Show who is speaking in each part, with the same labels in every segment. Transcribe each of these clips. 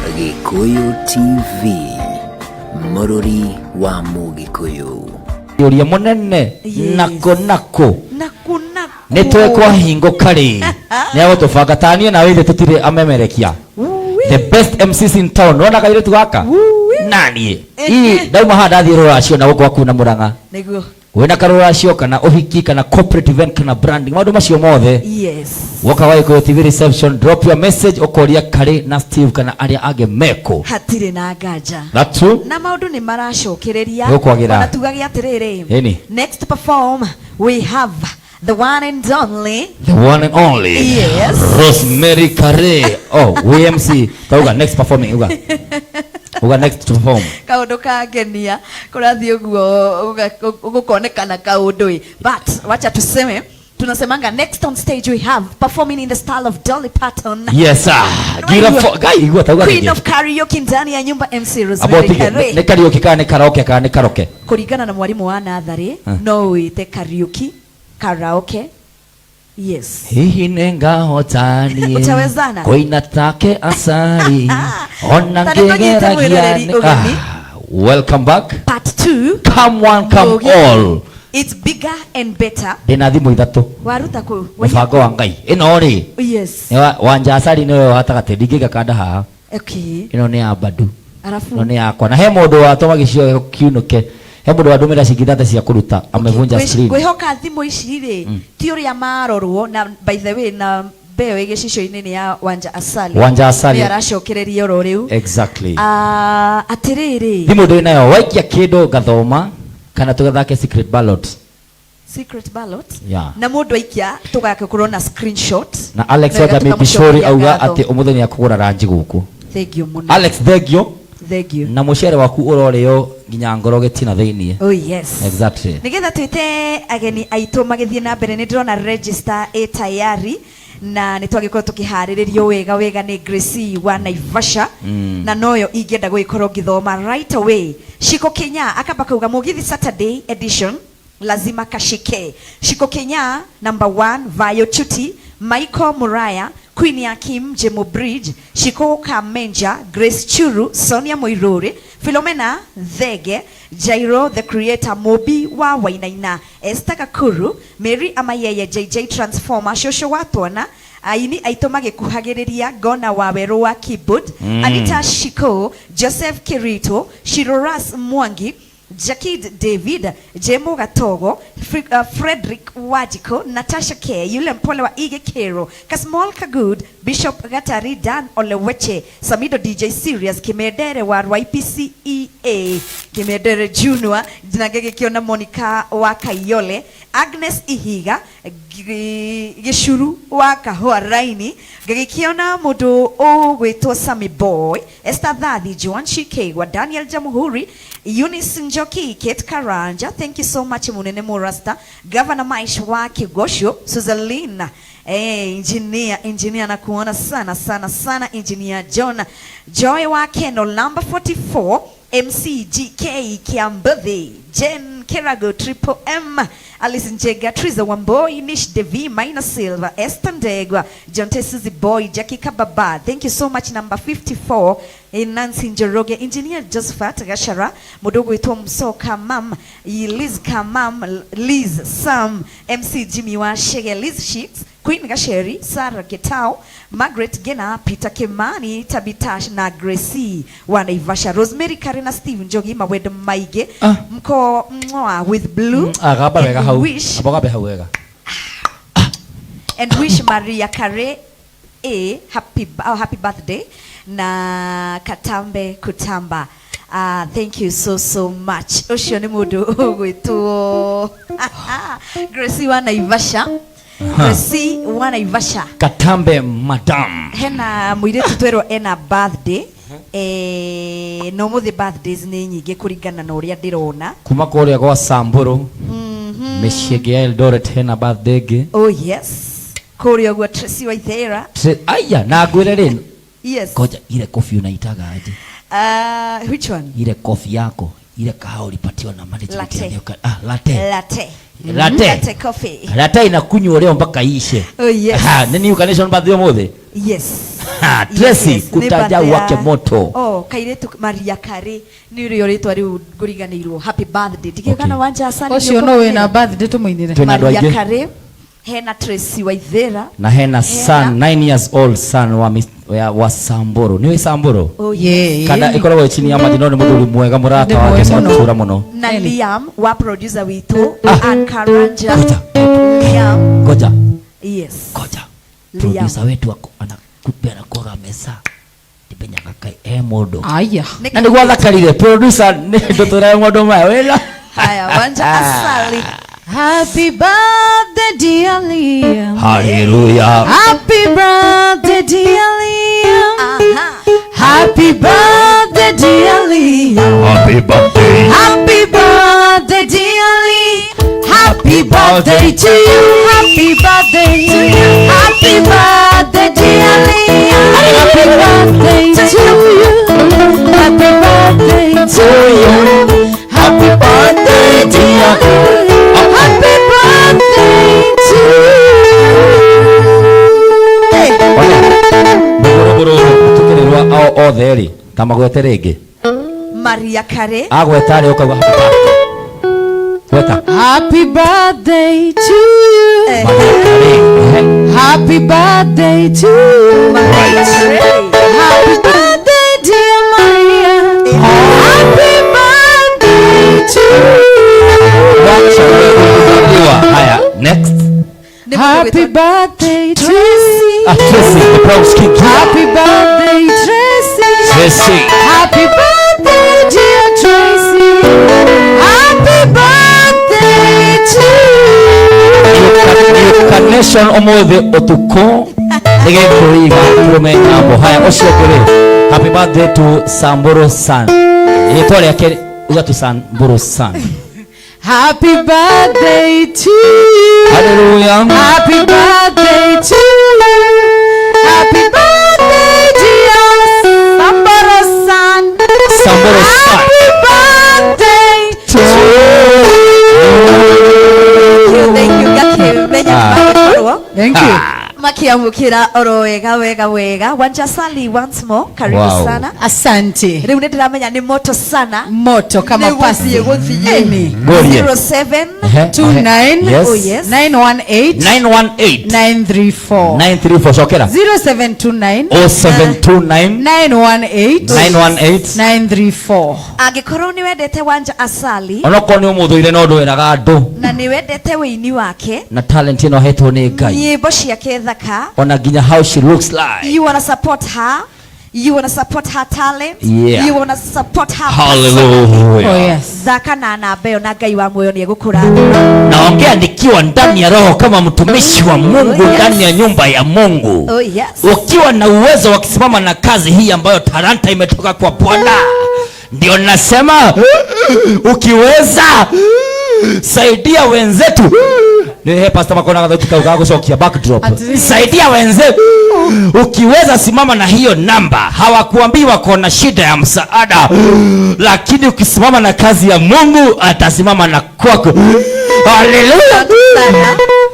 Speaker 1: Gikuyu TV, Mururi wa Mugikuyu.
Speaker 2: Yuria munene nako netwe kwa hingo kari nyago tofaka tania na withe tutire amemerekia the best MCs in town nona kaire tuaka nani ii dauma hada thiro racio na gukwa kuna muranga niguo wena karuracio kana uhiki kana corporate event kana branding maundu macio mothe
Speaker 3: yes
Speaker 2: woka wai ko TV reception drop your message okoria kari na Steve kana aria age meko
Speaker 3: hatire na nganja
Speaker 2: that's true
Speaker 3: na maundu ni maracokereria
Speaker 2: na
Speaker 3: tugage atiriri next to perform we have the one and only yes
Speaker 2: Rosemary Karey oh WMC tauga next performing uga next to perform
Speaker 3: kaundu kangenia kurathio guo gukonekana kaundu but wacha tuseme tunasemanga next on stage we have performing in the style of Dolly Parton.
Speaker 2: Yes sir.
Speaker 3: Queen of karaoke ndani ya nyumba MC Rosemary Karey.
Speaker 2: Ne karaoke kana karaoke kana karaoke.
Speaker 3: Kuringana na mwalimu wa Nathari no ite karaoke. Yes.
Speaker 2: Hihi nenga hotani.
Speaker 3: Utawezana.
Speaker 2: Koina take asali. Ona ngegeragia. Welcome back.
Speaker 3: Part 2.
Speaker 2: Come one, come all.
Speaker 3: It's bigger and better.
Speaker 2: Dena thimu ithatu.
Speaker 3: Waruta ku.
Speaker 2: Mubango wa Ngai. Ino ri.
Speaker 3: Yes.
Speaker 2: Wanja Asali no hatagate ndingiga kanda ha.
Speaker 3: Okay.
Speaker 2: Ino ni abadu.
Speaker 3: Arafu.
Speaker 2: No ni yakwa. Na he mundu watoma gicio kiunuke. He mundu wathumira cingithate cia kuruta amevunja screen.
Speaker 3: Gwihoka thimu ici ri. Ti uria marorwo na by the way na beo igicicio-ini ni ya Wanja Asali.
Speaker 2: Wanja Asali.
Speaker 3: Ni aracokereria oro riu.
Speaker 2: Exactly.
Speaker 3: Atiriri.
Speaker 2: Thimu ndi nayo waikia kindu gathoma. Kana tugathake secret ballot
Speaker 3: na mundu aikia tugake kurona screenshot
Speaker 2: na Alex waja mipishori auga ati umuthe ni akugura ranji guku
Speaker 3: thank you muno
Speaker 2: Alex thank you
Speaker 3: na
Speaker 2: mucere waku uroreyo nginya ngoro getina thiini
Speaker 3: oh yes
Speaker 2: exactly
Speaker 3: nigetha twite ageni aitu magithie na mbere ni ndrona register tayari na nitwagikorwo tukihariririo wega ni Gracie wa Naivasha na noyo ingienda guikorwo ngithoma right away Shiko Kenya akamba kuga Mugithi Saturday edition lazima kashike Shiko Kenya number 1 Vayo Chuti Michael Muraya Queen ya Kim Jemo Bridge Shiko Kamenja Grace Churu Sonia Moirore Philomena Dhege Jairo the creator Mobi wa Wainaina Esther Kakuru Mary Amayeye JJ Transformer Shosho Watwana aini aitomage kuhagiriria Gona Waweru wa keyboard Anita Shiko Joseph Kirito Shiroras Mwangi Jakid David Jemo Gatogo Frederick Wajiko Natasha K yule mpole wa Ige Kero Kasmol Kagud Bishop Gatari Dan Oleweche Samido DJ Serious Kimedere wa YPCEA Kimedere Junior Jinagege Kiona Monica wa Kayole Agnes Ihiga Gishuru wa Kahua Raini Gegikiona Mudu Ogweto Sami Boy Esther Dhadi Joan Shike wa Daniel Jamuhuri Eunice Njoki Kate Karanja thank you so much Munene Murasta Governor Maish wa Kigosho Suzalina engineer na kuona sana engineer John Joy wa Keno number 44 MCGK Kiambathi Jen Kerago Triple M Alice Njega Triza Wamboi Nish Devi Maina Silva Esther Ndegwa John Tesuzi Boy Jackie Kababa thank you so much number 54 Nancy Njoroge engineer Josephat Gashara Mudogo ito Msoka Mam Liz Kamam Liz Sam MC Jimmy wa Shege Liz Sheets Queen Gasheri Sarah Getao Margaret Gena Peter Kimani Tabitash na Gracie wa Naivasha Rosemary Karey na Steve Njogi Mawed Maige mko with blue and wish Maria Karey happy birthday na Katambe Kutamba thank you so much ucio ni mundu ugwitwo Gracie wa Naivasha Gracie wa Naivasha
Speaker 2: Katambe madam
Speaker 3: hena muiretu twero ena birthday no muthi birthdays ni nyingi kuringana na uria ndirona
Speaker 2: kuma kuria gwa Samburu Meshege Eldoret hena birthday ge
Speaker 3: oh yes kuria gwa Tracy Waithera
Speaker 2: aya na ngwire rin
Speaker 3: yes
Speaker 2: koja ile coffee unaitaga aje
Speaker 3: which one
Speaker 2: ile coffee yako ile kahawa ulipatiwa na manager
Speaker 3: latte Latte coffee.
Speaker 2: Latte inakunywa leo mpaka ishe.
Speaker 3: Oh yes.
Speaker 2: Nini ukanisha birthday mothe?
Speaker 3: Yes.
Speaker 2: Tracy kutaja wake moto.
Speaker 3: Oh, kairetu Maria Karey ni uri yoritwa riu nguriganirwo happy birthday. Tikikana Wanja Asali.
Speaker 4: Ocio no we na birthday tumuinire.
Speaker 3: Maria Karey. Hena Tracy Waithera.
Speaker 2: Na hena son 9 years old son wa Samburu. Niwe Samburu?
Speaker 3: Oh yeah.
Speaker 2: Kada ikoragwo chini ya mathino ni muthuri mwega murata wake Samburu muno.
Speaker 3: Na Liam wa producer witu Akaranja. Liam.
Speaker 2: Goja.
Speaker 3: Yes.
Speaker 2: Goja. Producer wetu anakupea na kwa mesa. Dipenya kakai modo.
Speaker 4: Aya.
Speaker 2: Na ndio thakarire producer ndo tora ngodo maya wela.
Speaker 3: Haya Wanja Asali.
Speaker 4: Happy birthday dear Liam.
Speaker 2: Hallelujah.
Speaker 4: Happy birthday dear Liam. Happy birthday dear Liam.
Speaker 2: Happy birthday.
Speaker 4: Happy birthday dear Liam. Happy birthday to you. Happy birthday to you. Happy birthday dear Liam. Happy birthday to you. Happy birthday to you. Happy birthday dear Liam. Happy birthday to you. Hey.
Speaker 2: Buru tukirirwa o theri tamagwete ringi.
Speaker 3: Maria Karey.
Speaker 2: Agweta ri ukagwa happy birthday. Weta.
Speaker 4: Happy birthday to you.
Speaker 2: Maria Karey.
Speaker 4: Happy birthday to you.
Speaker 3: Maria Karey.
Speaker 4: Happy birthday dear Maria. Happy birthday to you.
Speaker 2: Haya, next.
Speaker 4: Happy birthday Tracy.
Speaker 2: Tracy, the brown skin.
Speaker 4: Happy birthday Tracy.
Speaker 2: Tracy.
Speaker 4: Happy birthday dear Tracy. Happy birthday to you.
Speaker 2: Carnation omothe utuko nigekuriga kumenya mbo. Haya ucio kuri. Happy birthday to Samburu son. Yetwa yake ugatu Samburu son.
Speaker 4: Happy birthday to you.
Speaker 2: Hallelujah.
Speaker 4: Happy birthday to you. Happy birthday dear Samburu son.
Speaker 2: Samburu son.
Speaker 4: Happy birthday to
Speaker 3: you. Thank you.
Speaker 4: Thank you.
Speaker 3: Makiamukira oro wega Wanja Asali once more. Karibu sana.
Speaker 4: Asante.
Speaker 3: Riu ndiramenya ni moto sana.
Speaker 4: Moto kama pasi.
Speaker 3: 07
Speaker 4: 29
Speaker 2: Yes.
Speaker 3: Oh yes.
Speaker 4: 918
Speaker 2: 918
Speaker 4: 934
Speaker 2: 934 shokera
Speaker 4: 0729
Speaker 2: 0729
Speaker 4: 918 934.
Speaker 3: Angikorwo ni wendete Wanja Asali
Speaker 2: onoko ni umuthuire no ndwiraga andu
Speaker 3: na ni wendete wini wake
Speaker 2: na talent ino hetwo ni Ngai
Speaker 3: nyimbo ciake thaka,
Speaker 2: ona nginya how she looks like.
Speaker 3: You wanna support her. You wanna support her talent.
Speaker 2: Yeah.
Speaker 3: You wanna support her.
Speaker 2: Hallelujah.
Speaker 4: Oh yes.
Speaker 3: Thaka na namba yo na Ngai wa moyo ni egukura.
Speaker 2: Naongea nikiwa ndani ya roho kama mtumishi wa Mungu ndani ya nyumba ya Mungu.
Speaker 3: Oh yes.
Speaker 2: Ukiwa na uwezo wa kusimama na kazi hii ambayo talanta imetoka kwa Bwana. Ndio nasema ukiweza saidia wenzetu. Ni pastor makona kadha ukao shokia backdrop. Saidia wenzetu. Ukiweza simama na hiyo namba. Hawakuambii wako na shida ya msaada. Lakini ukisimama na kazi ya Mungu atasimama na kwako. Hallelujah.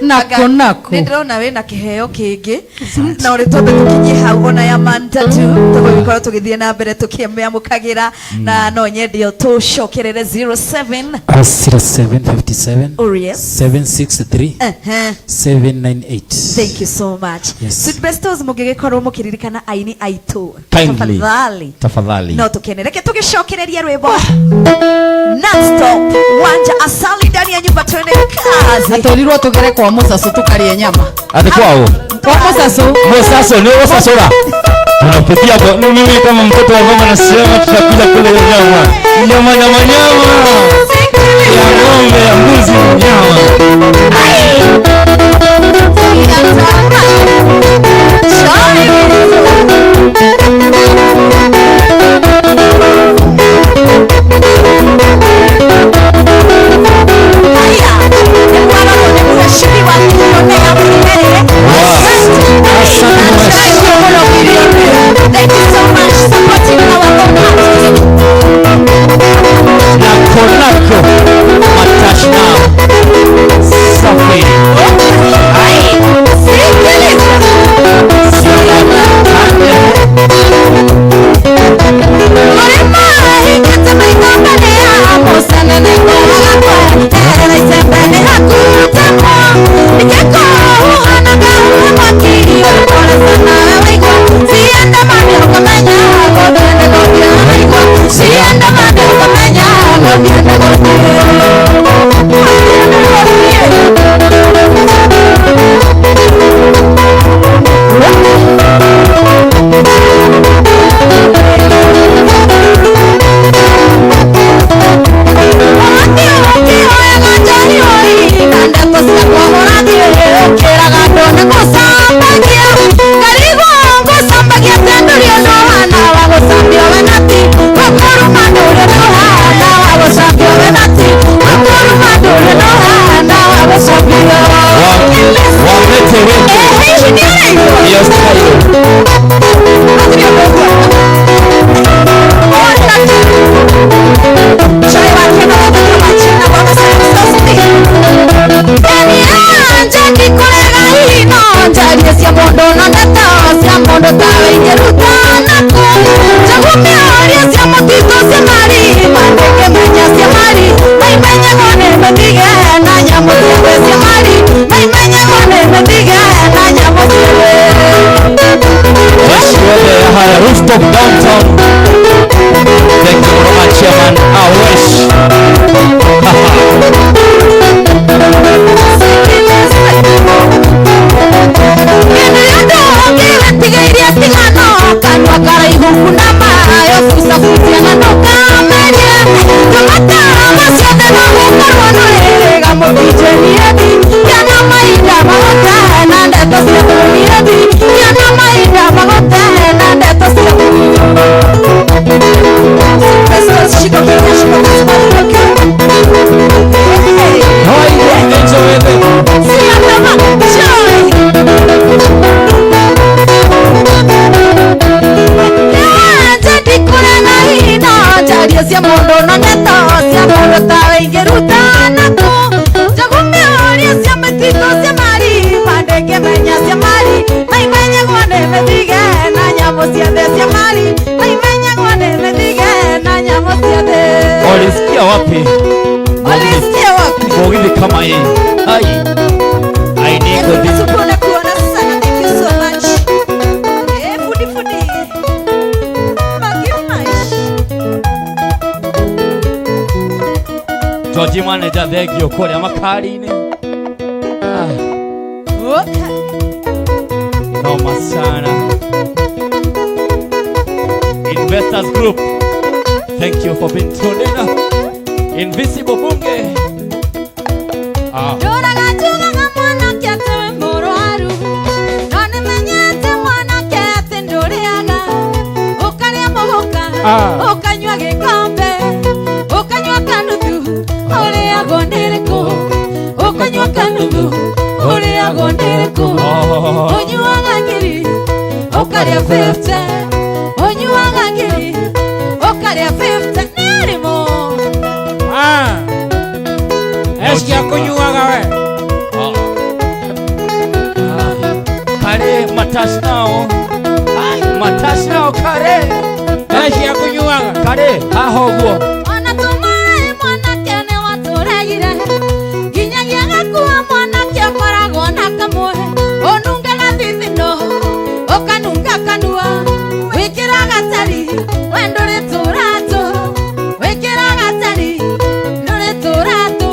Speaker 4: Nako.
Speaker 3: Nindrona we na kiheo kingi na uri tondu tukinye hau ona ya mantatu tugikorwo tugithie na mbere tukimeamukagira na no nyendio tucokerere 07
Speaker 5: 0757 763 798.
Speaker 3: Thank you so much.
Speaker 5: Yes.
Speaker 3: Sweet Bestos mugigikorwo mukiririkana aini aitu
Speaker 2: tafadhali
Speaker 3: no tukenereke tugicokereria rwimbo non-stop Wanja Asali ndani ya nyumba twende kazi.
Speaker 4: Natolirwo tugere kwa Musaso tukarie nyama.
Speaker 2: Ati kwao?
Speaker 4: Kwa Musaso.
Speaker 2: Musaso ni Musasora. Tunapitia kwa mimi kama mtoto wa mama nasema tutakuja kule nyama. Nyama. Ya ng'ombe, ya mbuzi, nyama.
Speaker 3: Thank you so much for supporting our podcast.
Speaker 2: Nako Matash now. Rooftop downtown. Thank you very much, Chairman. I wish. Olisikia wapi? Olisikia wapi? Mugithi kama hii. Hai. I need to be.
Speaker 3: Supona kuona sana. Thank you so much. Fudi. Magimash.
Speaker 2: George manager thegio kore amakari-ini.
Speaker 3: Okay.
Speaker 2: Noma sana. Investors Group, thank you for being tuned in. Invisible Bunge.
Speaker 4: Ukanywa gikombe, ukanywa kanuthu, uria gondiriko, ukanywa kanuthu, uria gondiriko, unyuaga ngiri, ukaria 50, unyuaga ngiri, ukaria 50, nirimo.
Speaker 5: Eskia kunyuaga we.
Speaker 2: Kare matash nao. Matash nao kare.
Speaker 5: Eskia kunyuaga.
Speaker 2: Kare ahoguo.
Speaker 4: Anatumai mwanake ni waturegire, nginyagia gakuua mwanake akoragwo na kamwe, onungaga thithino, ukanunga kanua, wikira gatari, we nduri turato, wikira gatari, nduri turato,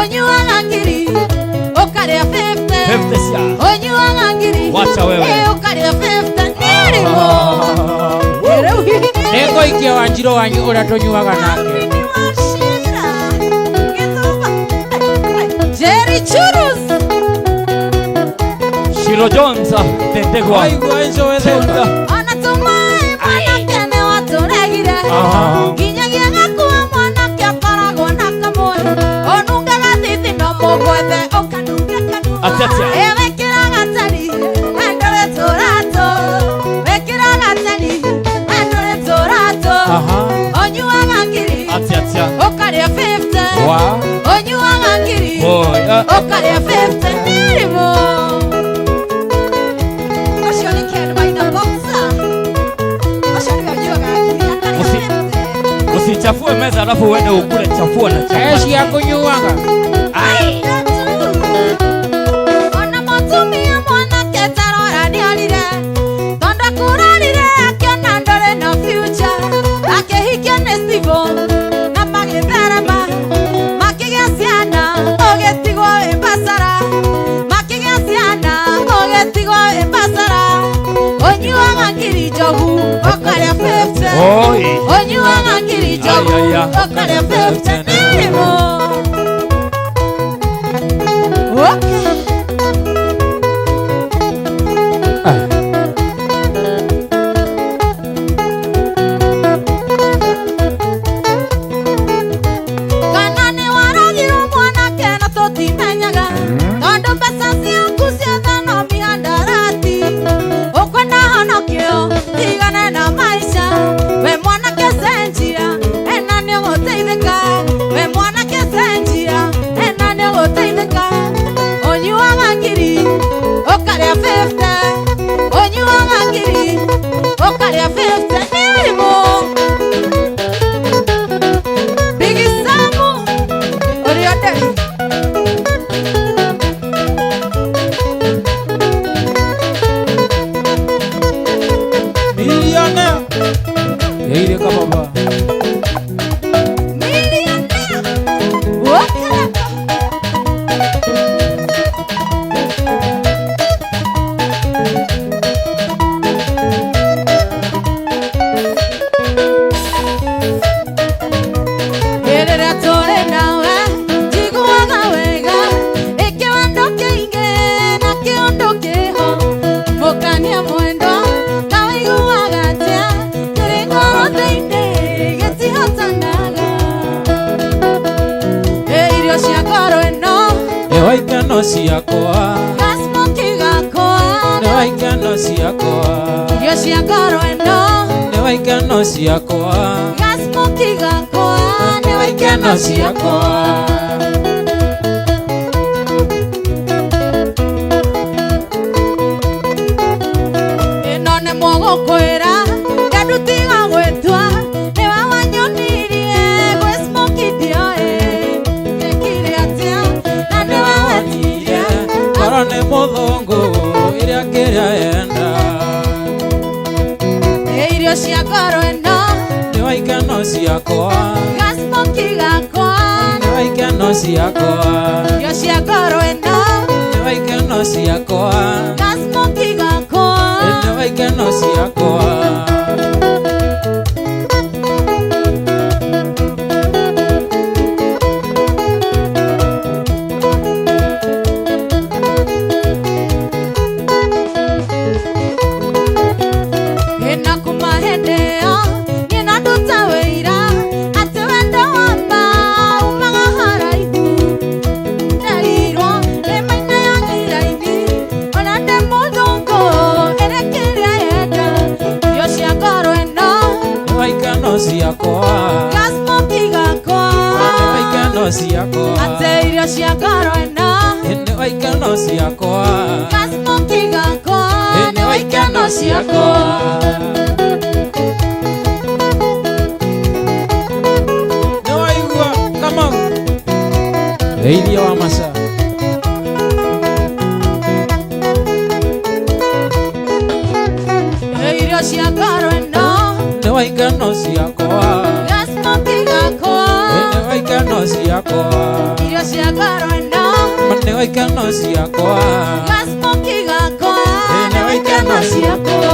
Speaker 4: unyuaga ngiri, ukaria 50,
Speaker 2: 50 sia.
Speaker 4: unyuaga ngiri,
Speaker 2: wacha wewe,
Speaker 4: ukaria 50, nirimo.
Speaker 5: Nengo ikia Wanjiro wanyu uria tunyuaga nake.
Speaker 4: Jerry Churus.
Speaker 2: Shiro Jones, Tendegwa.
Speaker 5: Aigua enzo wethe.
Speaker 4: Anatumai mwanake ni waturegire, nginyagia gakuua mwanake akoragwo na kamwe, onungaga thithino mugwethe, ukanunga kanua, wikira gatari, we nduri turato, wikira gatari, we nduri turato, onyuaga ngiri, ukaria 50, onyuaga ngiri, ukaria 50, nirimo.
Speaker 2: Usichafue meza alafu uende ukule chafua na chapati.
Speaker 5: Eskia kunyuaga.
Speaker 4: Ona mutumia mwanake tarora niorire, tondu kurarire akiona ndore no future, akihikia ni Steve na magitherema, makigia ciana ugitigwo imbasara, makigia ciana ugitigwo imbasara, unyuaga ngiri njogu ukaria 50, unyuaga ngiri njogu ukaria 50, nirimo. Okay. Kanani waragirwo mwanake na tutimenyaga, tondu mbeca ciaku ciothe no mihandarati, ukwenda honokio igane na maisha, we mwanake cenjia, ena ni uguteithika,
Speaker 5: ciakwa
Speaker 4: Gasmoki gakwa
Speaker 5: nĩ wa ikeno ciakwa
Speaker 4: Irio cia ngoro ĩno
Speaker 5: nĩ wa ikeno ciakwa
Speaker 4: Gasmoki gakwa
Speaker 5: nĩ wa ikeno ciakwa
Speaker 4: Ĩno nĩ mũgũkwĩra Ndandutiga gwĩtwa Nĩ wa wanyonirie Gwĩ Smoky ndioĩ Ngekire atĩa Na nĩ wa wetirie
Speaker 5: ngoro nĩ mũthũngũ ĩrĩa kĩrĩa yenda
Speaker 4: Irio cia ngoro ĩno
Speaker 5: nĩ wa ikeno ciakwa
Speaker 4: Gasmoki gakwa
Speaker 5: nĩ wa ikeno ciakwa
Speaker 4: Irio cia ngoro ĩno
Speaker 5: nĩ wa ikeno ciakwa
Speaker 4: Gasmoki gakwa
Speaker 5: nĩ wa ikeno ciakwa
Speaker 4: Ĩna kuma hĩndĩ ĩyo niĩ na nduta wĩira atĩ wendo wamba umaga haraihu Nderirwo nĩ maina ya gĩraini ona ndĩ mũthũngũ ĩrĩ kĩrĩa yenda Irio cia ngoro ĩno
Speaker 5: nĩ wa ikeno ciakwa
Speaker 4: Gasmoki gakwa
Speaker 5: nĩ wa ikeno ciakwa
Speaker 4: atĩ irio cia ngoro ĩno
Speaker 5: nĩ wa ikeno ciakwa
Speaker 4: Gasmoki gakwa
Speaker 5: nĩ wa ikeno ciakwa nĩ waigua kama Geithia wa Masa
Speaker 4: Irio cia ngoro ĩno
Speaker 5: nĩ wa ikeno ciakwa
Speaker 4: Gasmoki gakwa
Speaker 5: nĩ wa ikeno ciakwa
Speaker 4: Irio cia ngoro ĩno
Speaker 5: nĩ wa ikeno ciakwa
Speaker 4: Gasmoki gakwa
Speaker 5: nĩ wa ikeno
Speaker 4: ciakwa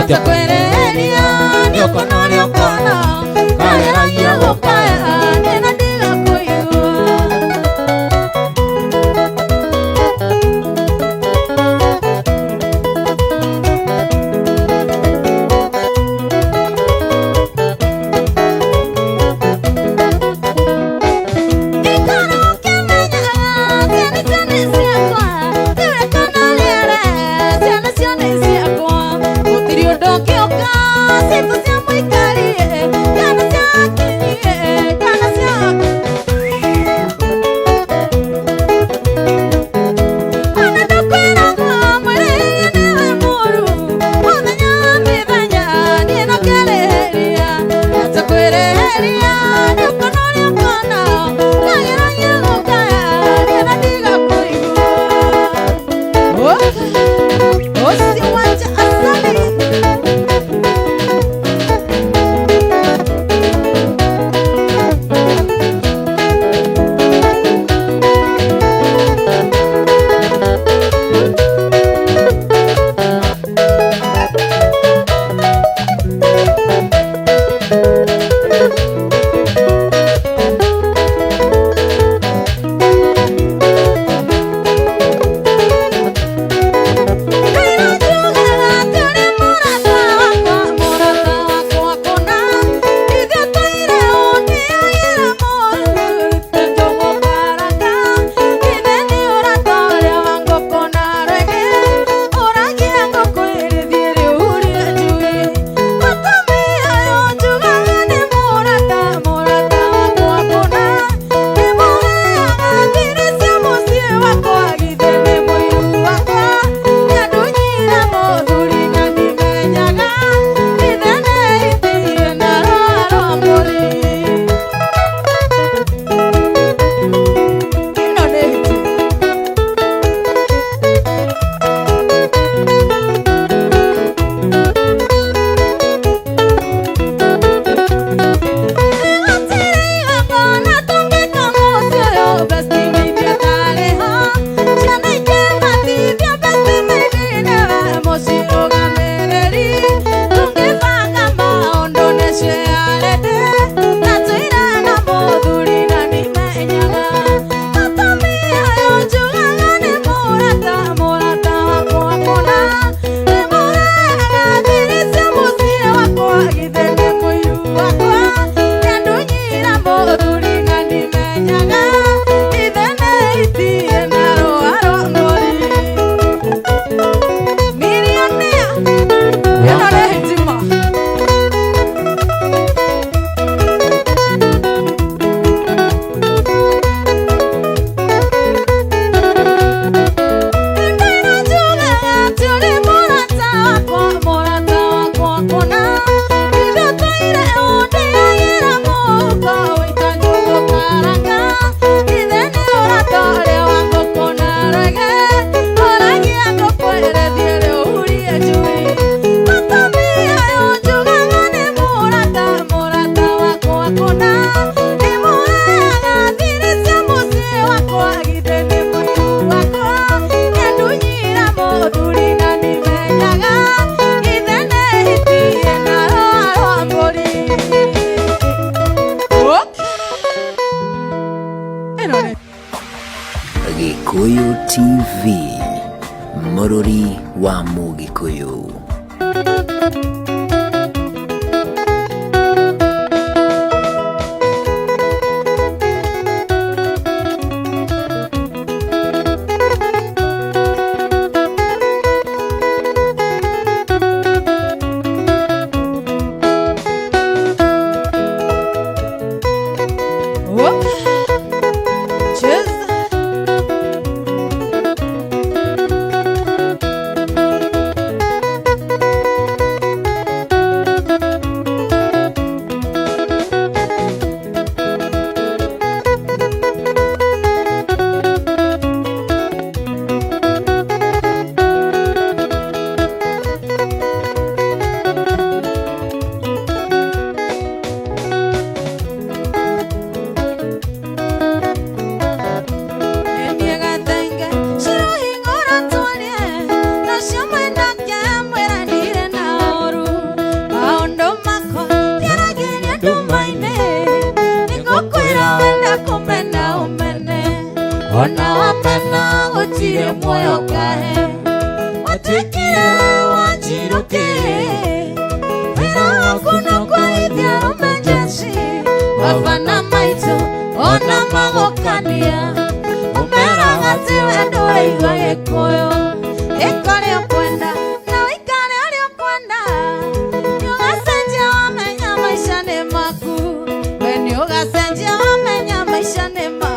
Speaker 2: Atia
Speaker 4: kwereria nĩũkona ũrĩa ũkona kageragia gũkaya nĩna ndiga kũigua Wanja Asali.
Speaker 1: Gikuyu TV, Murori wa Mugikuyu.
Speaker 4: ona wamena gutire muoyo kahe watikire wanjiruke wira waku no kwaithia romenjeci wavana maito ona magokania umeraga ti wendo uraigua gikuyu ikore ukwenda na wikare uria ukwenda niugacenjia wamenya maisha ni maku we niugacenjia wamenya maisha ni maku.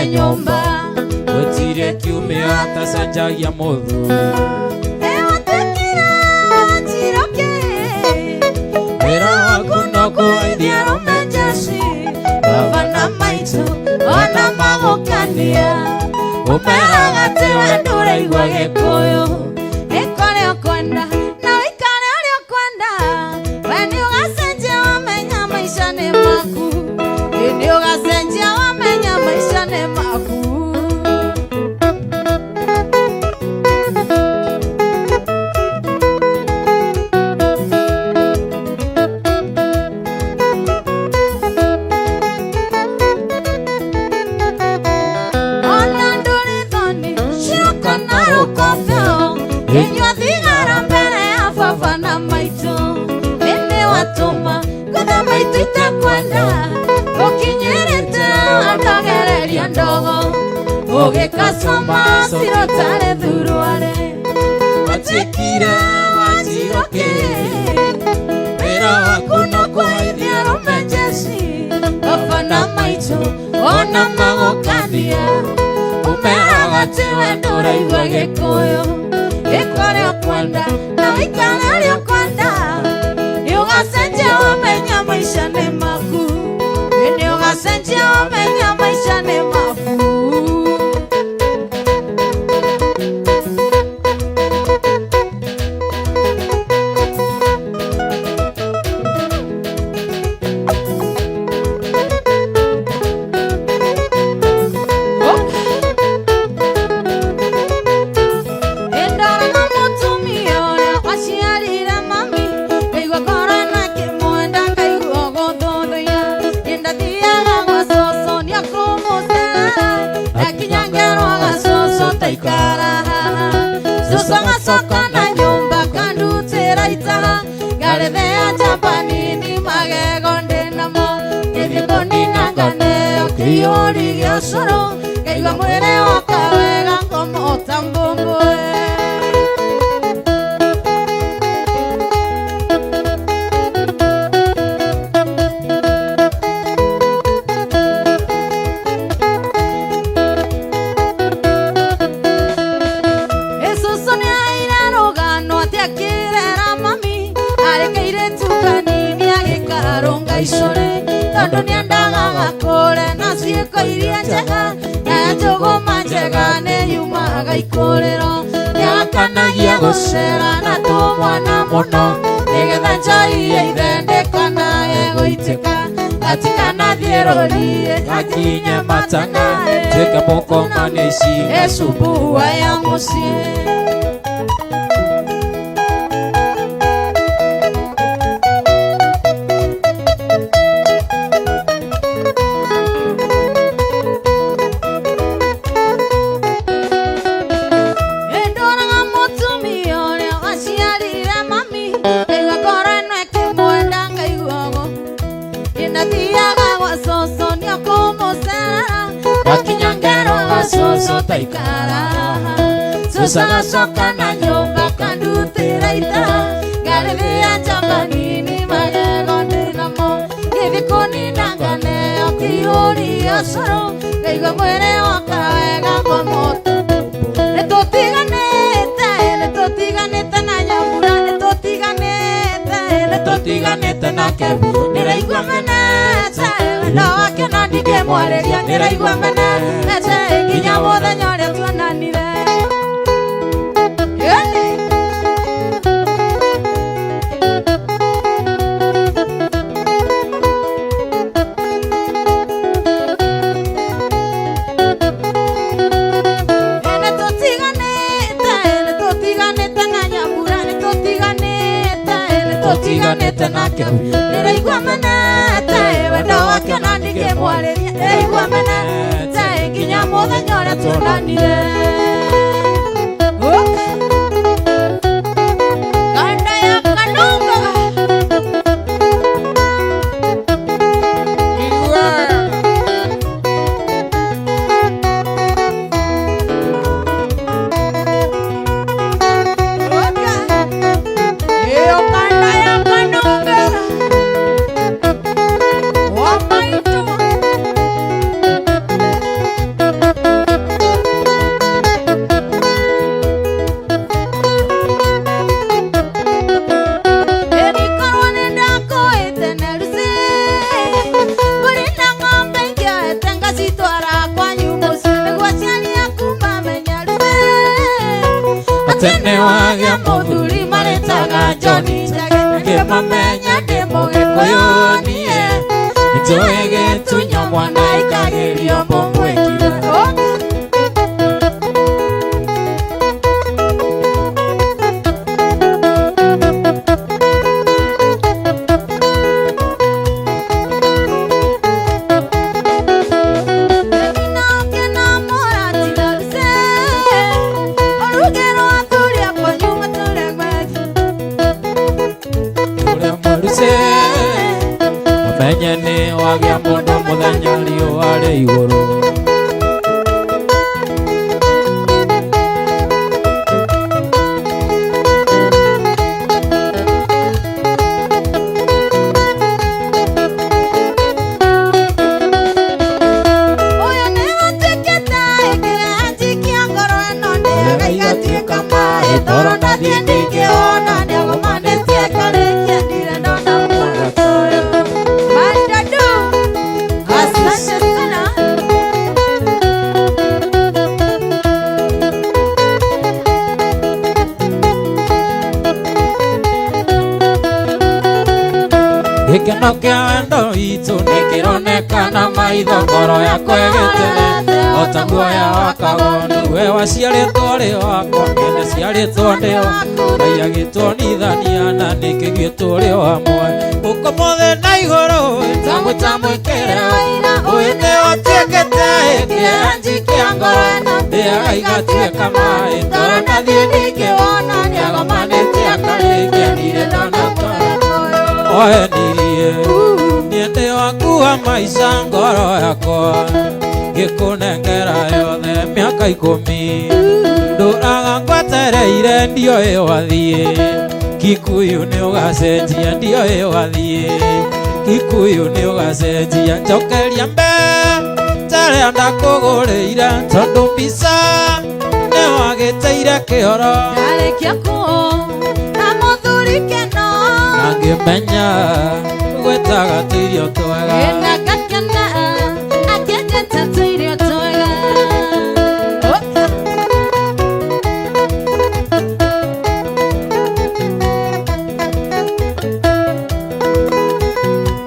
Speaker 4: Nyumba gutire kiumia tacenjagia muthuri ewatekire wanjiroke wira waku no kuwaithia romenjeci wavana maitu ona magukania umeraga ti wendo uraigua gikuyu ikore ukwenda na wikare uria ukwenda we niugacenjia wamenya maisha ni maku niugacenjia wamenya maisha ni maku. Ona ndurithoni cioka na rukombeo inyua thigara mbere ya baba na maitu ini watuma ngutha maitu itakwenda ukinyirite andagereria ndogo ugikacoma cirotare thuruare watikire wanjiroke wira waku no kuwaithia romenjeci baba na maitu ona magukania umeraga ti wendo uraigua gikuyu ikore ukwenda na wikare uria ukwenda niugacenjia wamenya maisha ni maku niugacenjia wamenya maisha ni maku. Soka na nyumba kandutira itaha garethea japanini magego ndinamo githiko ninanganeo kiyuri gia coro ngaigua mwire wakwa wega ngomota mbũmbũe. Tondu niendaga gakũre na ciĩko iria njega na njũgũma njega nĩ yumaga ikurĩro nĩakanagia gũcera na tũmwana mũno nĩgetha njai ithendekana egũitĩka atikanathiĩ rũriĩ gakinye matanga tuĩke mũkomanĩci ecubua ya mũciĩ. Soka na nyumba kandutira itaha garethea japanini magego ndinamo githiko ninanganeo kiyuri gia coro ngaigua mwire wakwa wega ngomota. Nitutiganite na nyamura nitutiganite na kebu niraigua menete wendo wake no ndingĩmwarĩria ndĩraigua menete nginya mũthenya ũrĩa tuonanire.
Speaker 5: Tiganete nake
Speaker 4: ndĩraigua menete wendo wake no ndingĩmwarĩria ndĩraigua menete nginya mũthenya ũrĩa tuonanire. Ganda ya kanunga
Speaker 5: tene wagĩa mũthuri marĩtaga Johni ngĩmamenya ndĩ Mũgĩkũyũ niĩ nĩnjũĩ gĩtunywo mwana ikagĩrio mbũmwĩkire. Menye nĩ wagĩa mũndũ mũthenya riũa rĩ igũrũ.
Speaker 4: ũyũ nĩ gũtuĩkĩte kĩanji kĩa ngoro ĩno ndĩaga igatuĩka maĩ toro ndathiĩ ndingĩona nĩagũmanĩtie karĩkia ndire ndona mũthaka toyo.
Speaker 5: Gĩkeno kĩa wendo witũ nĩkĩronekana maitho ngoro yakwa ĩgĩtene o ta guoya wa kagondu. We waciarĩtwo rĩ wakwa kĩene ciarĩtwo ndĩo Ngai agĩtwonithania na nĩkĩgĩtwo rĩ o hamwe. Ũkomothĩ na igũrũ tamwĩkĩre ũyũ nĩ ũtuĩkĩte kĩanji kĩa ngoro ĩno ndĩaga igatuĩka maĩ toro ndathiĩ ndingĩwona nĩagomanĩtie akarĩkia ndire ndona toyo. Oenirie niende waku wa maica ngoro yakwa ngĩkũnengera yothe mĩaka 10 ndũraga ngwetereire ndioĩ wathiĩ Gikuyu nĩ ũgacenjia ndioĩ wathiĩ Gikuyu nĩ ũgacenjia njokeria tarĩa ndakũgũrĩire tondũ mbica nĩ wagĩteire kĩoro
Speaker 4: ndarĩkia kuo na mũthuri keno
Speaker 5: ngĩmenya gwĩtaga tũirio twega
Speaker 4: ĩna gakena akĩnjĩte tũirio twega.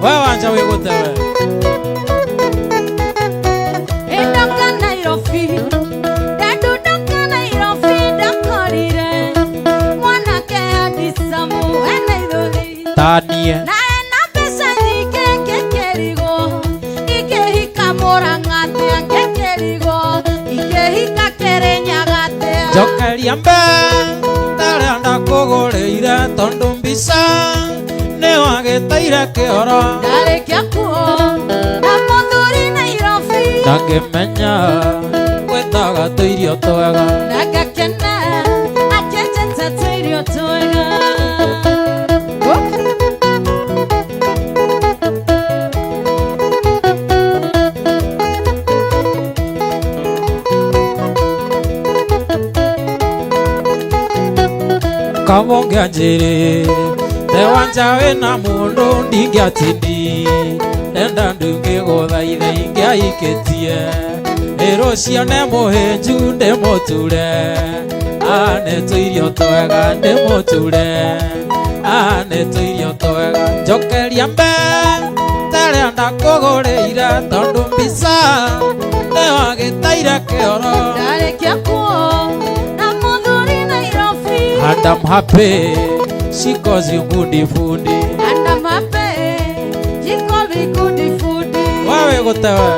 Speaker 5: we Wanja wĩgũte we
Speaker 4: Ndoka Nairobi ndanduka Nairobi ndakorire mwanake hadisamu ena ithuthi
Speaker 5: tanie
Speaker 4: na ena mbeca nyingĩ ngĩkĩrigwo ingĩhika Mũrang'a atĩa ngĩkĩrigwo ingĩhika Kĩrĩnyaga atĩa.
Speaker 5: njokeria tarĩa ndakũgũrĩire tondũ mbica nĩ wagĩteire kĩoro
Speaker 4: ndarĩkia kuo na mũthuri Nairobi
Speaker 5: na ngĩmenya gwĩtaga tũirio twega
Speaker 4: na ngakena akĩnjĩte tũirio twega. kabonge njĩrĩ te Wanja wĩna mũndũ ndingĩatindi
Speaker 5: enda ndungĩgũthaitha ingĩaikĩtie rũciũ nĩ mũhĩnju ndĩmũture nĩ tũirio twega ndĩmũture nĩ tũirio twega njokeria mbe tarĩa ndakũgũrĩire tondũ mbica nĩ wagĩtaire kĩoro
Speaker 4: ndarĩkia kuo na mũthuri Nairobi
Speaker 5: and I'm happy she calls you good food
Speaker 4: and I'm happy she called me good food
Speaker 5: wawe gũtewe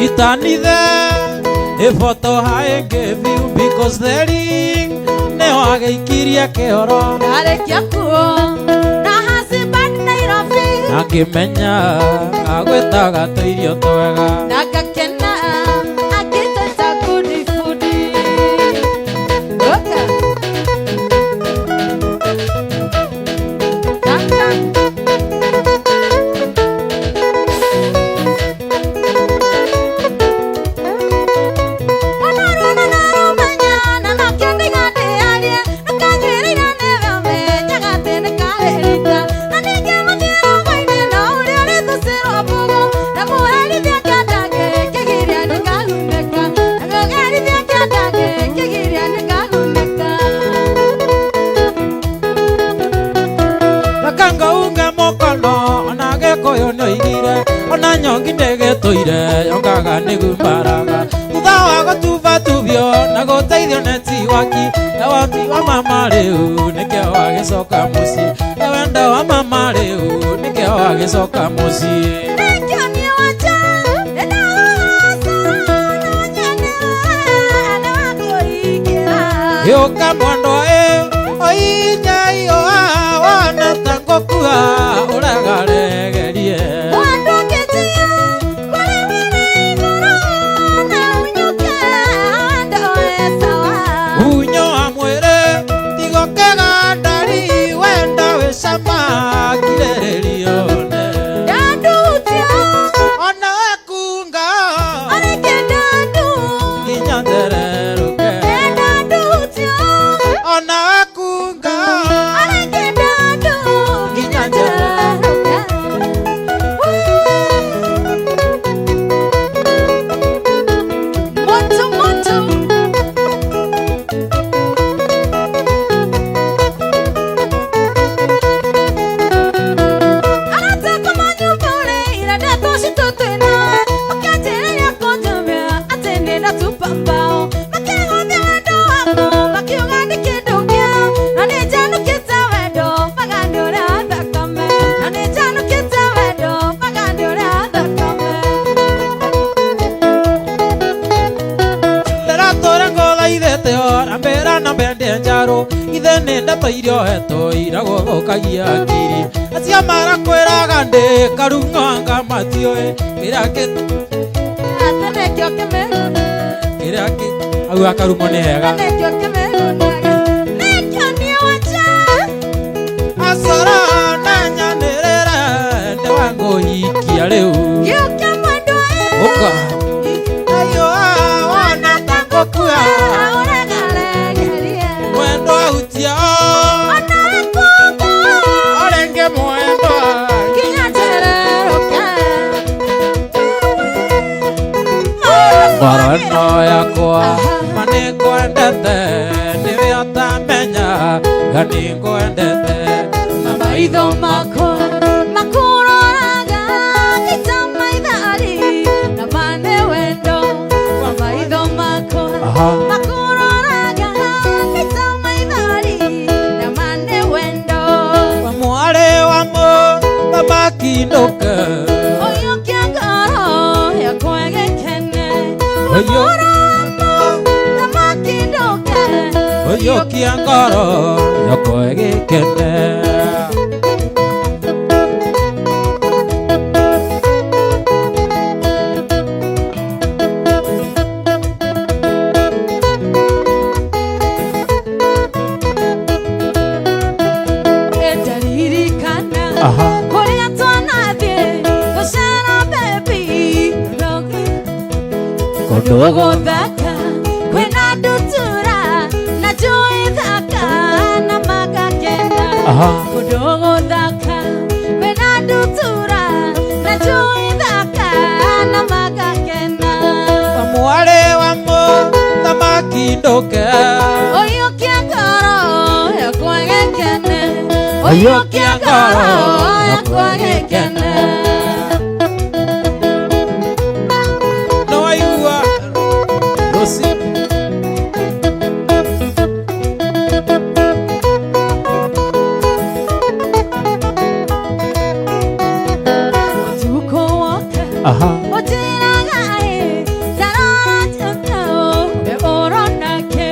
Speaker 5: itanithe ifoto I gave you because the ring nĩ wagĩikirie kĩoro
Speaker 4: ndarĩkia kuo na husband Nairobi
Speaker 5: na ngĩmenya agwĩtaga tũirio twega
Speaker 4: na ngakena agĩteta good food okay.
Speaker 5: ona nyongi ndĩgĩtũire yongaga nĩgumbaraga thutha wa gũtubatubio na gũteithio nĩ tiwaki ewati wa mama rĩu nĩkĩo wagĩcoka mũciĩ ewenda wa mama rĩu nĩkĩo wagĩcoka mũciĩ gĩũka mwandũ oinyai wana tangũkua ũregaregerie ithe nĩ ndeto irio hetwo iragũthũkagia akiri acio marakwĩraga ndĩ karung'anga matiũĩ kĩrĩa au akarumo nĩ hega acora na nyanĩrĩre ndĩ wangũhikia rĩu ũka ayo wana tangũkua mwendo ahutia orenge mwendo ngoro ĩno yakwa manĩngwendete nĩwe ũtamenya ganĩngwendete na maitho makwa
Speaker 4: makuroraga gĩta maithari na mane wendo wa maitho makwa makuroraga gĩta maithari na mane wendo
Speaker 5: wa mwarĩ wa mũthamaki-ndũke
Speaker 4: ũyũ kĩangoro yakwa gĩkene
Speaker 5: ũyũ ũyũ kĩangoro yakwa gĩkene
Speaker 4: Kudogo thaka kwena ndutura na njui thaka na magakena. Kudogo thaka kwena ndutura na njui thaka na magakena.
Speaker 5: Mwale wa mo thamaki ndoke
Speaker 4: Oyukia ngoro yakwa gekene. Oyukia ngoro yakwa gekene.
Speaker 5: no aigua Rosi
Speaker 4: Tuko woka otiragai tarora tuko be oronake.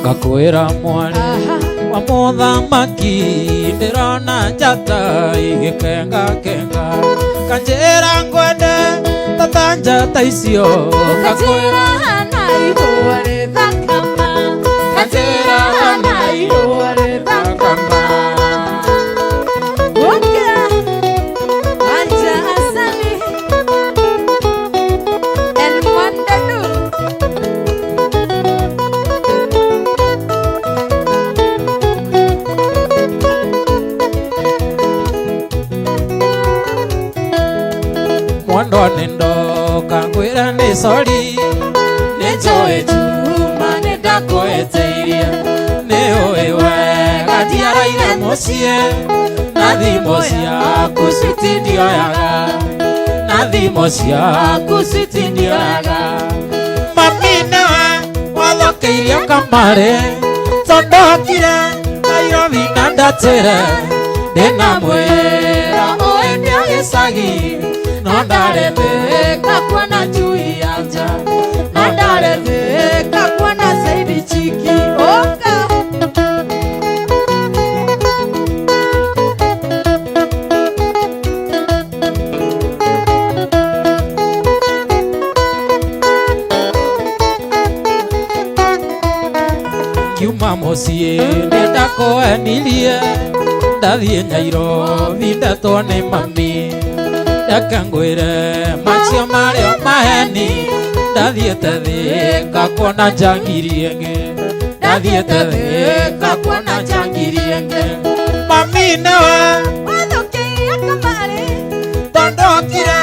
Speaker 5: ngakwira mwale wa muthamaki ndirona njata igikenga kenga kanjira ngwende tata njata icio
Speaker 4: Kajira hana ihoare thakama. Kajira hana ihoare thakama. Woka Wanja Asali and Wanda.
Speaker 5: mwando nendo kangwira ni sori
Speaker 4: Nejoe juma nedakoeteiria.
Speaker 5: nĩũĩ gatiaraire mũciĩ na thimũ ciaku citindioyaga na thimũ ciaku citindioyaga mami nĩwe wathokeirio kamarĩ tondokire Nairobi na ndatĩre ndĩna mwĩra ũendio gĩcagi no ndarethĩka kuona njui ya nja no ndarethĩka kuona Saidi Chiki oka kiuma mũciĩ nĩndakũenirie ndathiĩ Nairobi ndatwo nĩ mami ndakangwĩre macio marĩo maheni ndathiĩte Thĩka kuona njangiri ĩngĩ ndathiĩte Thĩka kuona njangiri ĩngĩ mami nĩwe
Speaker 4: Wathokeirie kamarĩ.
Speaker 5: tondokire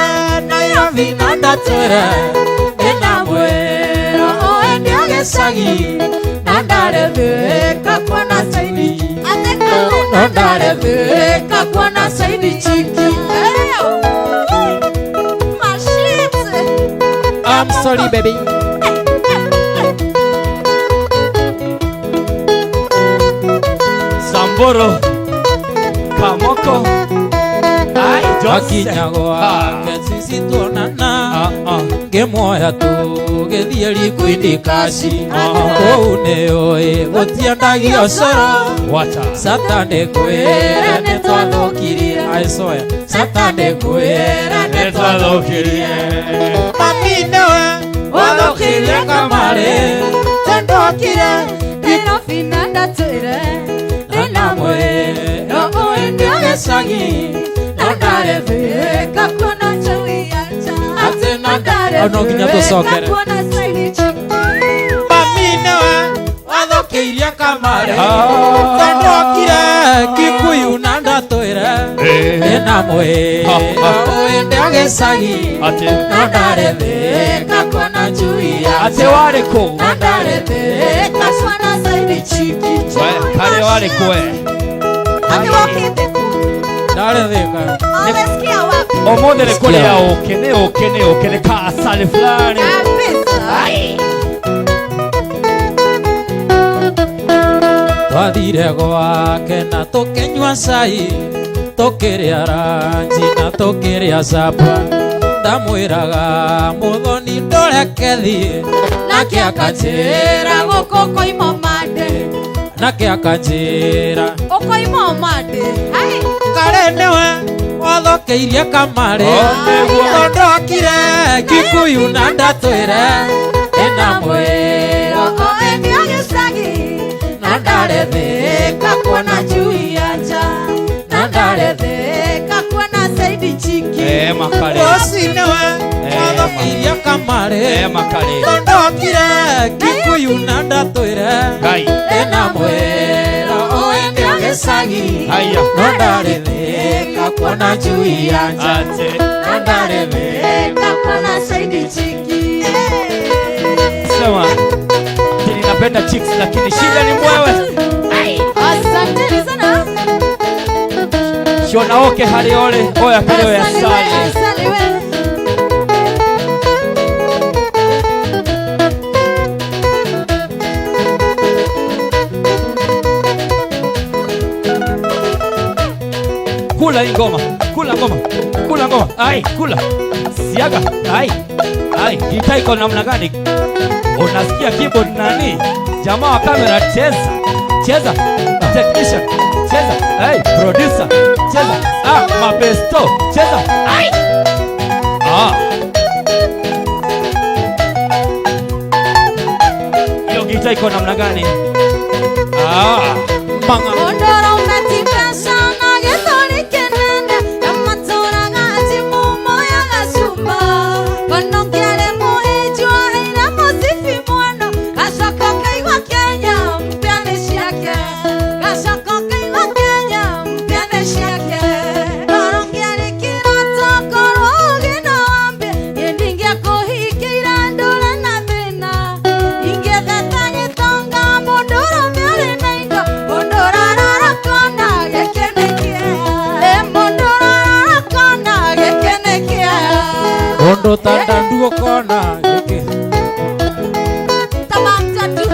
Speaker 5: Nairobi na ndatwĩre ndĩna mwĩra ũendio gĩcagi no ndarethĩka kuona Saidi no ndarethĩka kuona Saidi Chiki. I'm sorry baby.
Speaker 2: Samboro Kamoko Ai
Speaker 5: Akinyagwa Kesisi tuonana Ngemoya tũgĩthiĩ riko-inĩ kaci kũu nĩũĩ gũtiendagio coro Saturday kwĩra nĩtwathokirie Saturday kwĩra nĩtwathokirie mami nĩwe wathokirie kamarĩ tondokire
Speaker 4: Nairobi na ndatwĩre ndĩna mwĩra ũendio gĩcagi no ndarethĩka kuona njui ya nja.
Speaker 5: no nginya tũcokere
Speaker 4: Kuona Saidi Chiki.
Speaker 5: mami nĩwe wathokeirie kamarĩ tondokire Gikuyu na ndatwĩre ndĩna mwĩra ũendio gĩcagi no ndarethĩka kuona njui ya nja
Speaker 2: warĩ kũ
Speaker 4: no ndarethĩka kuona Saidi Chiki.
Speaker 2: karĩ warĩ kwe
Speaker 3: Akiwakite
Speaker 5: ndarethĩka
Speaker 3: umesikia wapi
Speaker 2: ũmũthĩ nĩ kũrĩa ũkĩ nĩ kasarĩ fulani
Speaker 3: kabisa?
Speaker 5: twathire gwake na tũkĩnyua cai tũkĩrĩa ranji na tũkĩrĩa capa ndamwĩraga mũthoni ndũreke thiĩ
Speaker 4: Nake akanjĩra gũkũ koima mande.
Speaker 5: nake akanjĩra
Speaker 4: Ũkoima mande.
Speaker 5: karĩ nĩwe wathokeirie kamarĩ tondokire Gikuyu na ndatwĩre ĩna mwĩra
Speaker 4: Ũendio gĩcagi
Speaker 5: no ndarethĩka kuona njui ya nja
Speaker 4: na ndarethĩka kuona Saidi Chiki.
Speaker 2: makarĩ
Speaker 5: Rosi nĩwe iria kamare
Speaker 2: makare
Speaker 5: ndokire Gikuyu na ndatwire
Speaker 2: Ngai
Speaker 5: ena mwera oende agecagi
Speaker 2: haya
Speaker 5: nondaretheka kuona njui yanja
Speaker 2: ate
Speaker 5: nondaretheka kuona saidi chiki
Speaker 2: sema ninapenda chicks lakini shida ni mwewe.
Speaker 4: Asante sana.
Speaker 2: Shona oke hali ole oya kale ya sali
Speaker 4: Asali wewe.
Speaker 2: kula ngoma kula ngoma kula ngoma ai kula siaga ai gitaa iko namna gani? Unasikia keyboard nani? Jamaa wa kamera cheza technician cheza producer cheza mabesto cheza hiyo gitaa iko namna gani? Manga
Speaker 4: Ondora unatika sana getoni kenende Yamatora gaji mumo ya gasumba Wanongele muijua ina musifi mwana Gashaka kaiwa Kenya mpiane shiake Gashaka kaiwa Kenya mpiane shiake Norongele kirata korogi na ambe Yendingia kohikira ndola na thina Inge dhetanye tonga mondoro miale na indo Mondora rarakona gekenekia Mondora rarakona gekenekia
Speaker 5: ondo tandanduo kona giki
Speaker 4: Tamamtatu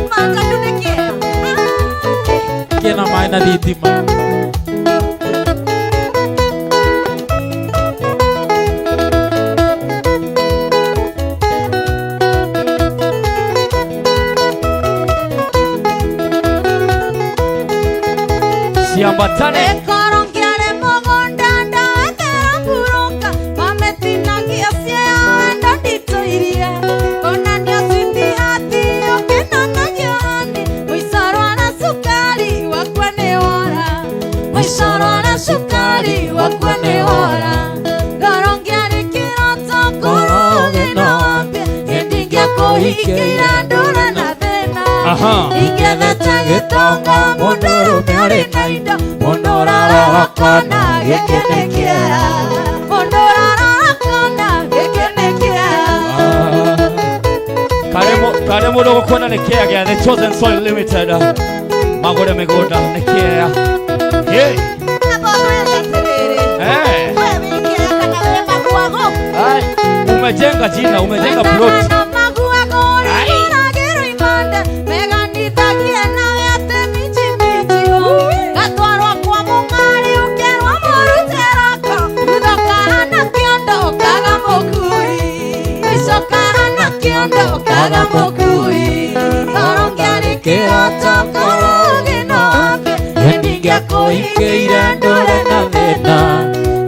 Speaker 4: Mamtatu nekia
Speaker 5: kena maina thitima
Speaker 2: siambatane
Speaker 4: Ekorongiale mogondanda etera buronka Mametina kiasia endo ditoirie Konandia switi hati okena na johani Mwisarwa na sukari wakwane ora Mwisarwa na sukari wakwane ora Korongiale kirota koroge na wambia Yendingia kohikira ndura na thena Ingetheta gitonga mondoro miare na indo Mondora rohokona gekenekia Mondora rohokona gekenekia
Speaker 2: kare mudo gukona nekea gya the chosen soil limited magore megoda nekea hey umejenga jina umejenga plot
Speaker 4: Kaga mokui Orongiari kirota koroge no ambe Yendingia kohikeira ndore na thina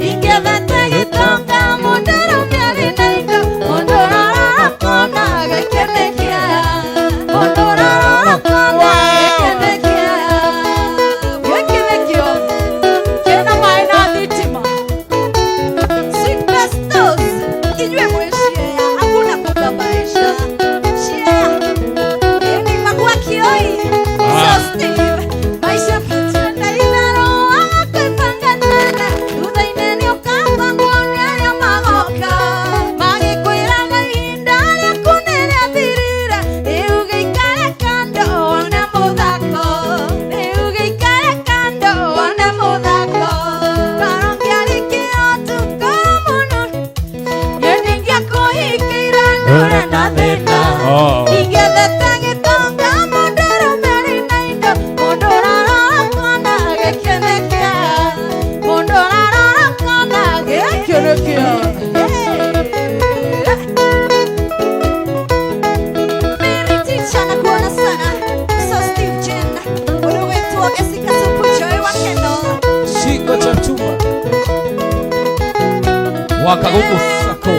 Speaker 4: Ingethete gitonga mondoro miari na indo Mondora rorakona gekenekia Mondora rorakona gekenekia Gekenekio Kena maina thitima Sweet pestos Inywe mweshie Hakuna kubabaisha
Speaker 2: wakaguku sako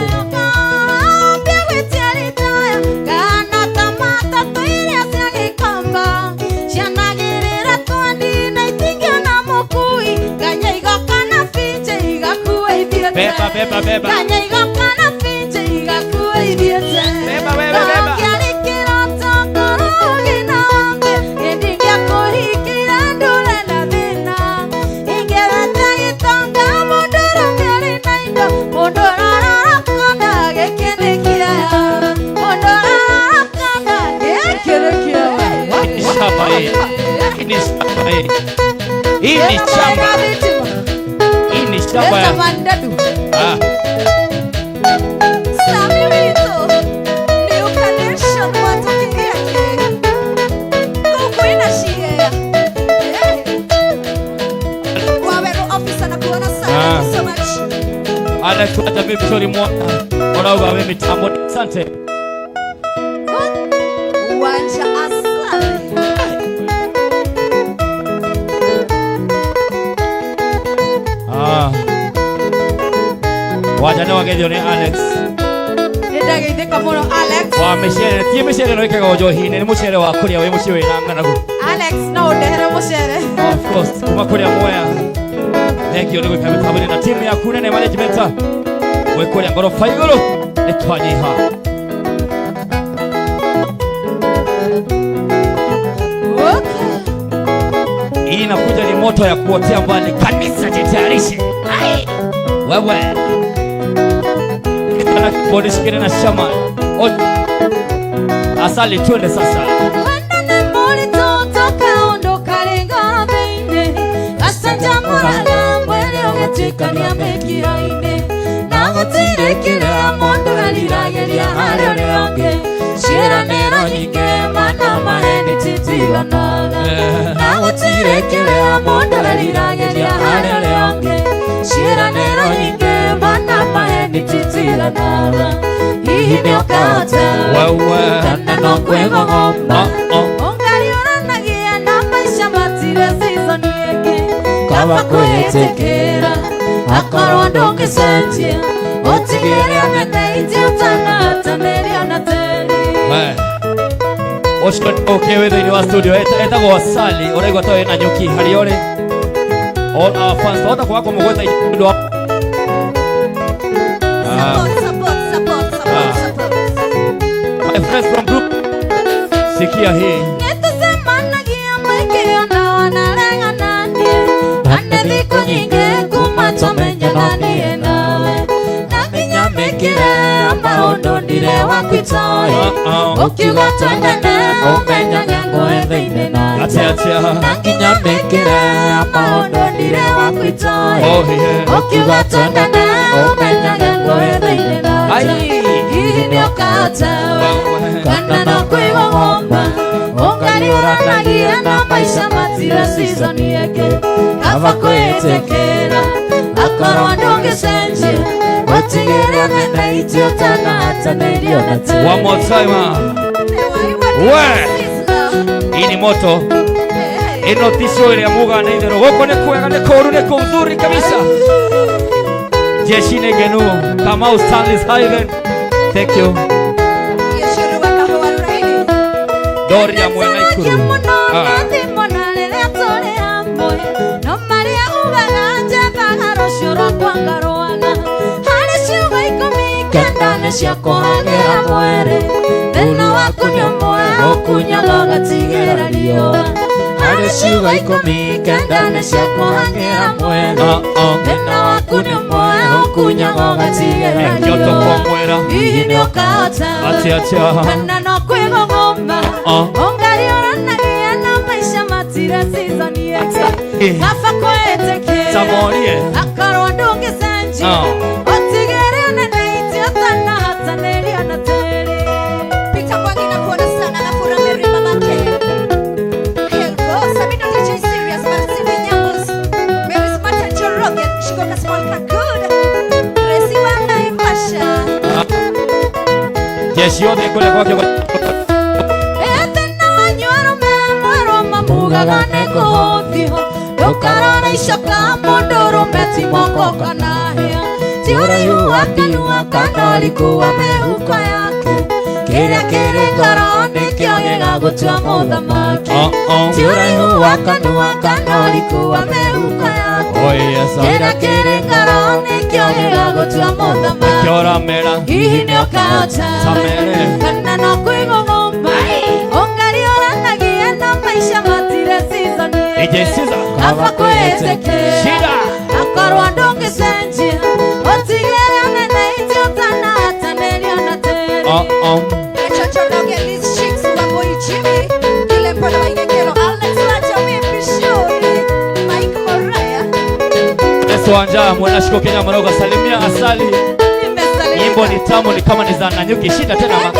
Speaker 4: beba
Speaker 2: hii. Hii ni shamba hii. Hii ni shamba. Hii ni shamba ya. Ah. Alex wacha mimi sorry mwana mimi tambo. Asante.
Speaker 4: Wanja Asali.
Speaker 2: Wajane wagedio ni Alex.
Speaker 4: Nĩndagĩithĩka mũno Alex.
Speaker 2: Wa mechere, tie mechere no ikaga njohi-inĩ, nĩ mũcere wa kũrĩa wĩ mũciĩ wĩna ng'aragu.
Speaker 4: Alex no ũndehere mũcere.
Speaker 2: Of course, kuma kũrĩa Mwea. Thengio nĩ gwĩka mĩtambo na timu yaku nene management. Gwĩ kũrĩa ngoroba igũrũ nĩ twanyiha. Hii inakuja ni moto ya kuotea mbali. Kanisa jitayarishe. Wewe kana kibodi shikene na shama. Asali twende sasa.
Speaker 4: Hihi nĩ ũkahota kana no kwĩgogomba ũngariũranagia na maica matirĩ season ĩngĩ kaba kwĩĩtĩkĩra akorwo ndũngĩcenjia ũtigĩre anene ũtanatanĩria na tĩri.
Speaker 2: Ũcio ũkĩ wĩ thĩinĩ wa studio etagwo Asali ũraigua ta wĩna nyuki harĩa ũrĩ. All our fans wahota kwaga kũmũgweta indo. My friends from group sikia hii.
Speaker 4: Nĩtũcemanagia maingĩ ona wanaregananie na thikũ nyingĩ kuma tũmenyananie nawe na nginya mĩkĩre maũndũ ndire wakwĩtoĩ ũkiuga twendane ũmenyage ngũĩ thĩinĩ nawe na nginya mĩkĩre maũndũ ndire wakwĩtoĩ ũkiuga twendane ũmenyage ngũĩ thĩinĩ nawe. Hihi nĩ ũkahota kana no kwĩgogomba ũngariũranagia na maica matirĩ season ĩngĩ kaba kwĩĩtĩkĩra akorwo ndũngĩcenjia ũtigĩre anene itĩ ũtanatanĩrio na tĩri.
Speaker 2: One more time. Hii ni moto. Ino tisho ile ya muga na idero gũkũ nĩ kwega nĩ kũru nĩ kũzuri kabisa. Jeshi nĩ genu Kamau Stanley's Highland. Thank you. Doria Mwena Ikuru.
Speaker 4: Ciakũhagĩra mwere thĩna waku nĩ ũmwe ũkunyaga ũgatigĩra riũa harĩ ciugo 19 nĩ ciakũhagĩra mwere thĩna waku nĩ ũmwe ũkunyaga ũgatigĩra riũa. Hihi nĩ ũkahota kana no kwĩgogomba ũngariũranagia na maica matirĩ season ĩngĩ kaba kwĩĩtĩkĩra akorwo ndũngĩcenjia ũtigĩre anene itĩ ũtanatanĩrio na tĩri. Peter Mwangi nakuona sana na fura Mary mamake. Hello, Sabino DJ serious but si vinyambos. Mary smart and Joroge, she got a small car good. Gracie Wanja Asali.
Speaker 2: Jeshi yote kule kwake.
Speaker 4: Tena wanyoro memwero mamugaga nĩkũhũthio ndũkarora icoka mũndũ rũmeti moko kana hĩa ti ũraihu wa kanua kana ũriku wa mĩhuko yake kĩrĩa kĩrĩ ngoro nĩkĩo gĩgagũtua mũthamaki ti ũraihu wa kanua kana ũriku wa mĩhuko yake kĩrĩa kĩrĩ ngoro nĩkĩo gĩgagũtua mũthamaki. Hihi nĩ ũkahota kana no kwĩgogomba ũngariũranagia na maica matirĩ season ĩngĩ kaba kwĩĩtĩkĩra akorwo ndũngĩcenjia ũtigĩre anene itĩ ũtanatanĩrio na tĩri. Joroge Liz Chicks wa Boy Jimmy ile mpona maigekero
Speaker 2: Anaitwa Wanja Mwanashiko Kenya Manoga Salimia Asali. Nyimbo ni tamu ni kama ni za Nanyuki shida tena mama.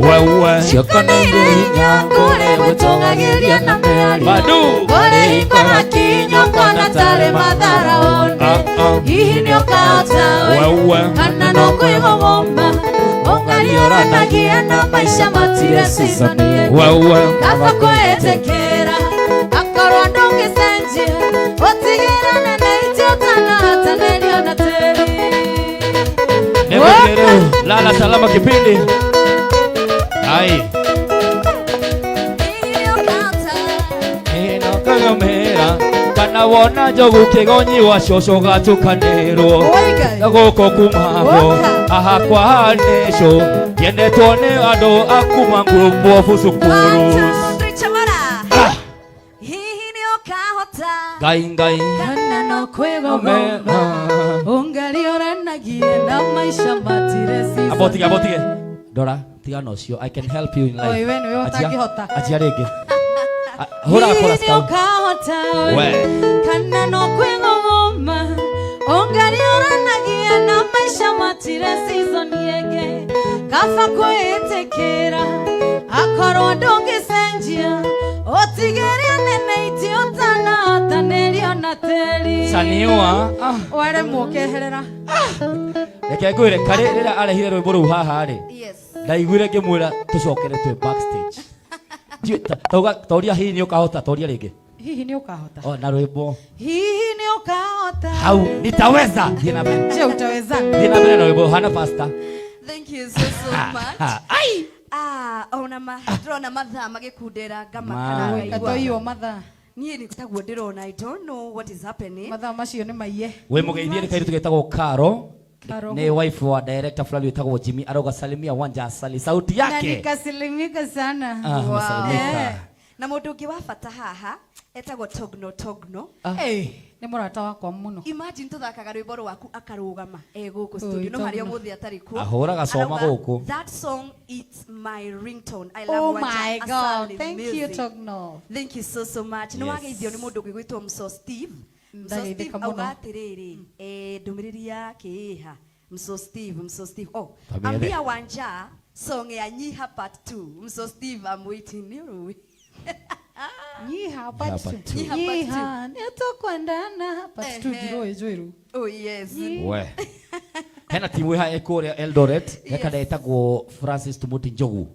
Speaker 2: Wewe
Speaker 5: Siokoneire nyangore wetongageria na meari
Speaker 2: Badu
Speaker 5: Gore kwa kinyo kona tare madhara one Hihi ni okata
Speaker 2: Wewe
Speaker 5: Kana no kuigomba Ongaliora nagia na maisha matire season ye
Speaker 2: Wewe
Speaker 5: Kafa kwetekera Akorwa ndonge senje Otigira nene itiotana hata nelio na teri
Speaker 2: Nebegere Lala salama kipindi Ai Ino kagamera Kana wona jogu kigonyi wa shosho gatu kanero Nagoko kumabo Aha kwa hanesho Yende tone ado akuma ngurupu wa fusukurus Gai ngai
Speaker 5: Kana no kwegomera Ongaliora nagia na maisha matire season
Speaker 2: Abotige Dora tiga nocio I can help you in life.
Speaker 5: Oi wewe utakihota.
Speaker 2: Achia rege. Hora kora skau.
Speaker 5: We. Kana no kwengoma. Ongaliora nagia na maisha matire season yege. Kafa kwetekera. Akorwa ndonge senjia. Otigeria nene itiotana tanelio na teri.
Speaker 2: Saniwa.
Speaker 5: Wale mukeherera.
Speaker 2: Reke ngwire kare rira arehire rwimbo ru haha ri.
Speaker 3: Yes.
Speaker 2: Ndaiguire ngimwira tucokere twe backstage. Tauga toria hihi ni ukahota toria ringi.
Speaker 5: Hihi ni ukahota.
Speaker 2: Oh na rwimbo.
Speaker 5: Hihi ni ukahota.
Speaker 2: Hau nitaweza. Dina mbele.
Speaker 5: Je utaweza?
Speaker 2: Dina mbele na rwimbo hana pasta.
Speaker 3: Thank you so much.
Speaker 2: Ai.
Speaker 3: Ona drona mathaa magikundera ngamakana
Speaker 5: Kaigua. Katoiyo mathaa.
Speaker 3: Niĩ nĩtaguo ndĩrona I don't know what is happening.
Speaker 5: Mathaa macio nĩ maiye.
Speaker 2: We mugeithie rikairu tugetagwo Karo. Ni wife wa director fulani wetagwo Jimmy Aroga Salimia Wanja Asali sauti yake.
Speaker 5: Na nikasalimika sana.
Speaker 2: Masalimika.
Speaker 3: Na mũndũ ũngĩ wa bata haha etagwo Togno.
Speaker 5: Nĩ mũrata wakwa mũno.
Speaker 3: Imagine tuthakaga rwĩmbo rwaku akarũgama gũkũ studio no harĩa mũthĩ atarĩ kuo.
Speaker 2: Ahoraga soma gũkũ.
Speaker 3: That song it's my ringtone. I love
Speaker 5: Wanja Asali. Oh my God. Thank you Togno.
Speaker 3: Thank you so much. Nĩ wageithio nĩ mũndũ ũngĩ gwĩtwo Mso Steve. Mso Steve auga atĩrĩrĩ ndũmĩrĩri yake ĩha Mso Steve oh ambia Wanja song ya Nyiha part 2 Mso Steve I'm waiting you
Speaker 5: Nyiha part 2 Nyiha nĩtũkwendana part 2 ndiro ĩjũiru
Speaker 3: oh yes
Speaker 2: we hena timu ha ekoria Eldoret heka etagwo Francis Tumuti Njogu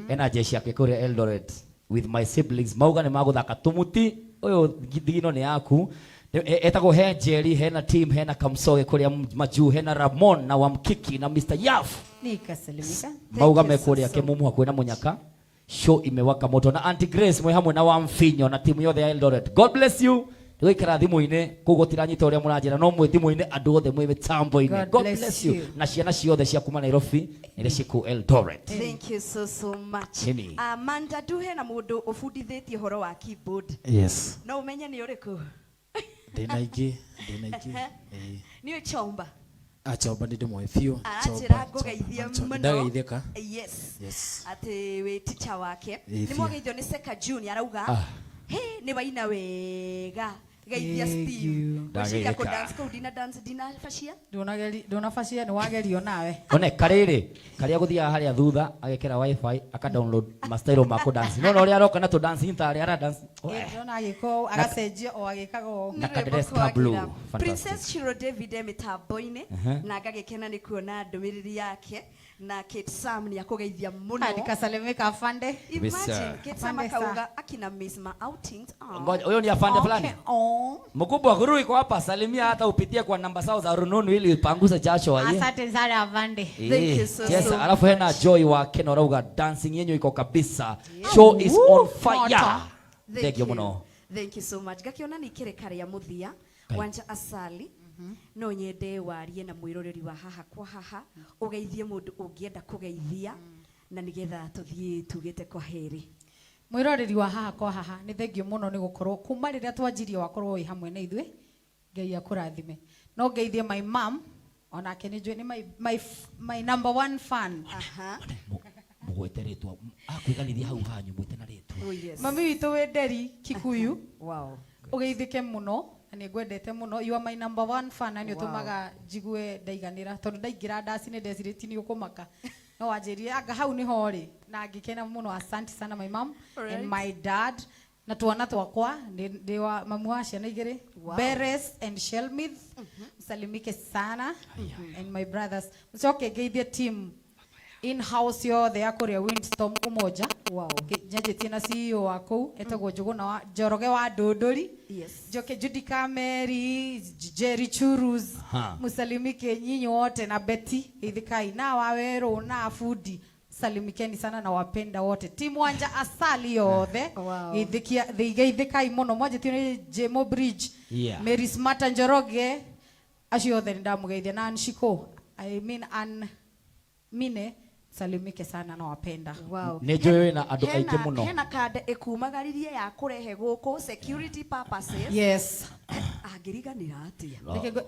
Speaker 2: ena jeshi yake ekoria Eldoret with my siblings mauga nĩ magũthaka Tumuti ũyũ thigino nĩ yaku etagwo he Jerry hena team hena Kamsoge kuria Maju hena Ramon na Wamkiki na Mr. Yaf
Speaker 5: nikasalimika
Speaker 2: mauga mekuria Kimumu hakwena Munyaka show imewaka moto na Auntie Grace mwe hamwe na Wamfinyo na timu yothe ya Eldoret God bless you twikara thimu-ine koguo tiranyita uria muranjira no mwe thimu-ine andu othe mwe mitambo-ine God bless you na ciana ciothe cia kuma Nairobi nire ciku Eldoret.
Speaker 3: Thank you so much. Amanda duhe na mundu ufundithitie horo wa keyboard.
Speaker 6: Yes.
Speaker 3: No umenye ni uriku?
Speaker 6: Ndinaigi.
Speaker 3: Ni chomba.
Speaker 6: Chomba ndi mwe few.
Speaker 3: Achira kugeithia muno.
Speaker 6: Ndageithika.
Speaker 3: Yes. Ati we teacher wake. Ni mwageithio ni Seka Junior arauga. Ni baina wega. Geithia Steve. Ndageka ko dance ko dina fashia.
Speaker 5: Dona fashia ni wagerio nawe.
Speaker 2: One karere karia guthia haria thutha agekera wifi aka download master ma ko dance. No ria roka na to dance intari ara dance.
Speaker 5: Dona agiko agacenjia o agikago
Speaker 2: na kadres blue.
Speaker 3: Princess Shiro David mitambo-ine na agagekena ni kuona ndumiriri yake. Na Kate Sam ni akugeithia muno.
Speaker 5: Nikasalimika afande.
Speaker 3: Imagine Kate Sam akauga akina miss my outings.
Speaker 2: Ngoja huyo ni afande fulani. Mkubwa guru iko hapa salimia hata upitie kwa namba zao za rununu ili upanguze jasho wae.
Speaker 5: Asante sana afande.
Speaker 3: Thank you so
Speaker 2: yes, alafu hena Joy wa Kenorauga dancing yenyu iko kabisa. Show is on fire. Thank you muno.
Speaker 3: Thank you so much. Gakiona ni kirekare ya muthia Wanja Asali. No nyende warie na mwiroreri wa haha kwa haha ugeithie mundu ungienda kugeithia na nigetha tuthie tugite kwa heri.
Speaker 5: Mwiroreri wa haha kwa haha ni thengio muno ni gukorwo kuma riria twanjirie wakorwo wi hamwe na ithuĩ
Speaker 4: Ngai akurathime. No ngeithie my mom onake ni njui ni my number 1 fan.
Speaker 3: Aha.
Speaker 2: Mugwete ritwa akwigalithiä hau hanyu mwite na ritwa.
Speaker 3: Oh yes.
Speaker 4: Mami witå wä Nderi Gikuyu.
Speaker 3: Wow.
Speaker 4: Å geithĩke mũno na nĩ ngwendete mũno. You are my number 1 fan na nĩ ũtũmaga njigue ndaiganĩra tondũ ndaingĩra ndaci nĩ ndecirĩtie nĩ ũkũmaka. No wanjĩrire anga hau nĩ ho rĩ na ngĩkena mũno. Asante sana my mom and my dad na twana twakwa ndĩ wa mamu wa ciana igĩrĩ Beres and Shelmith. Msalimike sana and my brothers. Mcoke ngeithie team in-house yothe ya kuria Windstorm umoja. Wow. Nyanjĩtie na CEO wa kũu etagwo Njũgũna wa Njoroge wa Ndũndũri. Yes. Njoke Judy Kameri, Jerry Churus. Msalimike nyinyi wote na Betty Ithikai na Waweru na Fudi. Salimikeni sana na wapenda wote. Timu Wanja Asali yothe. Ithikai mũno mwanjĩtie ni Jemo Bridge. Mary Smart Njoroge. Acio othe ndamugeithia na Nshiko. I mean Mine salimike sana na wapenda.
Speaker 3: Wow.
Speaker 2: Nĩ njũĩ na andũ aingĩ mũno.
Speaker 3: Hena kande ĩkumagaririe ya kũrehe gũkũ security purposes.
Speaker 4: Yes.
Speaker 3: Angĩriganĩra atĩa?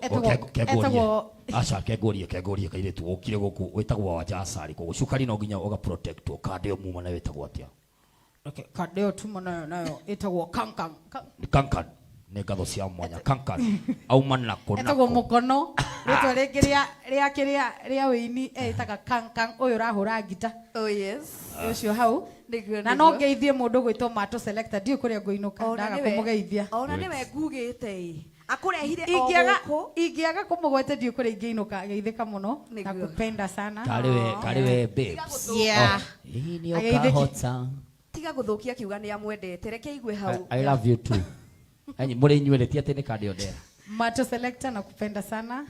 Speaker 2: Etagwo aca kengũrie kairĩtu ũkire gũkũ wĩtagwo Wanja Asali kũgũ cukari no nginya ũga protect kande yo muma na wĩtagwo atĩa?
Speaker 4: Okay, kande yo tuma nayo etagwo kankan.
Speaker 2: Ni kankan. Nĩ ngatho cia mwanya kankan. Auma nako.
Speaker 4: Etagwo mũkono. Rĩtwa rĩngĩ rĩa wĩini etaga kankan ũyũ ũrahũra ngita.
Speaker 3: Oh yes.
Speaker 4: Ũcio hau. Na no ngeithie mũndũ gwĩtwo Mato Selector ndiũ kũrĩa ngũinũka ndaga kũmũgeithia.
Speaker 3: Ona nĩwe ngugĩte akũrehire o gũkũ.
Speaker 4: Ingĩaga kũmũgwete ndiũ kũrĩa ingĩinũka geithĩka mũno. Nakupenda sana.
Speaker 2: Kariwe babes.
Speaker 4: Yeah.
Speaker 2: Hii ni okahota.
Speaker 3: Tiga gũthũkia kiuga nĩ amwendete reke igue hau.
Speaker 2: I love you too. Ani muri nywele tia tene kadi odera.
Speaker 4: Mato Selector nakupenda sana.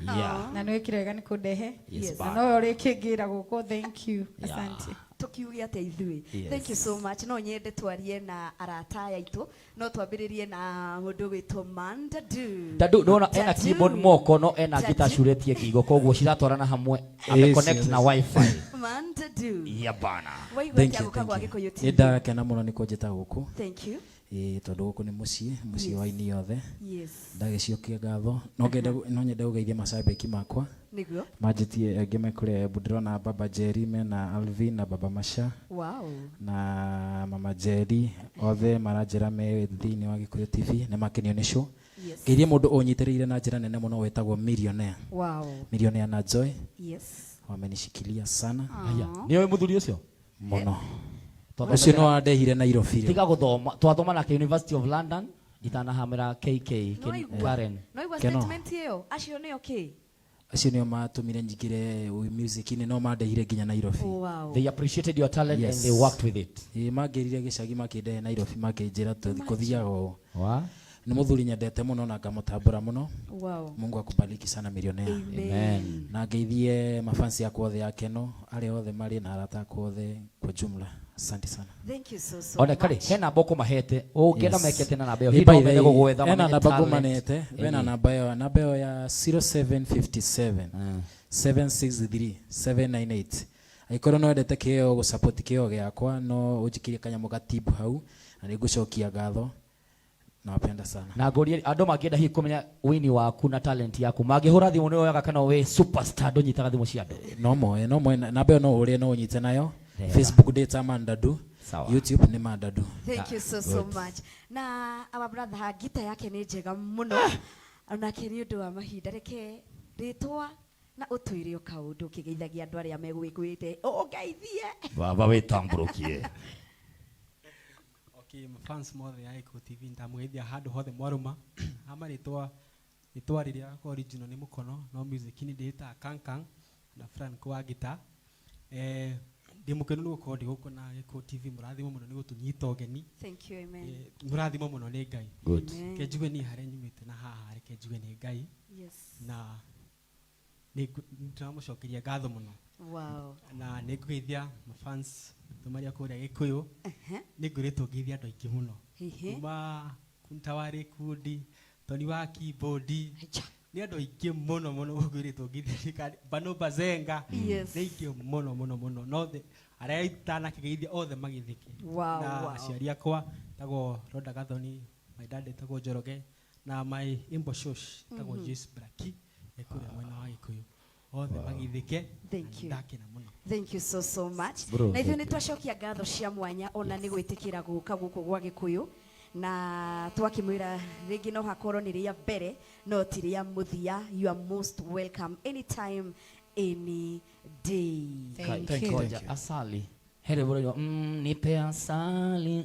Speaker 4: Na niwe kirega ni kudehe. Na no uri kingira guko. Thank you. Asante.
Speaker 3: Tukiugia ate ithui. Thank you so much. No nyende twarie na arata yaitu. No twambiririe na mundu witwo Mandadu.
Speaker 2: Dadu ndona ena keyboard moko no ena guitar curetie kigo koguo ciratwarana hamwe. Ame connect na wifi.
Speaker 3: Mandadu.
Speaker 2: Ya bana.
Speaker 3: Thank you.
Speaker 6: Nida kena muno niko njeta guku.
Speaker 3: Thank you.
Speaker 6: Tondu guku ni mucii wa ini yothe.
Speaker 3: Yes.
Speaker 6: Ndagiciokia ngatho no nyende gugeithia macambĩki makwa.
Speaker 3: Niguo.
Speaker 6: Manjitie ngime kuri Budrona Baba Jerry na Alvin na Baba Masha.
Speaker 3: Wow.
Speaker 6: Na Mama Jerry othe maranjira me thini wa Gikuyu TV ne makenio ni show. Yes. Ngeithie mundu ũnyitĩrĩire na njĩra nene mũno wetagwo Millionaire.
Speaker 3: Wow.
Speaker 6: Millionaire na Joy.
Speaker 3: Yes.
Speaker 6: Wamenishikilia sana.
Speaker 2: Ni wewe muthuri ucio?
Speaker 6: Muno. Ucio no andehire Nairobi.
Speaker 2: Tiga guthoma twathoma na University of London itanahamira KK Karen.
Speaker 3: No igwa statement hiyo acio ni okay.
Speaker 6: Acio nio matumire njigire music ni no mandehire nginya Nairobi.
Speaker 3: Wow.
Speaker 2: They appreciated your talent and they worked with it.
Speaker 6: Magerire gicagi makindehe Nairobi makinjira tukuthiaga
Speaker 2: wa
Speaker 6: ni muthuri nyendete muno na ngamutambura muno.
Speaker 3: Wow.
Speaker 6: Mungu akubariki sana Millionaire.
Speaker 2: Amen.
Speaker 6: Na ngeithie mafansi yakwa othe yakeno ari othe mari na arata akwa othe kwa jumla. Asante sana.
Speaker 3: Thank you so much.
Speaker 2: Ona kale hena boko mahete ungenda mekete na namba yo hindo mbele gugwetha
Speaker 6: hena namba gumanete wena namba yo ya 0757 763 798 aikoro no endete kio go support kio giakwa no ujikirie kanyamu gatibu hau na nigucokia ngatho napenda sana
Speaker 2: na ngorie andu mangienda hi kumenya wini waku na talent yaku mangihura thimu ni oyaga kana we superstar ndonyitaga thimu cia andu
Speaker 6: no moe namba yo no urie no unyite nayo. Facebook data Mandadu. YouTube ni Mandadu.
Speaker 3: Thank you so much. Na our brother gita yake ni njega muno. Ona kiri undu wa mahinda reke ritwa na utuirio kaundu kigeithagia andu aria megwikuite ungeithie
Speaker 2: baba witambũrũkie.
Speaker 7: Okay, fans mothe ya Eko TV ndamugeithia handu hothe mwaruma ama ritwa riria kwa original ni mukono no music ni data kankan na Frank wa gita ndimukenu ni gukorwo ndi guku na Eko TV murathimo muno ni gutunyita ugeni.
Speaker 3: Thank you, amen.
Speaker 7: Murathimo muno ni Ngai.
Speaker 2: Good.
Speaker 7: Kenjuge ni hare nyumite na haha reke njuge ni Ngai.
Speaker 3: Yes.
Speaker 7: Na ni turamucokeria ngatho muno.
Speaker 3: Wow.
Speaker 7: Na ni ngugeithia mafans tumaria kuria Gikuyu. Ni nguritwo ngeithia andu aingi muno. Kuma kuntawari kundi Tony wa keyboard. Ni andu aingi muno nguritwo ngeithia Bano Bazenga.
Speaker 3: Yes.
Speaker 7: Ni aingi muno no the aria itana kigeithia othe magithike.
Speaker 3: Wow.
Speaker 7: Na aciari akwa tago Roda Gathoni, my dad tago Njoroge na my imbo shosh tagwo Joyce Braki ekure mwena wa Gikuyu othe magithike ndake na muno.
Speaker 3: Thank you so much.
Speaker 2: Bro,
Speaker 3: na ithuĩ nĩ twacokia ngatho cia mwanya ona nĩ gwĩtĩkĩra gũka gũkũ gwa Gĩkũyũ na twakĩmwĩra rĩngĩ no hakorwo nĩ rĩa mbere no ti rĩa mũthia. You are most welcome anytime any day.
Speaker 4: Thank you.
Speaker 2: Wanja Asali. Hele bro, nipe asali.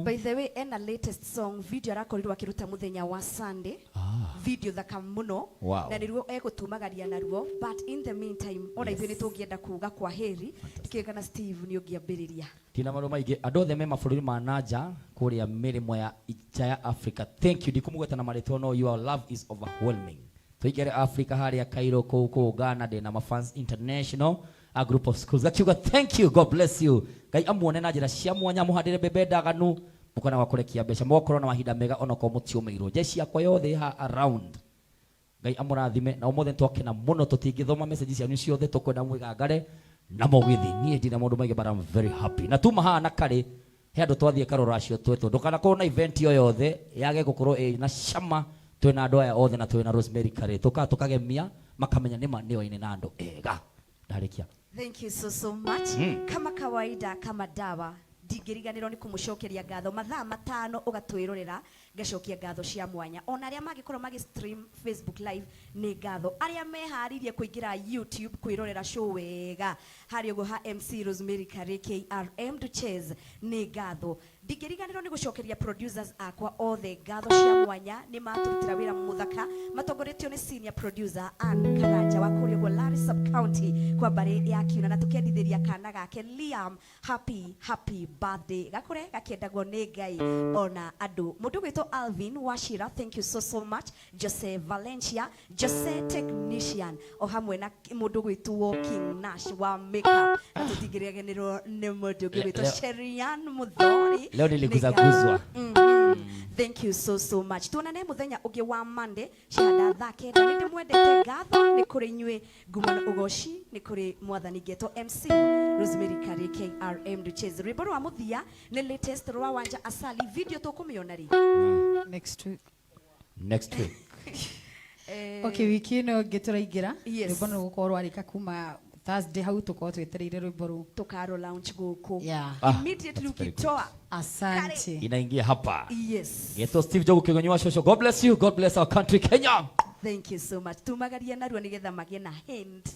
Speaker 3: By the way, ena latest song video arakorirwo akĩruta mũthenya wa Sunday. Video thaka muno
Speaker 2: Wow.
Speaker 3: na nĩruo egũtumagaria naruo, but in the meantime ona ithuĩ nĩ tũngĩenda kuga kwa heri tikĩgana Steve nĩ ũngĩambĩrĩria.
Speaker 2: Tina maũndũ maingĩ andũ othe me mabũrũri ma nanja kũrĩa mĩrĩmo ya ija ya Africa. Thank you ndikumugweta na marĩtwa no your love is overwhelming. Tuikere Africa harĩa Cairo kũu Ghana ndĩna ma fans international a group of schools. Akiuga thank you, God bless you. Ngai amuone na njĩra cia mwanya mũhandĩre mbembe ndaganu mukana wa kũrekia mbeca mokorwo na mahinda mega ona ko mũtiũmĩirwo jeshi yakwa yothe ha around. Ngai amũrathime na ũmũthĩ twakena mũno tũtingĩthoma message cianyu ciothe tũkwenda mwĩgangare na Mugithi. Niĩ ndina maũndũ maingĩ but I'm very happy. Na tuma haha na karĩ he andũ twathiĩ karũracio twetwo ndũkanakorwo na event yo yothe yage gũkorwo na cama twĩna andũ aya othe na twĩna Rosemary Karey tukagemia makamenya nĩma nĩo na andũ ega. Ndarikia.
Speaker 3: Thank you so much. Kama kawaida kama dawa ndingĩriganĩrwo nĩ kũmũcokeria ngatho mathaa matano ũgatwĩrorera ngacokia ngatho cia mwanya ona arĩa mangĩkorwo magĩstream Facebook live nĩ ngatho arĩa meharĩirie kũingĩra YouTube kwĩrorera show wega harĩ ũguo ha MC Rosemary Karey KRM Duchess nĩ ngatho ndingĩriganĩrwo nĩ gũcokeria producers akwa othe ngatho cia mwanya nĩ matũrutĩra wĩra mũthaka matongoretio nĩ senior producer Ann Karanja wa kũrĩa ũguo Larry Sub County kwa mbarĩ ya Kiuna na tũkendithĩria kana gake Liam happy birthday gakore gakiendagwo nĩ Ngai ona andũ mũndũ gwĩtwo Alvin Washira thank you so much. Jose Valencia Jose technician o hamwe na mũndũ gwĩtwo King Nash wa makeup na tũtingĩriganĩrwo nĩ mũndũ gwĩtwo Sherian Muthori
Speaker 2: leo niliguzaguzwa.
Speaker 3: Thank you so much. Tuonane muthenya ũngĩ wa Monday shahada thake na nĩ ndĩmwendete ngatho nĩ kũrĩ inyuĩ ngumana ũgoci nĩ kũrĩ mwathani ngetwo MC Rosemary Karey KRM Duchess. Rwĩmbo rwa mũthia nĩ latest rwa Wanja Asali video tũkũmĩona rĩ
Speaker 4: Next week. Okay, wiki ĩno ngĩtũraingĩra rwĩmbo nĩ gũkorwo rwarĩka kuma Thursday hau tukorwo twetereire rwĩmbo rũu
Speaker 3: tukaro launch gũkũ
Speaker 4: immediately
Speaker 3: ukitoa.
Speaker 4: Asante.
Speaker 2: Inaingia hapa.
Speaker 3: Yes.
Speaker 2: Geto Steve Jogu Kigonyiwa Shosho. God bless you. God bless our country Kenya.
Speaker 3: Thank you so much. Tumagaria narua nigetha magĩe na hint.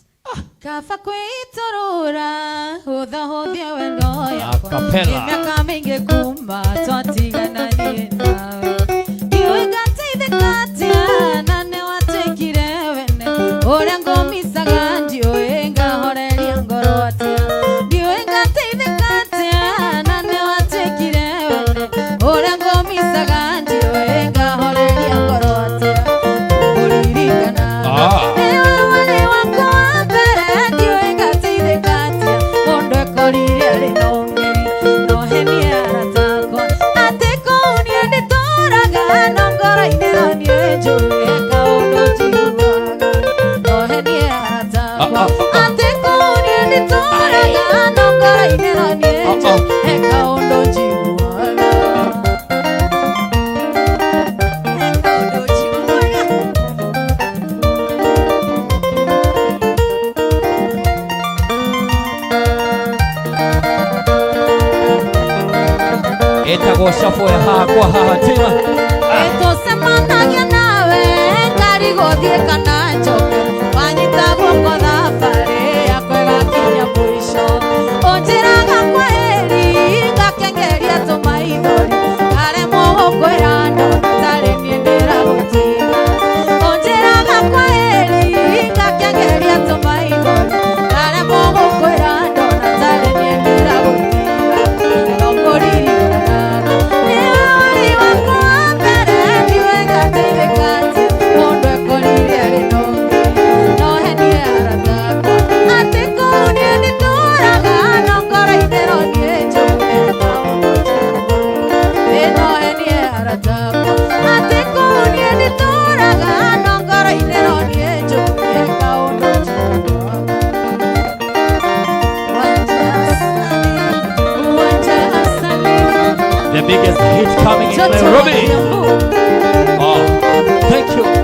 Speaker 4: Kaba kwĩtorora hũthahũthia wendo yakwa
Speaker 2: Acapella.
Speaker 4: mĩaka mĩingĩ kuma twatigana niĩ nawe ndiũĩ ngateithĩka atĩa na nĩ wateikire wene ũrĩa ngomicaga ndiũĩ ngahoreria ngoro atĩa ndiũĩ ngateithĩka atĩa na nĩ wateikire wene ũrĩa ngomicaga ndiũĩ ngahoreria ngoro atĩa kũririkana
Speaker 2: Shafo ya kwa hatima
Speaker 4: eto semanagia nawe ngari gũthiĩ kana njoke wanyita guoko thabarĩ yakwega kinya mũico ũnjĩraga kwaheri ngakengeria tũmaithori ngaremwo gũkwĩra ndona tarĩ niĩ ndĩragũtiga ũnjĩraga kwaheri ngakengeria tũmaithori ngaremwo gũkwĩra ndona tarĩ niĩ ndĩragũtiga no kũririkana no
Speaker 5: biggest hit coming in Nairobi. Oh, thank you.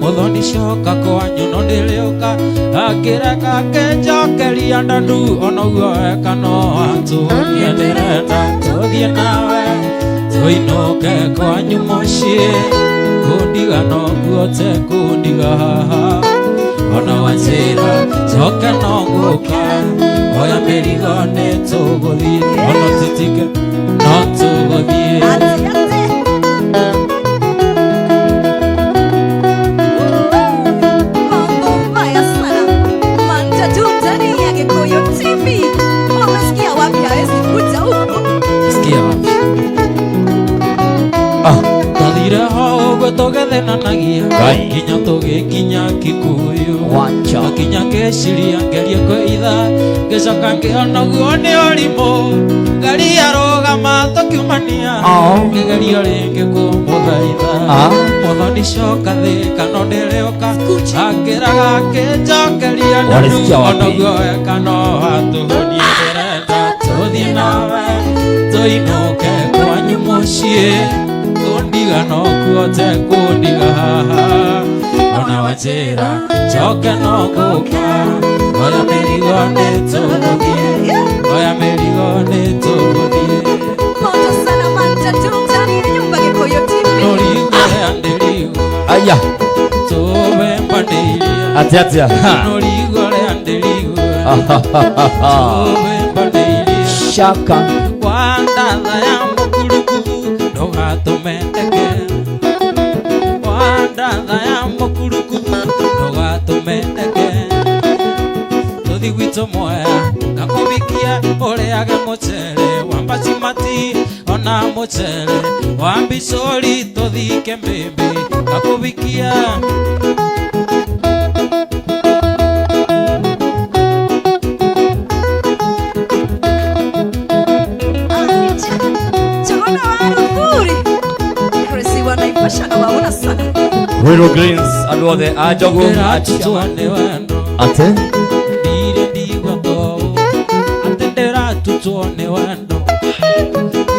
Speaker 5: muthoni coka kwanyu no ndĩrĩũka akĩreka kĩnjokeria ndandu onoguo weka no atũnie ndĩrenda tũthiĩ nawe tũinũke kwanyu mũciĩ kũndiga noguo tekũndiga haha ona wanjĩra njoke no ngũka oya mĩrigo nĩtũgũthiĩ ona tũtige no tũgũthiĩ
Speaker 3: Gikuyu TV. Umesikia wapi hawezi kuja huko?
Speaker 5: Sikia wapi? Tathire ho gwetũgethenanagia nginya tũgĩkinya Gikuyu
Speaker 2: Wanja
Speaker 5: nginya ngĩciria ngerie kwĩitha ngĩcoka ngĩona guo nĩ ũrimũ ngari arũgama tũkiumania ngĩgeria rĩngĩ kũmũthaitha muthoni coka thĩ kana ndĩrĩũka akĩraga kĩnjokeria onoguo weka no atũhonie ndĩrenda tũthiĩ nawe tũinũke kwanyu mũciĩ kũndiga no kuo tekũndiga haha ona wanjĩra njoke no ngũka oya mĩrigo nĩtũgũthiĩ oya mĩrigo nĩtũgũthiĩ
Speaker 3: Moto sana matatu ndani ya nyumba Gikuyu TV.
Speaker 5: norigũrĩa ndĩrigũ
Speaker 2: aya
Speaker 5: tũbemba ndĩiria
Speaker 2: atia
Speaker 5: norigũrĩa ndĩrigũ tũbemba ndĩiria
Speaker 2: shaka
Speaker 5: kwa ndatha ya mũkurukubu ndũgatũmendeke kwa ndatha ya mũkurukubu ndũgatũmendeke tũthi gwitũ moya ngakũbikia ũrĩage mũcere wa mbacimati ona mũcere wa mbicũri tũthike mbĩmbĩ ngakũbikia
Speaker 3: Chakona waruguri. Krisi wanaipasha na waona sana.
Speaker 2: Little Greens aluothe ajogo
Speaker 5: tuone wendo
Speaker 2: ate
Speaker 5: ndire ndigwa toũ atĩ ndĩratutuone wendo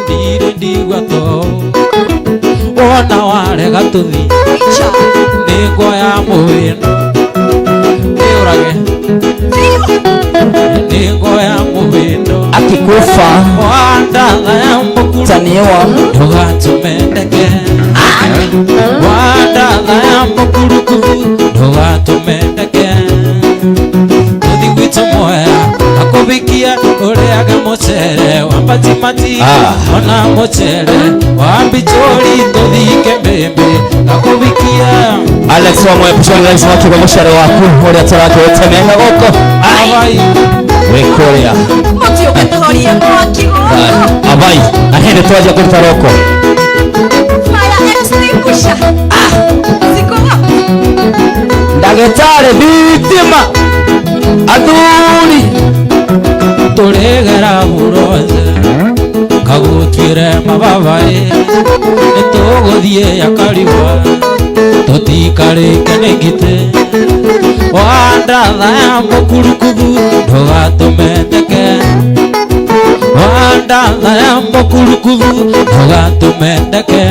Speaker 5: ndire ndigwa toũ wona warega tũthi nĩngwoya mũbĩndo nĩũrage nĩngwoya mũbĩndo
Speaker 2: akikufa
Speaker 5: wandatha ya mũkuru
Speaker 2: taniwa
Speaker 5: ndũgatũmendeke wandatha ya mũkurukubu ndũgatũmendeke tũthi gwitũ moya akũbikia ũrĩage mũcere wa mbacimati ona mũcere wa mbicũri tũthike mbĩmbĩ akũbikia
Speaker 2: Alex wamwe pushoni rais wake kwa mũcere waku ũrĩa tũrakĩũtemenya gũkũ wĩkũrĩa
Speaker 3: Motio gatoria mwaki gũkũ.
Speaker 2: abai ahende twaja kũruta roko
Speaker 3: Fire extinguisher. Ziko wapi?
Speaker 2: ndagĩtarĩ thitima athuri
Speaker 5: tũrĩgera buroze kagũtuĩre mababaĩ nĩtũgũthiĩ yakarigwa tũtikarĩke nĩ ngitĩ wandatha ya mũkurukubu ndũgatũmendeke wandatha ya mũkurukubu ndũgatũmendeke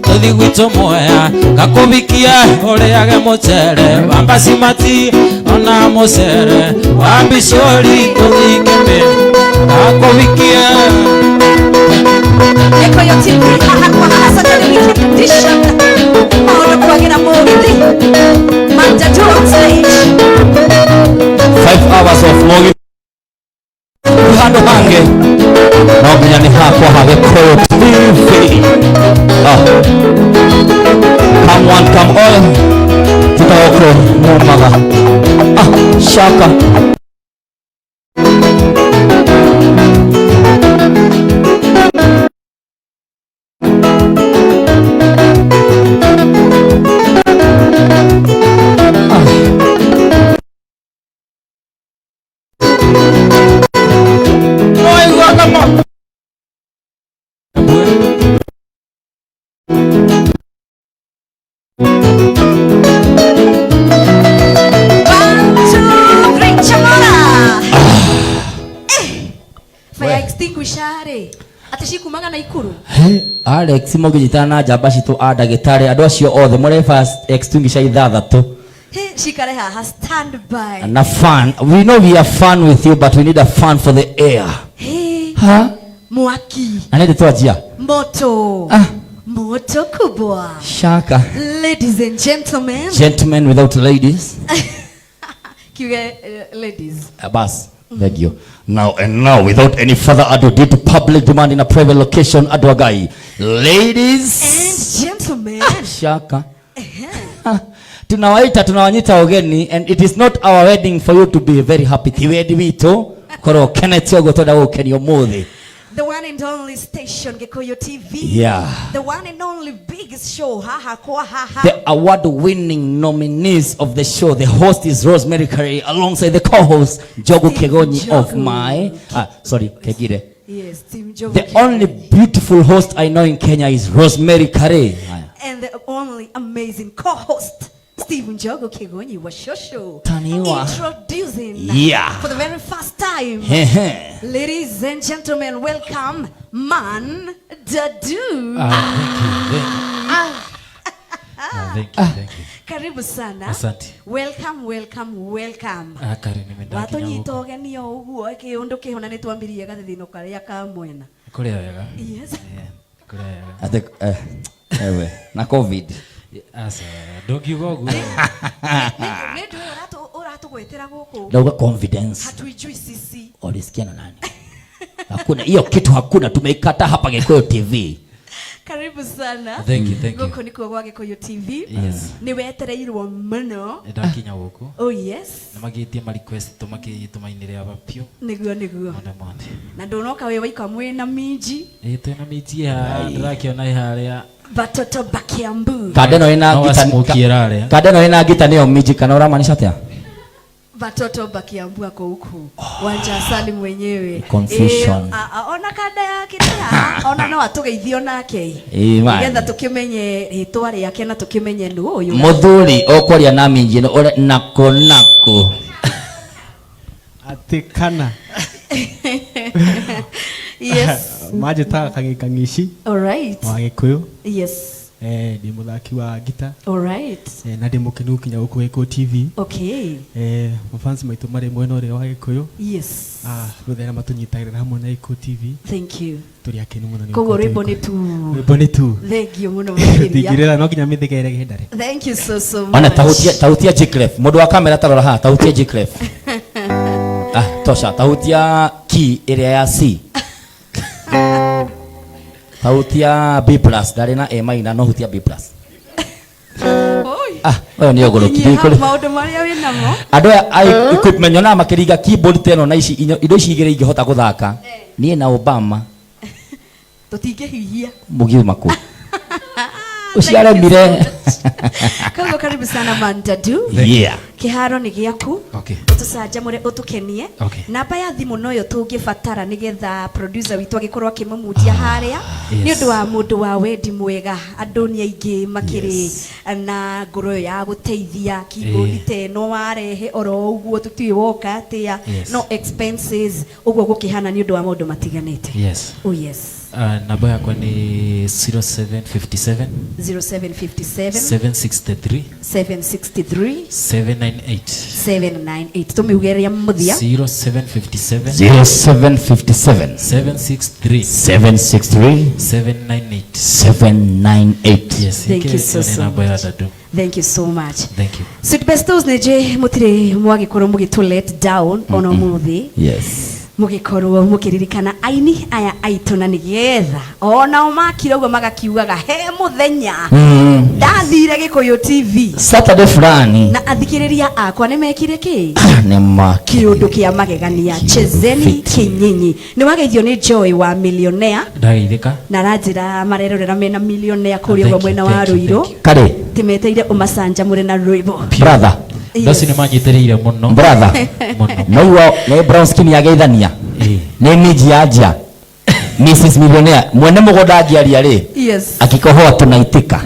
Speaker 5: tũthi gwitũ moya ngakũbikia ũrĩage mũcere wa mbacimati ona mũcere wa mbicũri tũthike mbĩ ngakũbikia
Speaker 3: Gikuyu TV haha kwa hasa nilikitisha. Maono kwagira Mugithi. Matatu on stage.
Speaker 2: 5 hours of Mugithi handũ hange no nginya nĩ hakwa ha Gikuyu TV come one come all tutaoko mumaga shaka
Speaker 3: cikumaga na ikuru
Speaker 2: Alex Mugithi na njamba citũ a ndagĩtarĩ andũ acio othe mũrĩ first extinguisher ithathatũ
Speaker 3: cikare haha stand by
Speaker 2: na fan. We know we are fun with you, but we need a fan for the air. Ha?
Speaker 3: Mwaki
Speaker 2: Na nĩ twajia
Speaker 3: moto moto kubwa
Speaker 2: shaka.
Speaker 3: Ladies and gentlemen.
Speaker 2: Gentlemen without ladies.
Speaker 3: Kiwe ladies.
Speaker 2: Bas. Thank you. Now and now, without any further ado, due to public demand in a private location, Adwagai, ladies
Speaker 3: and gentlemen.
Speaker 2: Shaka. Tunawaita, tunawanyita ogeni, and it is not our wedding for you to be very happy. Tiwedi wito, koro kenetio gotoda ukeni omuthi.
Speaker 3: The one and only station Gikuyu TV.
Speaker 2: Yeah.
Speaker 3: The one and only biggest show.
Speaker 2: The award-winning nominees of the show. The host is Rosemary Karey alongside the co-host Jogo Kegonyi of my Kegire.
Speaker 3: Yes, Team Jogo.
Speaker 2: The only beautiful host I know in Kenya is Rosemary Karey.
Speaker 3: And the only amazing co-host Stephen Jogo Kegonyi was Shosho.
Speaker 2: Taniwa.
Speaker 3: Introducing for the very first time. Ladies and gentlemen, welcome Man Dadu.
Speaker 6: Thank you.
Speaker 3: Karibu sana.
Speaker 6: Asante.
Speaker 3: Welcome.
Speaker 6: Kare nimendaki
Speaker 3: Watu nyitoge niyo uguo kiundu kihona nitwambirie gathithino karia ka mwena.
Speaker 6: Kule wega.
Speaker 3: Yes.
Speaker 6: Kule wega.
Speaker 2: I think ewe na COVID.
Speaker 6: Asa ndokiuga uguo.
Speaker 3: Ndio uratugwetera guku.
Speaker 2: Ndoga confidence.
Speaker 3: Hatuijui sisi.
Speaker 2: Ulisikia na nani? Hakuna hiyo kitu, hakuna, tumeikata hapa Gikuyu TV.
Speaker 3: Karibu sana.
Speaker 6: Thank you.
Speaker 3: Guko niko kwa Gikuyu TV.
Speaker 6: Yes.
Speaker 3: Ni wetereirwo muno.
Speaker 6: Ndakinya guku.
Speaker 3: Oh yes.
Speaker 6: Na magitie ma request tumainire abapio.
Speaker 3: Niguo.
Speaker 6: Monde.
Speaker 3: Na ndonoka we waika mwena miji.
Speaker 6: Twena miji ya ndirakiona iharia.
Speaker 3: Batoto bakiambu.
Speaker 2: Kadeno ina gita niyo miji kana uramanisha atia?
Speaker 3: Batoto bakiambu ako huku. Wanja Asali mwenyewe.
Speaker 2: Confusion.
Speaker 3: Ona kada yake tia. Ona no atugeithio nake. Nigetha tukimenye ritwa riake na tukimenye ndu uyu.
Speaker 2: Muthuri okwaria na minji no nako.
Speaker 7: Atikana.
Speaker 3: Yes.
Speaker 7: Majita kangishi.
Speaker 3: All right.
Speaker 7: Wa Gikuyu.
Speaker 3: Yes.
Speaker 7: Ndi muthaki wa gita.
Speaker 3: All right.
Speaker 7: Na ndi mukenu kinya guku Gikuyu TV.
Speaker 3: Okay.
Speaker 7: Mafans maitu mari mwena uri wa Gikuyu.
Speaker 3: Yes.
Speaker 7: Ruthera matunyitagirira hamwe na Gikuyu TV.
Speaker 3: Thank you.
Speaker 7: Turi akenu muno ni.
Speaker 3: Kogo rebo ni tu. Thank you muno mukiria.
Speaker 7: Tigirira no kinya mithigere gendare.
Speaker 3: Thank you so much.
Speaker 2: Ana tautia Jiclef. Mundu wa kamera tarora ha tautia Jiclef. Tosha tautia ki area ya C. Tautia B+ dari na A minor no hutia B+. Oyo ni ogoro kidiko.
Speaker 3: Maundu maria wina mo.
Speaker 2: Ando ai equipment nyona makiriga keyboard teno na ici indo ici igire ingihota guthaka. Nie na Obama.
Speaker 3: Tutingehihia.
Speaker 2: Mugiuma ku. Usiare mire.
Speaker 3: Karibu sana Man Dadu.
Speaker 2: Yeah.
Speaker 3: Kiharo ni giaku.
Speaker 6: Okay.
Speaker 3: Tucanjamure utukenie.
Speaker 6: Okay.
Speaker 3: Namba ya thimu noyo tungibatara nigetha producer witu agikorwo akimumutia haria. Ni undu wa mundu wa wendi mwega andu ni aingi makiri na ngoro ya guteithia keyboard teno warehe oro uguo tutiwe woka atia no expenses uguo gukihana ni undu wa maundu matiganite.
Speaker 6: Yes.
Speaker 3: Oh yes.
Speaker 6: Namba yakwa ni 0757 763 798
Speaker 3: tumiugeria muthia
Speaker 6: 0757 763
Speaker 2: 798.
Speaker 6: Yes.
Speaker 3: Thank you so much. Thank you so much.
Speaker 6: Thank you.
Speaker 3: Sweet bestos neje mutire mwagikorwo mugitu let down ono muthi.
Speaker 2: Yes.
Speaker 3: Mugikorwo mukiririkana aini aya aitu na nigetha ona omakire ugo magakiugaga he muthenya ndathire Gikuyu TV
Speaker 2: Saturday fulani
Speaker 3: na athikiriria akwa nimekire ki
Speaker 2: ni maki
Speaker 3: kiundu kia magegania chezeni kinyinyi ni wageithio ni Joy wa millionaire
Speaker 6: ndageithika
Speaker 3: na ranjira marerorera mena millionaire kuri ugo mwena wa Ruiro
Speaker 2: kare
Speaker 3: timeteire umasanja muri na rwimbo
Speaker 2: brother.
Speaker 6: Dosi ni manyiterire muno
Speaker 2: brother. No brown skin ya geithania ni miji aja Mrs. Millionaire mwene mugunda angiaria ri
Speaker 3: Yes.
Speaker 2: akikohoa tunaitika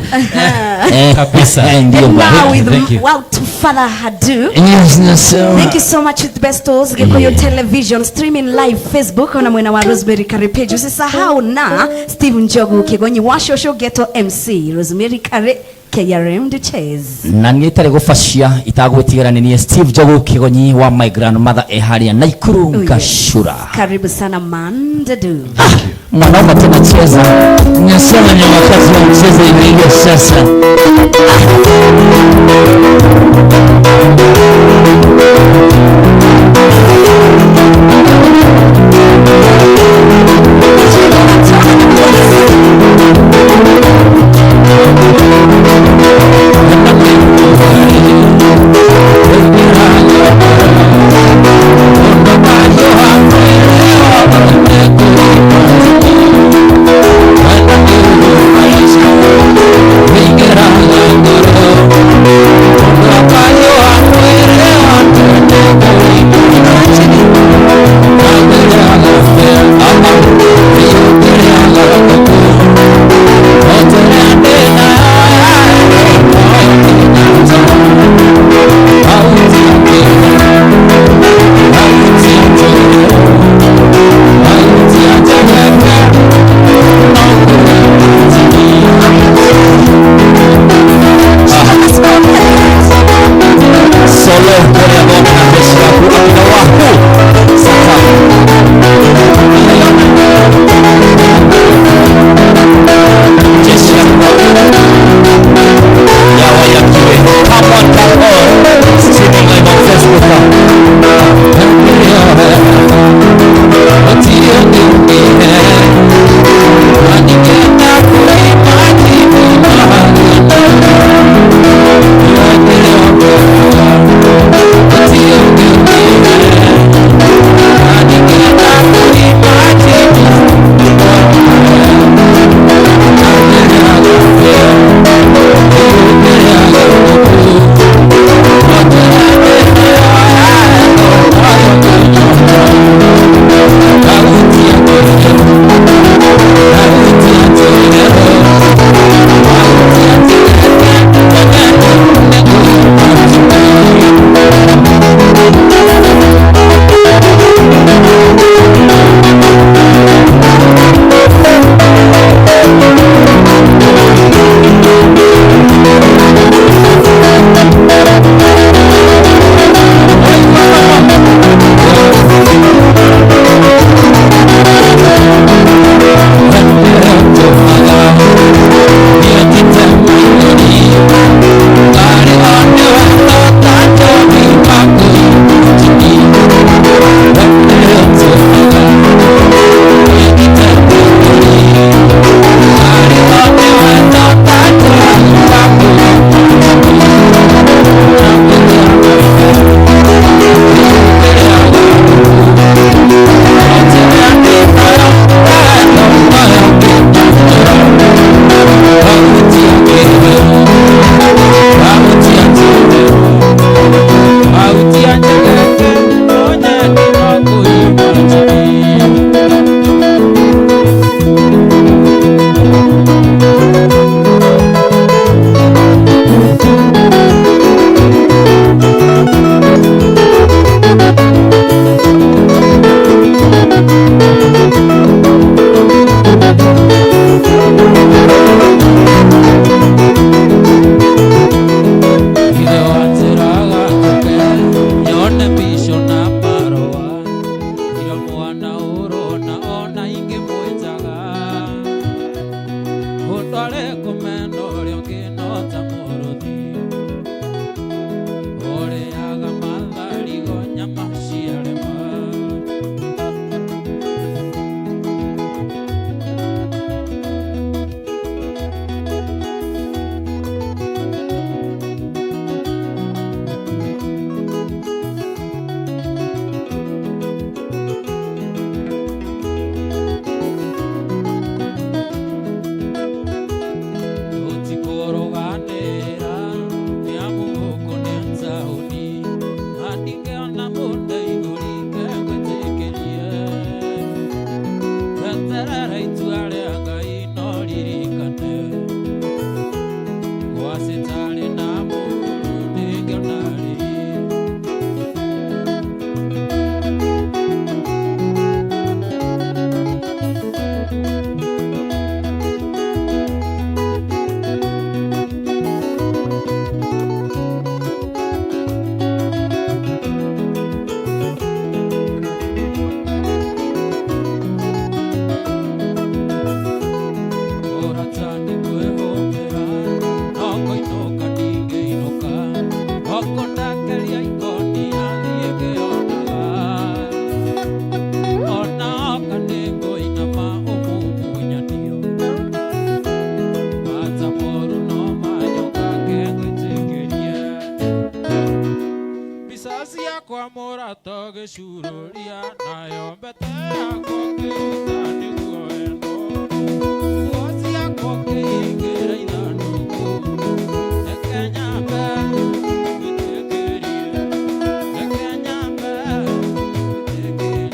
Speaker 5: Kabisa.
Speaker 2: ndio
Speaker 3: And
Speaker 2: bwana.
Speaker 3: now,
Speaker 5: Thank you.
Speaker 3: without further ado,
Speaker 2: Yes,
Speaker 3: thank you so much with Bestos Gikuyu Television streaming live Facebook na mwena wa Rosemary Karey page. Usisahau na Steve Njogu Kigonyi wa Shosho Ghetto MC Rosemary Karey KRM Duchess.
Speaker 2: na niä itarä gå bacia itagwä tigana nä Steve Njogu kä gonyi wa my grandmother eharia Naikuru Ngacura.
Speaker 3: Karibu sana Mandadu.
Speaker 2: Mwanaume tena cheza nasema ni wakati wa mchezo imeingia sasa. Venga,
Speaker 5: Wasia kwa morato geshururia nayo mbete yako kita niguo eno. Wasia kwa kiingira ithanduku reke nyambe ngwĩtĩkĩrie, reke nyambe ngwĩtĩkĩrie.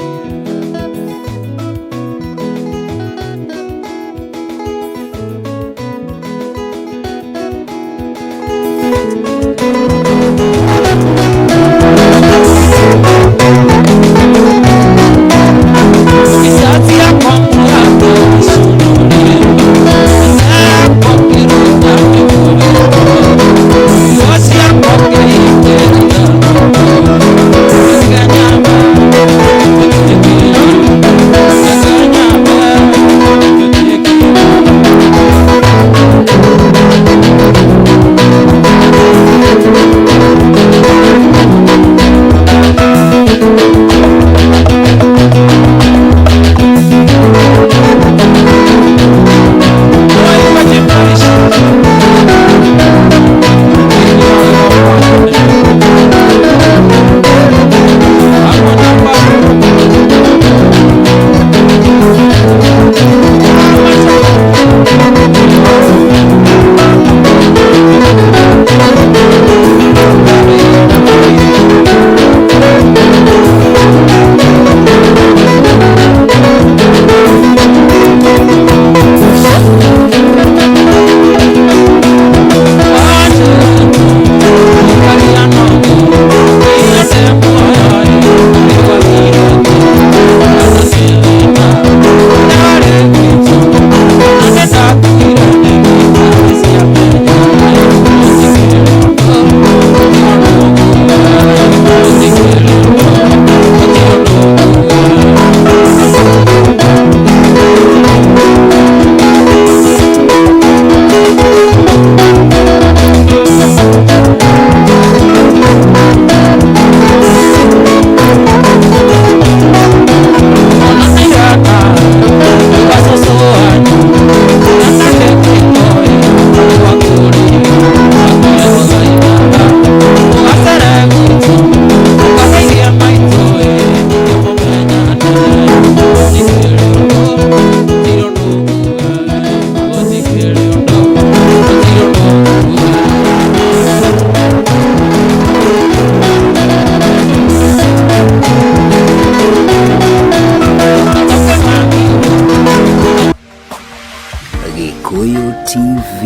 Speaker 1: Gikuyu TV,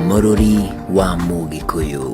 Speaker 1: Mururi wa Mugikuyu.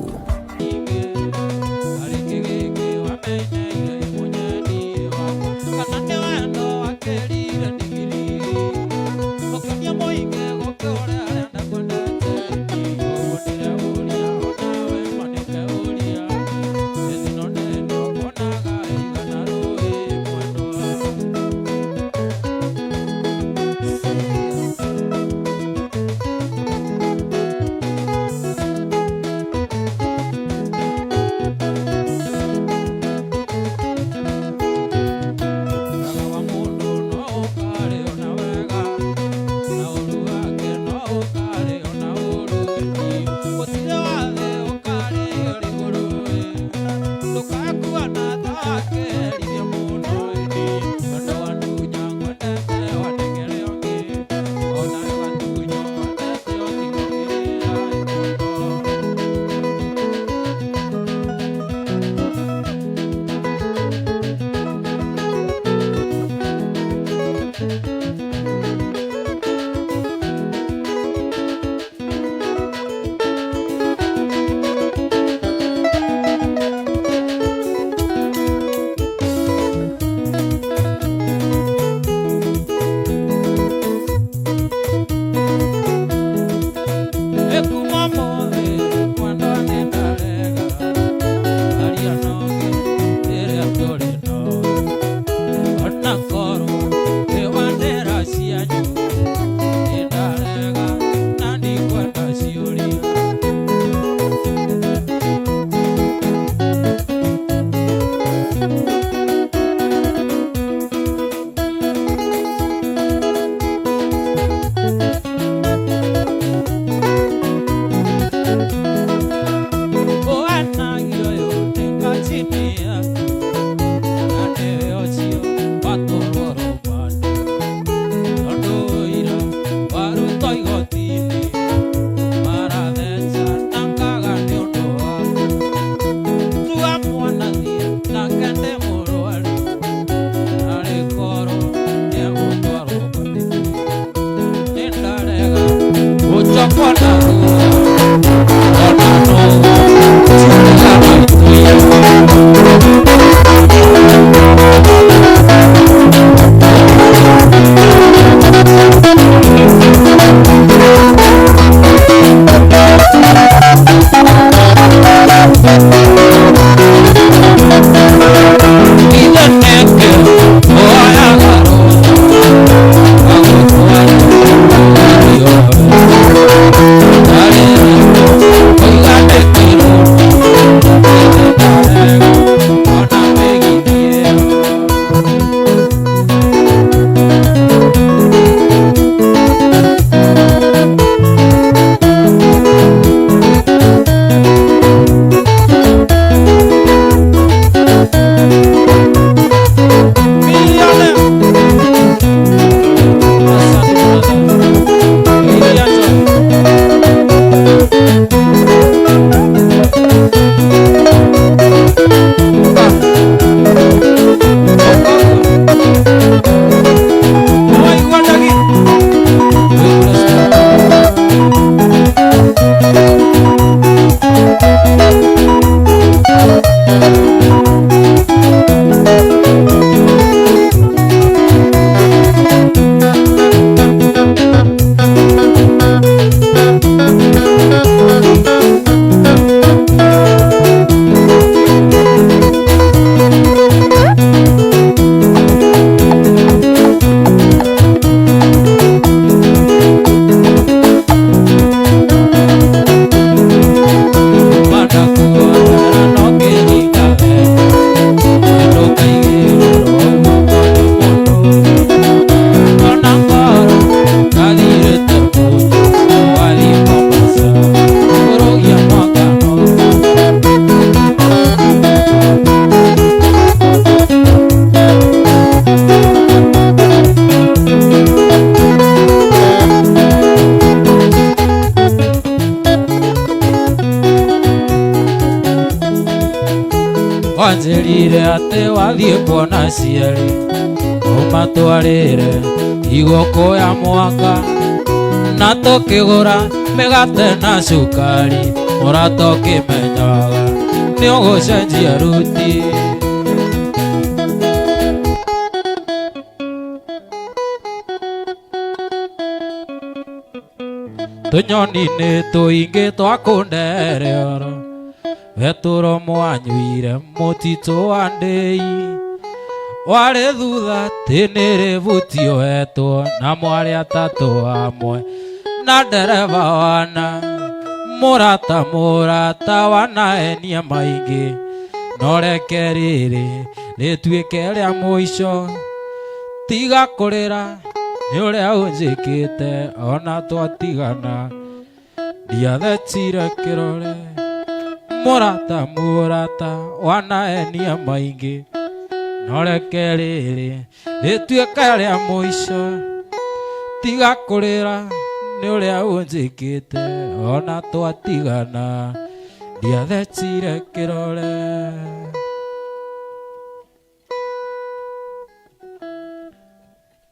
Speaker 5: wanjĩrire atĩ wathiĩ kuona cieri ũmatwarĩre igũkũ ya mwaka na tũkĩgũra mĩgate na cukari mũrata ũkĩmenyaga nĩ ũgũcenjia ruti. Tũnyoni nĩ tũingĩ twa kũndere oro vetũro mwanyuire mũtitũ wa ndĩi warĩ thutha tĩnĩrĩvutio hetwo na mwarĩ atatũ amwe na ndereva wana mũrata wanaenia maingĩ no reke rĩrĩ rĩtuĩke rĩa mũico tiga kũrĩra nĩ ũrĩa ũnjĩkĩte ona twatigana ndiathecire kĩrore mũrata wanaenia maingĩ no reke rĩrĩ rĩtuĩke rĩa mũico tiga kũrĩra nĩ ũrĩa ũnjĩkĩte ona twatigana ndiathecire kĩrore.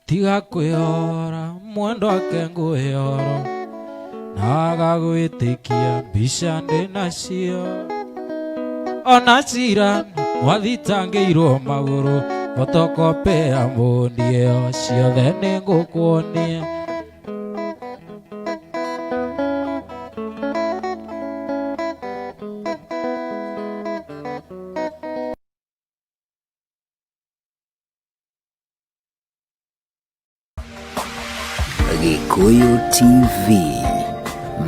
Speaker 5: Tiga kwĩyora mwendo wake ngwĩyoro na agagwĩtĩkia mbica ndĩnacio ona cira mwathitangĩirwo magũrũ photokopia mũndi ĩyo ciothe nĩ ngũkuonia.
Speaker 1: Gikuyu TV,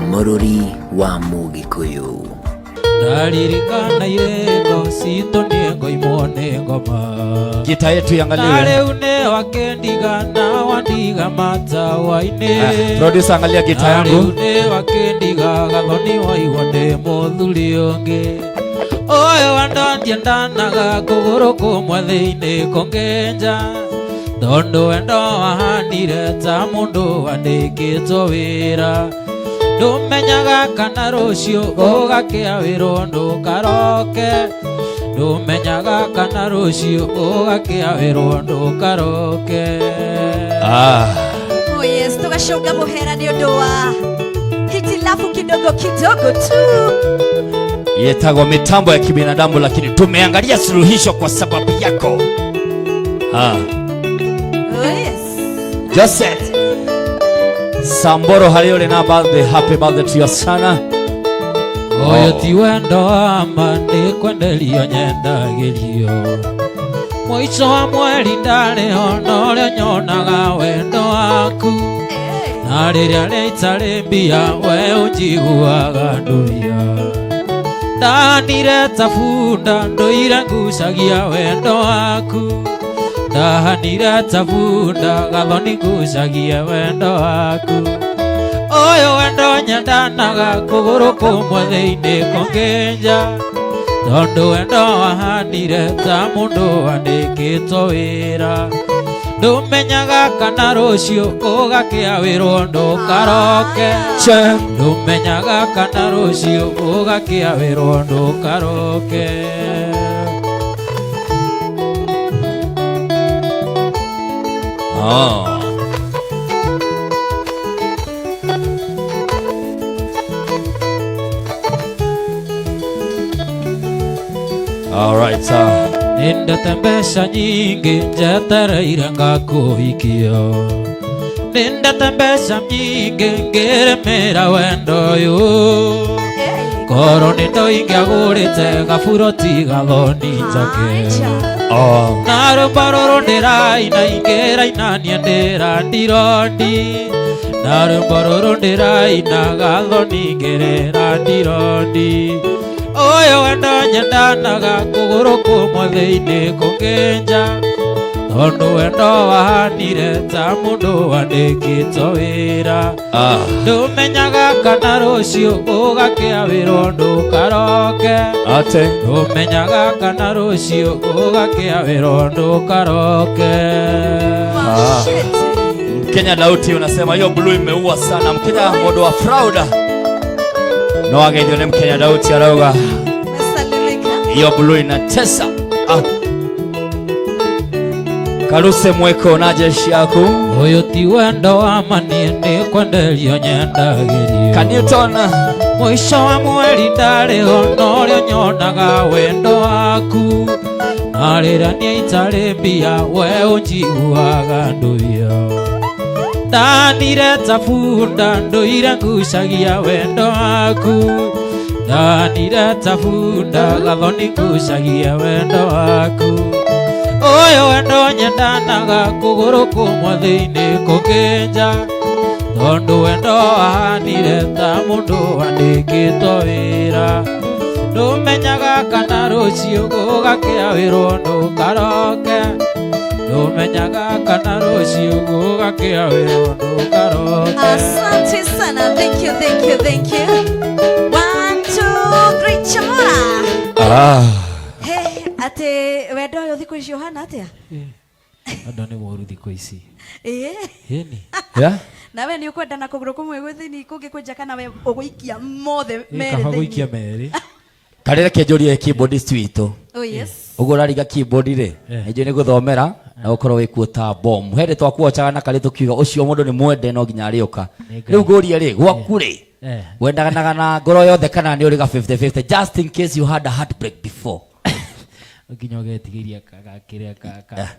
Speaker 1: mũrũri wa Mũgĩkũyũ.
Speaker 5: Ndaririkana irĩngo citũ nĩ ngoimwo nĩ ngoma
Speaker 2: Gita yetu iangaliwe.
Speaker 5: na rĩu nĩ wakendigana wandiga matawa-inĩ.
Speaker 2: Producer angalia gita yangu.
Speaker 5: Na rĩu nĩ wakendiga gathoni waigua ndĩ mũthuri ũngĩ ũyũ wandondia ndanaga kũgũrũ kũmwe thĩinĩ kũngĩnja tondũ wendo wahanire ta mũndũ wandĩkĩtwo wĩra ndũmenyaga kana rũciũ ũgakĩa wĩrwo ndũkaroke ndũmenyaga kana rũciũ ũgakĩa wĩrwo ndũkaroke.
Speaker 3: Oh yes, tukashoga muhera ni ũndũ wa hitilafu kidogo kidogo tu.
Speaker 2: Yetagwa mitambo ya kibinadamu, lakini tumeangalia suluhisho kwa sababu yako.
Speaker 3: Oh yes.
Speaker 2: Joseph Samboro haliole na birthday, happy birthday to your son.
Speaker 5: Oyo ti wendo ama nĩ kwenderio nyendagĩrio mũico wa mweri ndarĩ ona ũrĩa nyonaga wendo waku na rĩrĩa rĩitarĩ mbia we ũnjiguaga ndũria ndahanire ta bunda ndũire ngucagia wendo waku ndahanire ta bunda gathoni ngucagia wendo waku ũyũ wendo nyendanaga kũgũrũ kũmwe thĩinĩ kũngĩnja tondũ wendo wahanire ta mũndũ wandĩkĩtwo wĩra ndũmenyaga kana rũciũ ũgakĩa wĩrwo ndũkaroke ndũmenyaga kana rũciũ ũgakĩa wĩrwo ndũkaroke.
Speaker 2: All right, sir.
Speaker 5: Nindete mbeca nyingĩ njetereire ngakũhikio nindete mbeca nyingĩ ngĩrĩmĩra wendo ũyũ korwo nĩ ndũingĩagũrĩte gaburoti gathoni njake na rũmba rũrũ ndĩraina ingĩrainania ndĩra ndirondi na rũmba rũrũ ndĩraina gathoni ngĩrĩra ndirondi ũyũ wendo nyendanaga kũgũrũ kũmwe thĩinĩ kũngĩnja tondũ wendo wahanire ta mũndũ wandĩkĩtwo wĩra ndũmenyaga kana rũciũ ũgakĩa wĩrwo ndũkaroke ndũmenyaga kana rũciũ ũgakĩa wĩrwo ndũkaroke.
Speaker 2: Mkenya Lauti unasema hiyo blue imeua sana. Mkenya modo wa frauda no ageithio nĩ Mkenya Lauti arauga Hiyo blue inatesa. Karuse mweko na jeshi yako.
Speaker 5: Oyo ti wendo wa manini kwendelio nyendagirio.
Speaker 2: Can you turn?
Speaker 5: Mwisho wa mweri ndari onorio nyonaga wendo waku. Narira ni itari mbia we unjiguaga nduyo. Ndanire tafunda nduire ngucagia wendo waku. Ndanire tafunda gathoni ngucagia wendo waku. Oyo wendo nyendanaga kuguru kumwe thiini kukinja. Tondu wendo wahanire ta mundu wandikitwo wira. Ndumenyaga kana rucio gugakia wirwo ndukaroke. Ndumenyaga kana rucio gugakia wirwo ndukaroke.
Speaker 3: Asante sana, thank you, thank you, thank you. 1, 2, 3 chamora. Hey, ate wendo yo thiko icio hana atia?
Speaker 5: Ando ni woru thiko ici.
Speaker 3: Ni.
Speaker 2: Yeah.
Speaker 3: Nawe ni ukwenda na kuguru kumwe gwithini kungi kwenja kana we uguikia mothe mere
Speaker 5: thini. Guikia meri.
Speaker 2: Karere kenjorie keyboardist witu.
Speaker 3: Oh yes.
Speaker 2: Ugurariga keyboard ri. Ejo ni guthomera na ukorwo wikuota bomb. Hende twakuochaga na kali tukiuga ucio mundu ni mwende no ginya arioka. Riu ngurie ri gwaku ri. Wendaganaga na ngoro yothe kana ni uriga 50-50 just in case you had a heartbreak before.
Speaker 5: Ukinya ugetigiria kiria kaka.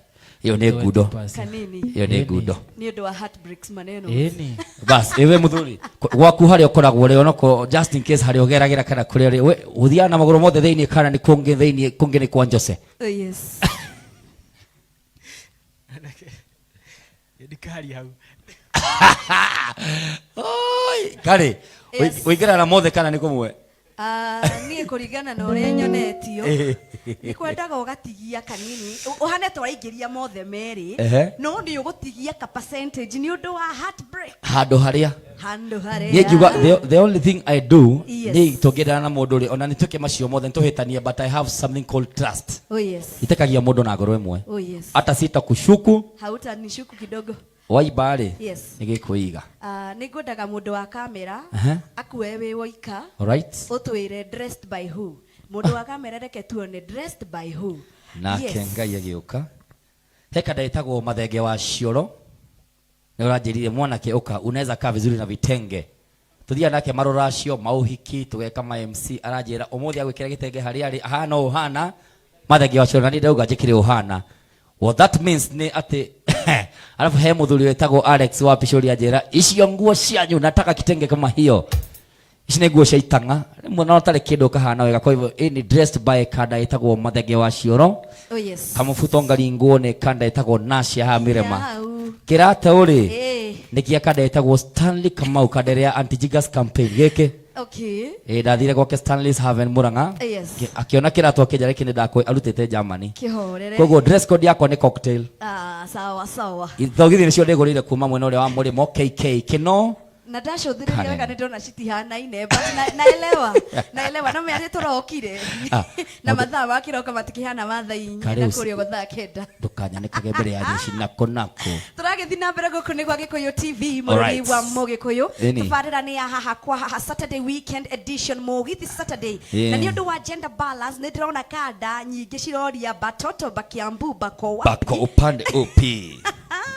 Speaker 2: Iyo ni ngudo.
Speaker 3: Kanini.
Speaker 2: Iyo ni ngudo.
Speaker 3: Ni ndo wa heartbreaks maneno.
Speaker 5: Ni.
Speaker 2: Bas ewe muthuri gwaku hari okoragwo ri onoko just in case hari ogeragira kana kuri ri we uthia na maguru mothe thiini kana ni kungi thiini kungi ni kwa Jose.
Speaker 3: Oh yes.
Speaker 7: Ndikari hau.
Speaker 2: Oi kare uigira na mothe kana ni kumwe.
Speaker 3: Niä kå ringana na å rä a nyonetio nä kwendaga å gatigia kanini å hane twaingä mothe merä no nä å gå tigia ka percentage nä å ndå wa heartbreak
Speaker 2: handå harä
Speaker 3: handå
Speaker 2: niä ngiuga the only thing I do
Speaker 3: Yes.
Speaker 2: nä tå ngä ndana na må ndå rä ona nä twä ke macio mothe nä tå hä tanie but I have something called trust
Speaker 3: Oh yes.
Speaker 2: itekagia må ndå na ngoro ĩmwe
Speaker 3: Oh yes.
Speaker 2: hata sita kushuku
Speaker 3: hautanishuku kidogo
Speaker 2: waiba rĩ
Speaker 3: Yes.
Speaker 2: nĩ gĩkũiga
Speaker 3: nä ngwendaga må ndå wa kamera akue wä woika
Speaker 2: alright
Speaker 3: å twä re dressed by who må ndå wa kamera reke tuone dressed by who
Speaker 2: nake Ngai agĩũka he kada ĩtagwo mathenge wa cioro nĩ ũranjĩrire mwanake ũka unaweza kaa vizuri na vitenge tuthia nake maroracio mauhiki tugeka ma MC aranjĩra ũmũthĩ agwĩkĩra gĩtenge harĩa arĩ ahana ũhana mathenge wa cioro na nĩ ndauga njĩkĩre ũhana what that means ni ati alafu he muthuri wetagwo Alex wa Pishori ajera icio nguo cianyu nataka kitenge kama hiyo ici nĩ nguo cia itanga mwana ũtarĩ kĩndũ kahana wega kwa hivyo ni dressed by kada ĩtagwo mathenge wa cioro
Speaker 3: Oh yes.
Speaker 2: kamubuto ngari nguo nĩ kanda ĩtagwo Nacia ha Mirema
Speaker 3: Yau.
Speaker 2: kĩrate ũrĩ
Speaker 3: Eh.
Speaker 2: nĩ kia kada ĩtagwo Stanley Kamau kada ya anti-jiggers campaign gĩkĩ
Speaker 3: Okay.
Speaker 2: ndathire gwake Stanley's Haven Murang'a
Speaker 3: Yes.
Speaker 2: akiona kĩratũ akĩnjara kĩnĩ ndakwe arutĩte Germany
Speaker 3: Kĩhorere.
Speaker 2: koguo dress code yakwa nĩ cocktail
Speaker 3: Sawa sawa.
Speaker 2: thogithi nĩcio ndĩgũrĩire kuma mwena ũrĩa wa mũrĩmo KK kĩno
Speaker 3: Na ndacũthĩrĩria wega nĩ ndona citihanaine but naelewa no mĩarĩ tũrokire na mathaa ma kĩroko matikĩhana ma thaa inya na kũrĩa ũguo thaa kenda
Speaker 2: ndũkanyanĩkage mbere ya jeshi nako
Speaker 3: tũragĩthiĩ na mbere gũkũ nĩ gwa Gikuyu TV mũrũri wa Mũgĩkũyũ tũbarĩra nĩ ya haha kwa haha Saturday weekend edition Mugithi Saturday na nĩ ũndũ wa gender balance nĩ ndĩrona kanda nyingĩ ciroria batoto bakiambu bako
Speaker 2: upande upi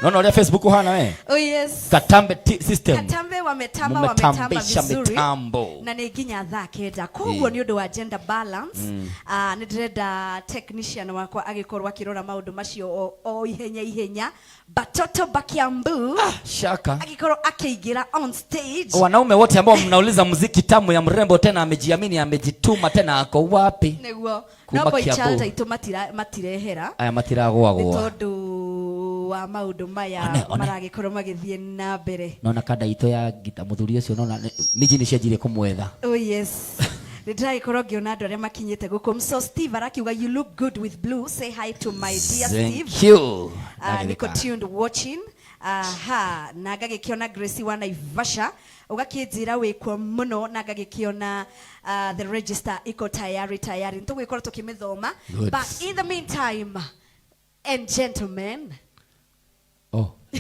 Speaker 2: naona ũrĩa Facebook hana we
Speaker 3: Oh yes.
Speaker 2: Katambe system
Speaker 3: Katambe wametamba
Speaker 2: Mumetambisha
Speaker 3: vizuri
Speaker 2: mitambo.
Speaker 3: na nĩ nginya thaa kenda koguo nĩ ũndũ wa gender balance nĩ ndĩrenda technician wakwa agĩkorwo akĩrora maũndũ macio o ihenya batoto bakiambu
Speaker 2: shaka
Speaker 3: agĩkorwo akĩingĩra on stage
Speaker 2: wanaume wote ambao mnauliza muziki tamu ya mrembo tena amejiamini amejituma tena ako wapi
Speaker 3: nĩguo no boy child aitũ matirehera
Speaker 2: aya matiragwagwa
Speaker 3: tondũ wa maũndũ maya maragĩkorwo magĩthiĩ na mbere
Speaker 2: nona kada ito ya gita muthuri ũcio nona miji nĩ cianjire kũmwetha
Speaker 3: Oh yes. Nĩndĩragĩkorwo ngĩona andũ arĩa makinyĩte gũkũ so Steve arakiuga you look good with blue say hi to my dear Steve.
Speaker 2: Thank you.
Speaker 3: Niko tuned watching na ngagĩkĩona Gracie wa Naivasha ũgakĩnjĩra wĩkwo mũno na ngagĩkĩona the register iko tayari nĩtũgũgĩkorwo tũkĩmĩthoma but in the meantime and gentlemen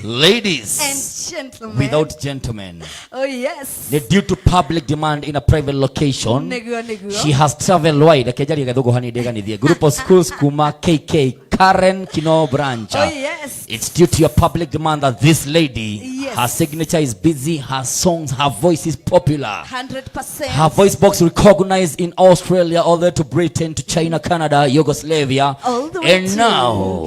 Speaker 2: Ladies
Speaker 3: and gentlemen.
Speaker 2: without gentlemen.
Speaker 3: Oh yes.
Speaker 2: Due to public demand in a private location, she has traveled wide. Group of schools Kuma KK Karen Kino branch.
Speaker 3: Oh yes.
Speaker 2: It's due to your public demand that this lady, her signature is busy, her songs, her voice is popular.
Speaker 3: 100%.
Speaker 2: Her voice box recognized in Australia, all the way to Britain, to China, Canada, Yugoslavia,
Speaker 3: all the way
Speaker 2: and
Speaker 3: to
Speaker 2: now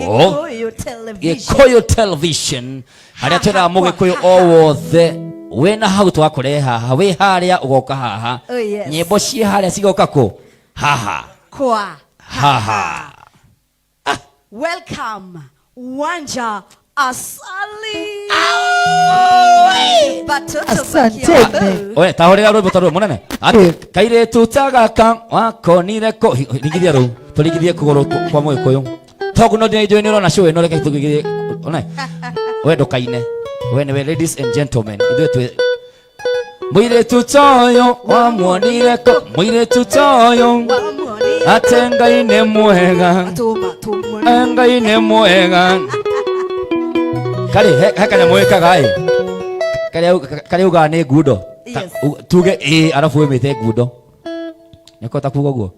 Speaker 3: Gikuyu
Speaker 2: television. Haria twira Mugikuyu owothe wena hau twakore haha wi haria ugoka haha nyimbo cie haria cigoka ku haha
Speaker 3: kwa
Speaker 2: haha.
Speaker 3: Welcome Wanja Asali.
Speaker 2: Oye tahorera rwimbo taru munene ati kaire tutagaka wakonire ko rigithia ru turigithie kuguru kwa Mugikuyu togu no ndinjo ni rona show ino reke tugithie ona we ndukaine we niwe. Ladies and gentlemen, ithuĩ twĩ mwire tutoyo wamuonire ko mwire tutoyo ate Ngai nĩ mwega Ngai nĩ mwega kari he kanyamũ wĩkaga kari uga nĩ ngundo tuge arabu wĩmĩte ngundo nĩkũhota kuga ũguo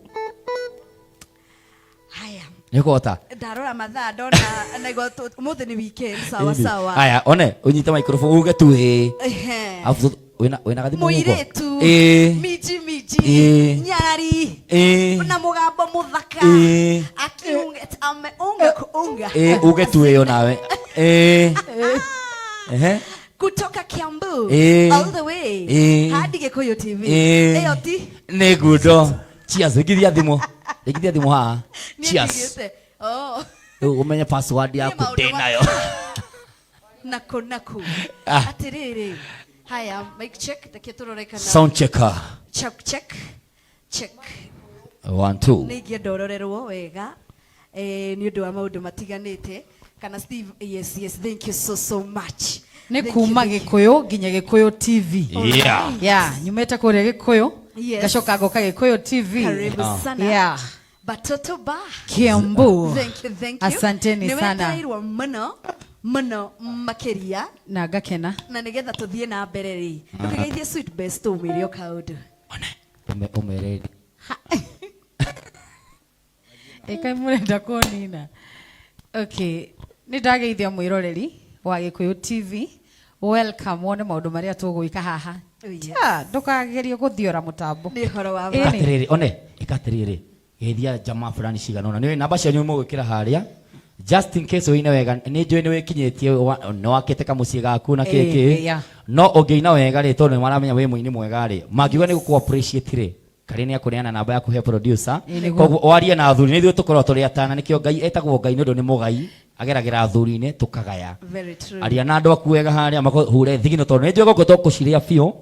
Speaker 2: nĩkũhota
Speaker 3: ndarora mathaa ndona naigua ũmũthĩ nĩ weekend sawa sawa.
Speaker 2: Haya one unyite microphone uge tu afu wena gathi
Speaker 3: mũirĩtu miji nyari na mũgambo mũthaka akiungeta unga
Speaker 2: uge tu yo nawe
Speaker 3: kutoka Kiambu all the way hadi Gikuyu TV eyo ti
Speaker 2: nĩ ngundo. Cheers, igithia thimu haha. Cheers. Umenye password yaku ndinayo.
Speaker 3: Naku atiriri. Haya, mic check takituroreka na
Speaker 2: sound checker.
Speaker 3: Check
Speaker 2: 1 2
Speaker 3: nĩgie ndororerwo wega nĩ ũndũ wa maũndũ matiganĩte kana Steve. Yes, thank you so much.
Speaker 4: Nĩ kuma Gikuyu nginya Gikuyu TV. Nyumĩte kũrĩa Gikuyu gacoka ngoka Gikuyu TV.
Speaker 3: Karibu sana. Batoto ba
Speaker 4: Kiambu.
Speaker 3: Thank you.
Speaker 4: Asanteni sana.
Speaker 3: Nĩwekairwo mũno makĩria
Speaker 4: na ngakena
Speaker 3: na nĩgetha tũthiĩ na mbere rĩ ndũkĩgeithie sweet best ũmĩre o kaũndũ
Speaker 2: umeredi
Speaker 4: ĩkai mũrenda kũnina. Okay, nĩ ndageithia mwĩroreri wa Gikuyu TV. Welcome wone maũndũ marĩa tũgwĩka haha. Ndũkagerie gũthiora mũtambo
Speaker 3: nĩ horo wa
Speaker 2: ikatiriri one ikatiriri geithia jamaa fulani ciganona nĩ namba cianyu mũgwĩkĩra haria just in case wĩine wega nĩ njũĩ nĩ wĩkinyĩtie nĩ wakĩte kamũciĩ gaku na kĩkĩ no ũngĩina wega rĩ tondũ nĩ maramenya wĩ mũini mwega rĩ mangiuga nĩ gũkũ appreciate rĩ kari nĩ akũneana namba yaku he producer koguo warie na athuri nĩ ithuĩ tũkorwo tũrĩ atana nĩkĩo Ngai etagwo Ngai nĩ ũndũ nĩ mũgai ageragĩra athuri-inĩ tũkagaya aria na andũ aku wega harĩa mahure thigino tondũ nĩ njũĩ gũkũ tũkũciria biũ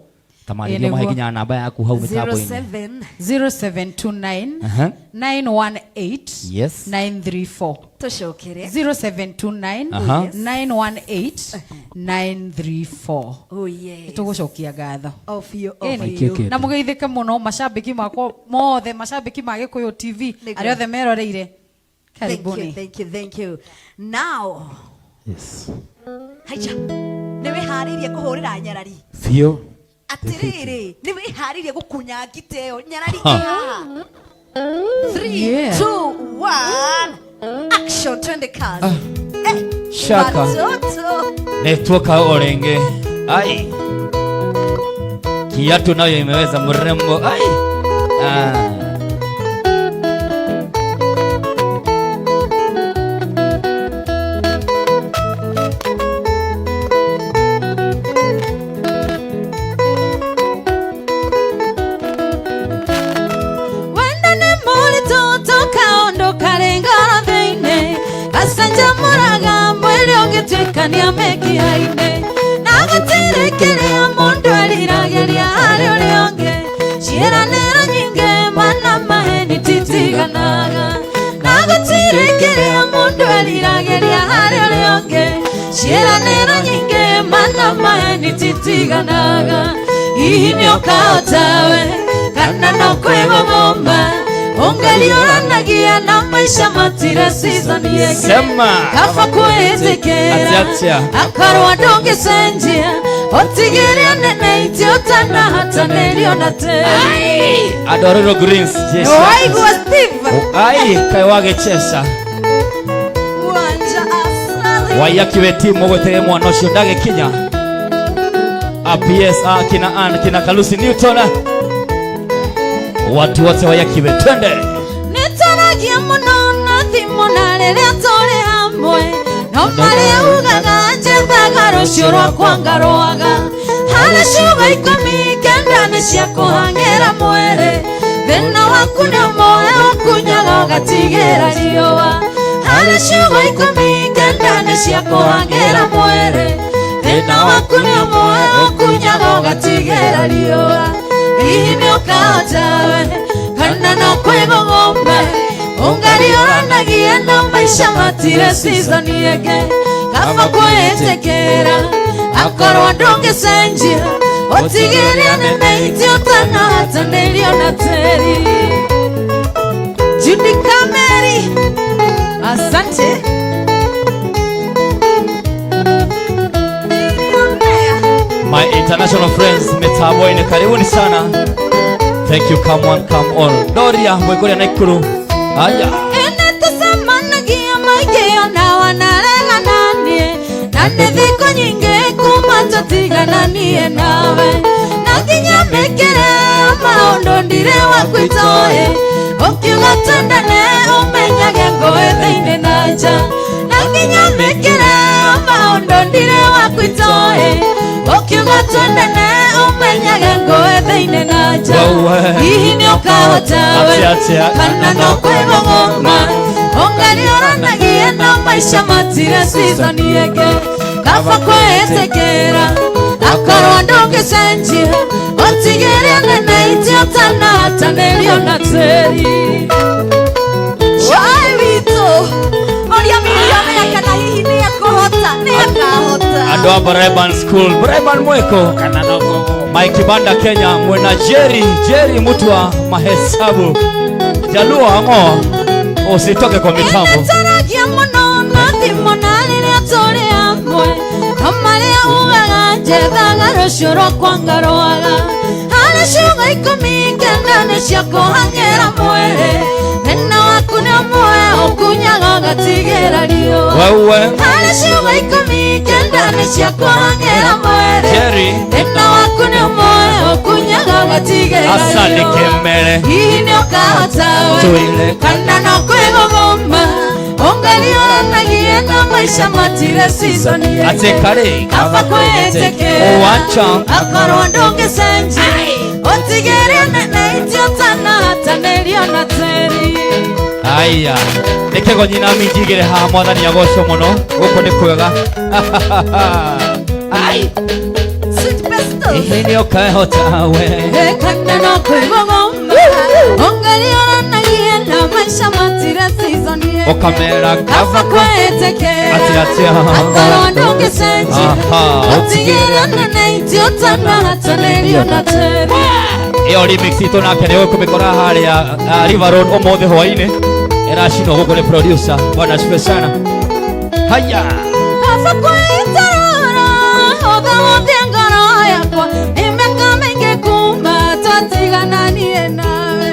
Speaker 2: tamarĩria mahe nginya namba yaku hau mĩtambo-inĩ
Speaker 4: 0729 918 934
Speaker 3: tũcokere
Speaker 4: 0729 918 934.
Speaker 3: Oh yeah.
Speaker 4: Tũgũcokia ngatho
Speaker 3: na
Speaker 4: mũgeithĩke mũno macambĩki makwa mothe macambĩki ma Gikuyu TV arĩa othe meroreire. Karibuni.
Speaker 3: Thank you. Now. Yes. Haicha. Nĩ wĩharĩirie kũhũrĩra nyarari.
Speaker 2: Biũ.
Speaker 3: Atiriri, nĩ wĩharĩirie gũkunya ngita ĩyo nyarari haha. 3 2 1 action. Twende kazi.
Speaker 2: Shaka. Netwoka orenge. Ai. Kiatu nayo imeweza mrembo. Ai.
Speaker 4: Kania meki haine na gatire kile mundu alirageria ari uri onge ciranira nyinge mana maheni titiganaga na gatire kile mundu alirageria ari uri onge ciranira nyinge mana maheni titiganaga hihi nĩ ũkahotawe kana no kwĩgomomba unge Ungalioranagia na maisha matire season yeke
Speaker 2: Sema
Speaker 4: Kafa kuetekera
Speaker 2: Atia
Speaker 4: Akarwa donge senjia Otigeria nene itiotana hata neliona te
Speaker 2: Adorero Greens Jesa
Speaker 3: Waigua Steve
Speaker 2: Ai kaiwage chesa
Speaker 3: Wanja Asali
Speaker 2: Wayakiwe timu gote mwana ucio ndage kinya APS kina Ann kina Kalusi Newton watu wote wayakiwe twende
Speaker 4: Nitaragia muno na thimo na rĩrĩa tũrĩ hamwe no marĩa ugaga njethaga rũciũ rwakwa ngarũaga harĩ ciugo ikũmi kenda nĩ cia kũhang'ĩra mwĩrĩ thĩna waku nĩ ũmwe ũkunyaga ũgatigĩra riũa harĩ ciugo ikũmi kenda nĩ cia kũhang'ĩra mwĩrĩ thĩna waku nĩ ũmwe ũkunyaga ũgatigĩra riũa hihi nĩ ũkahota we kana no kwĩgũgũmbe Ungalioranagia na maisha matire season yeke Kafa kwĩĩtĩkĩra akorwo ndũngĩcenjia ũtigĩria nene itiotana hata nĩliona tĩri Judy Kameri asante
Speaker 2: My international friends metaboine karibuni sana Thank you come on Doria mwikoria naikuru Aya
Speaker 4: Enetasamanagia mageo na wanaregananie na nĩ thikũ nyingĩ kuma tũtigananie nawe na nginya mĩkĩre maũndũ ndirĩ waku itoĩ ũkiuga twendane ũmenyage ngũĩ thĩinĩ na nja na nginya mĩkĩre maũndũ ndirĩ waku itoĩ ũkiuga twendane ũmenyage ngũĩ thĩinĩ na nja hihi nĩ ũkahota we kana no kwĩgũgũma Ungalioranagia na maisha matire season yeke Kafa kwĩĩtĩkĩra akorwo ndũngĩcenjia ũtigĩria nene itiotana hata nĩliona tĩri
Speaker 3: Wai witũ Oria milioni kana hihi nĩ ekũhota nĩ akahota
Speaker 2: Andũ a Breban School Breban mweko kana noko Mike Banda Kenya mwena Jerry mtu wa mahesabu Jaluo ang'o usitoke kwa mitambo
Speaker 4: Enetaragia muno na thimo na rĩrĩa tũrĩ hamwe no marĩa ugaga njethaga rũciũ rwakwa ngarũaga harĩ ciugo ikũmi kenda nĩ cia kũhang'ĩra mwĩrĩ thĩna waku nĩ ũmwe ũkunyaga ũgatigĩra riũa harĩ ciugo ikũmi kenda nĩ cia kũhang'ĩra mwĩrĩ thĩna waku nĩ ũmwe ũkunyaga ũgatigĩra riũa hihi nĩ ũkahota we kana no kwĩgũgũma Ungalioranagia na maisha matire season yeke
Speaker 2: Atekare
Speaker 4: Kafa kwĩĩtĩkĩra akorwo ndũngĩcenjia ũtigĩria nene itiotana hata nĩliona tĩri
Speaker 2: Aya Nekego nyina minjigire ha mwathani agocwo muno Gũkũ nĩ kwega Ai
Speaker 3: Sweet Pesto
Speaker 2: Hihi nĩ ũkahota we
Speaker 4: kana no kwĩgũgũma Ungalioranagia na maisha matire season yeke
Speaker 2: Okamera
Speaker 4: Kafa kwĩĩtĩkĩra
Speaker 2: Atia
Speaker 4: akorwo ndũngĩcenjia ũtigĩria nene itiotana hata nĩliona tĩri
Speaker 2: Iyo remix ito nake nĩ ũkũmĩkora harĩa River Road ũmũthĩ hwainĩ ĩracinwo gũkũ nĩ producer Bwana asifiwe sana Haya
Speaker 4: Kafa kwĩtarora ũthawothe ngoro yakwa imeka mĩingĩ kuma twatigananie nawe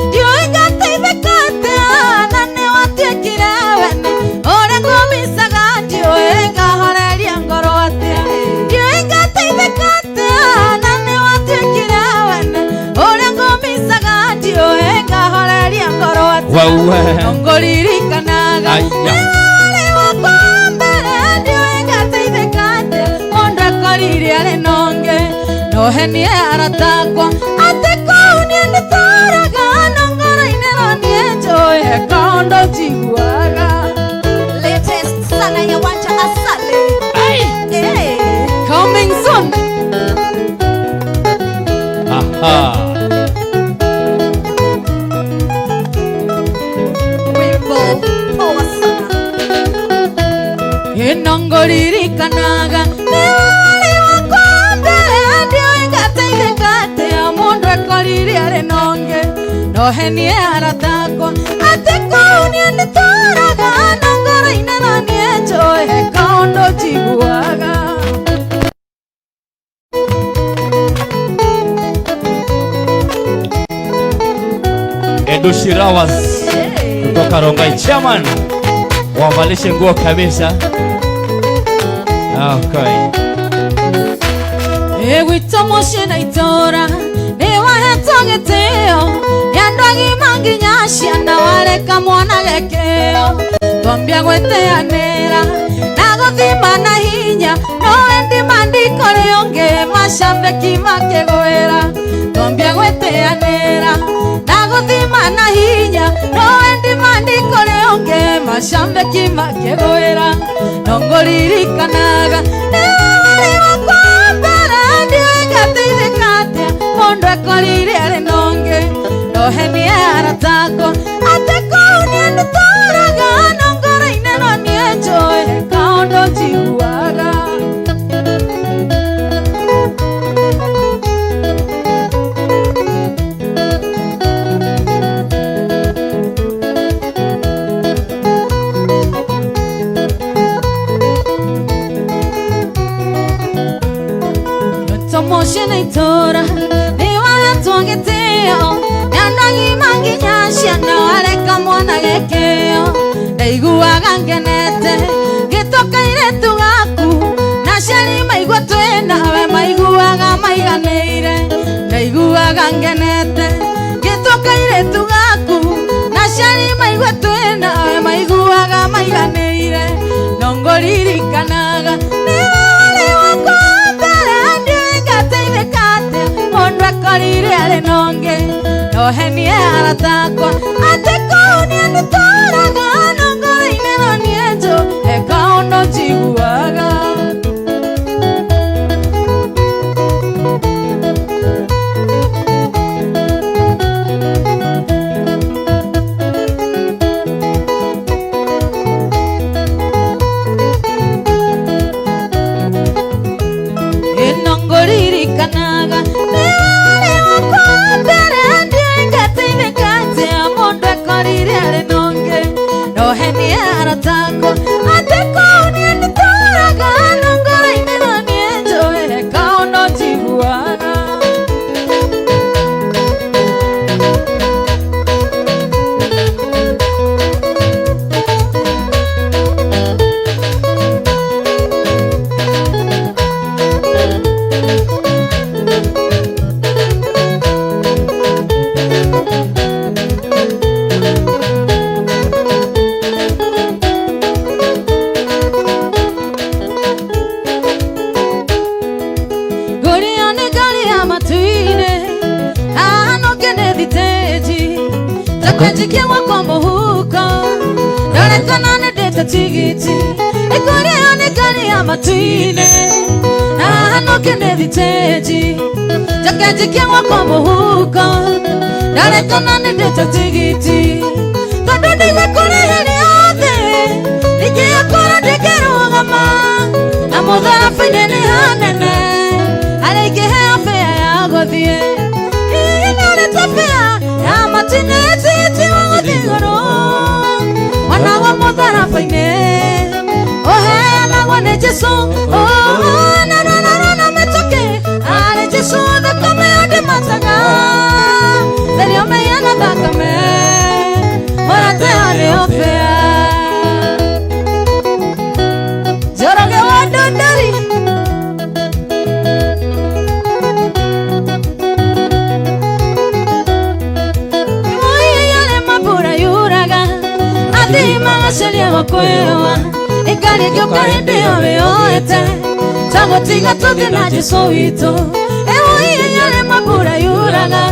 Speaker 4: ndiũĩ ngateithĩka atĩa na nĩ watuĩkire wene ũrĩa ngũmicaga ndiũĩ ngahoreria ngoro atĩa ndiũĩ ngateithĩka atĩa na nĩ watuĩkire wene ũrĩa ngũmicaga ndiũĩ ngahoreria ngoro atĩa ngũririkanaga nĩ wakwa mbere ndiũĩ ngateithĩka atĩa mũndũ akorire arĩ nonge nohenie aratakwa atĩ kũu niĩ nĩtaraga no ngoro-inĩ no niĩ njũĩ he kaũndũ njiguaga
Speaker 3: Latest sana ya Wanja Asali
Speaker 4: coming soon
Speaker 3: Wimbo poa sana
Speaker 4: inongoririkanaga nĩ warĩ wakwa mbere ndiũĩ ngateithĩka atĩa mũndũ ekorire arĩ nonge nohenie aratakwa atekunia nitoraga nongora-inĩ na niĩ njoe kaũndũ njiguaga.
Speaker 2: Edu Shirawas kutoka Rongai, chairman wavalishe nguo kabisa. Okay.
Speaker 4: Gwitũ mũciĩ na itũra nĩ wahetwo gĩtĩo nĩ andũ agima nginya ciana wareka mwana gĩkĩo. Twambia gwĩtĩanĩra na gũthima na hinya no wendi mandiko rĩongĩ macambĩki makĩgwĩra. Twambia gwĩtĩanĩra na gũthima na hinya no wendi mandiko rĩongĩ macambĩki makĩgwĩra. No ngũririkanaga mundu ekorire ari nonge nohenie aratakwa atekunia nitoraga nongora-inĩ no niĩ njoe kaũndũ njiguaga. Mũciĩ na itũra nĩ wahetwo gĩtĩo nĩ andũ agima nginya ciana wareka mwana gĩkĩo. Ndaiguaga ngenete gĩtũ kairĩtu gaku na ciari maigua twĩnawe maiguaga maiganĩire. Ndaiguaga ngenete gĩtũ kairĩtu gaku na ciari maigua twĩnawe maiguaga maiganĩire. No ngũririkanaga ekorire ari nonge nohenie aratakwa atekunia nitoraga nongora-inĩ no niĩ njoe kaũndũ njiguaga. No ngũririkanaga nohenie aratakwa atekunia nitoraga nongora-inĩ no niĩ njoe kaũndũ njiguaga. Njikia kwa muhuko ndonekana nĩndĩte tigiti ĩkũrĩo nĩ ngari ya matu-inĩ na hanoke nĩ thitĩnji. Njoke njikia kwa muhuko ndonekana nĩndĩte tigiti tondũ ndigũkũrĩha rĩothe ingĩakora ndĩngĩrũgama na mũtharabu-inĩ nĩ hanene harĩa ingĩheo bĩa ya gũthiĩ. Hihi nĩũrĩte bĩa ya matineti mwana wa mũtharabu-inĩ ũheanagwo nĩ Jesũ. Na mĩtũkĩ arĩ Jesũ thakame ndĩmataga therio mĩhiana thakame mũrate harĩ ũbĩa. Njoroge wa Ndũndũri Magacaria wakwewa ikari gĩũka hĩndĩ ĩyo wĩyoete ta gũtiga tũthiĩ na Jesũ witũ. Ewo ihenya rĩ mambura yuraga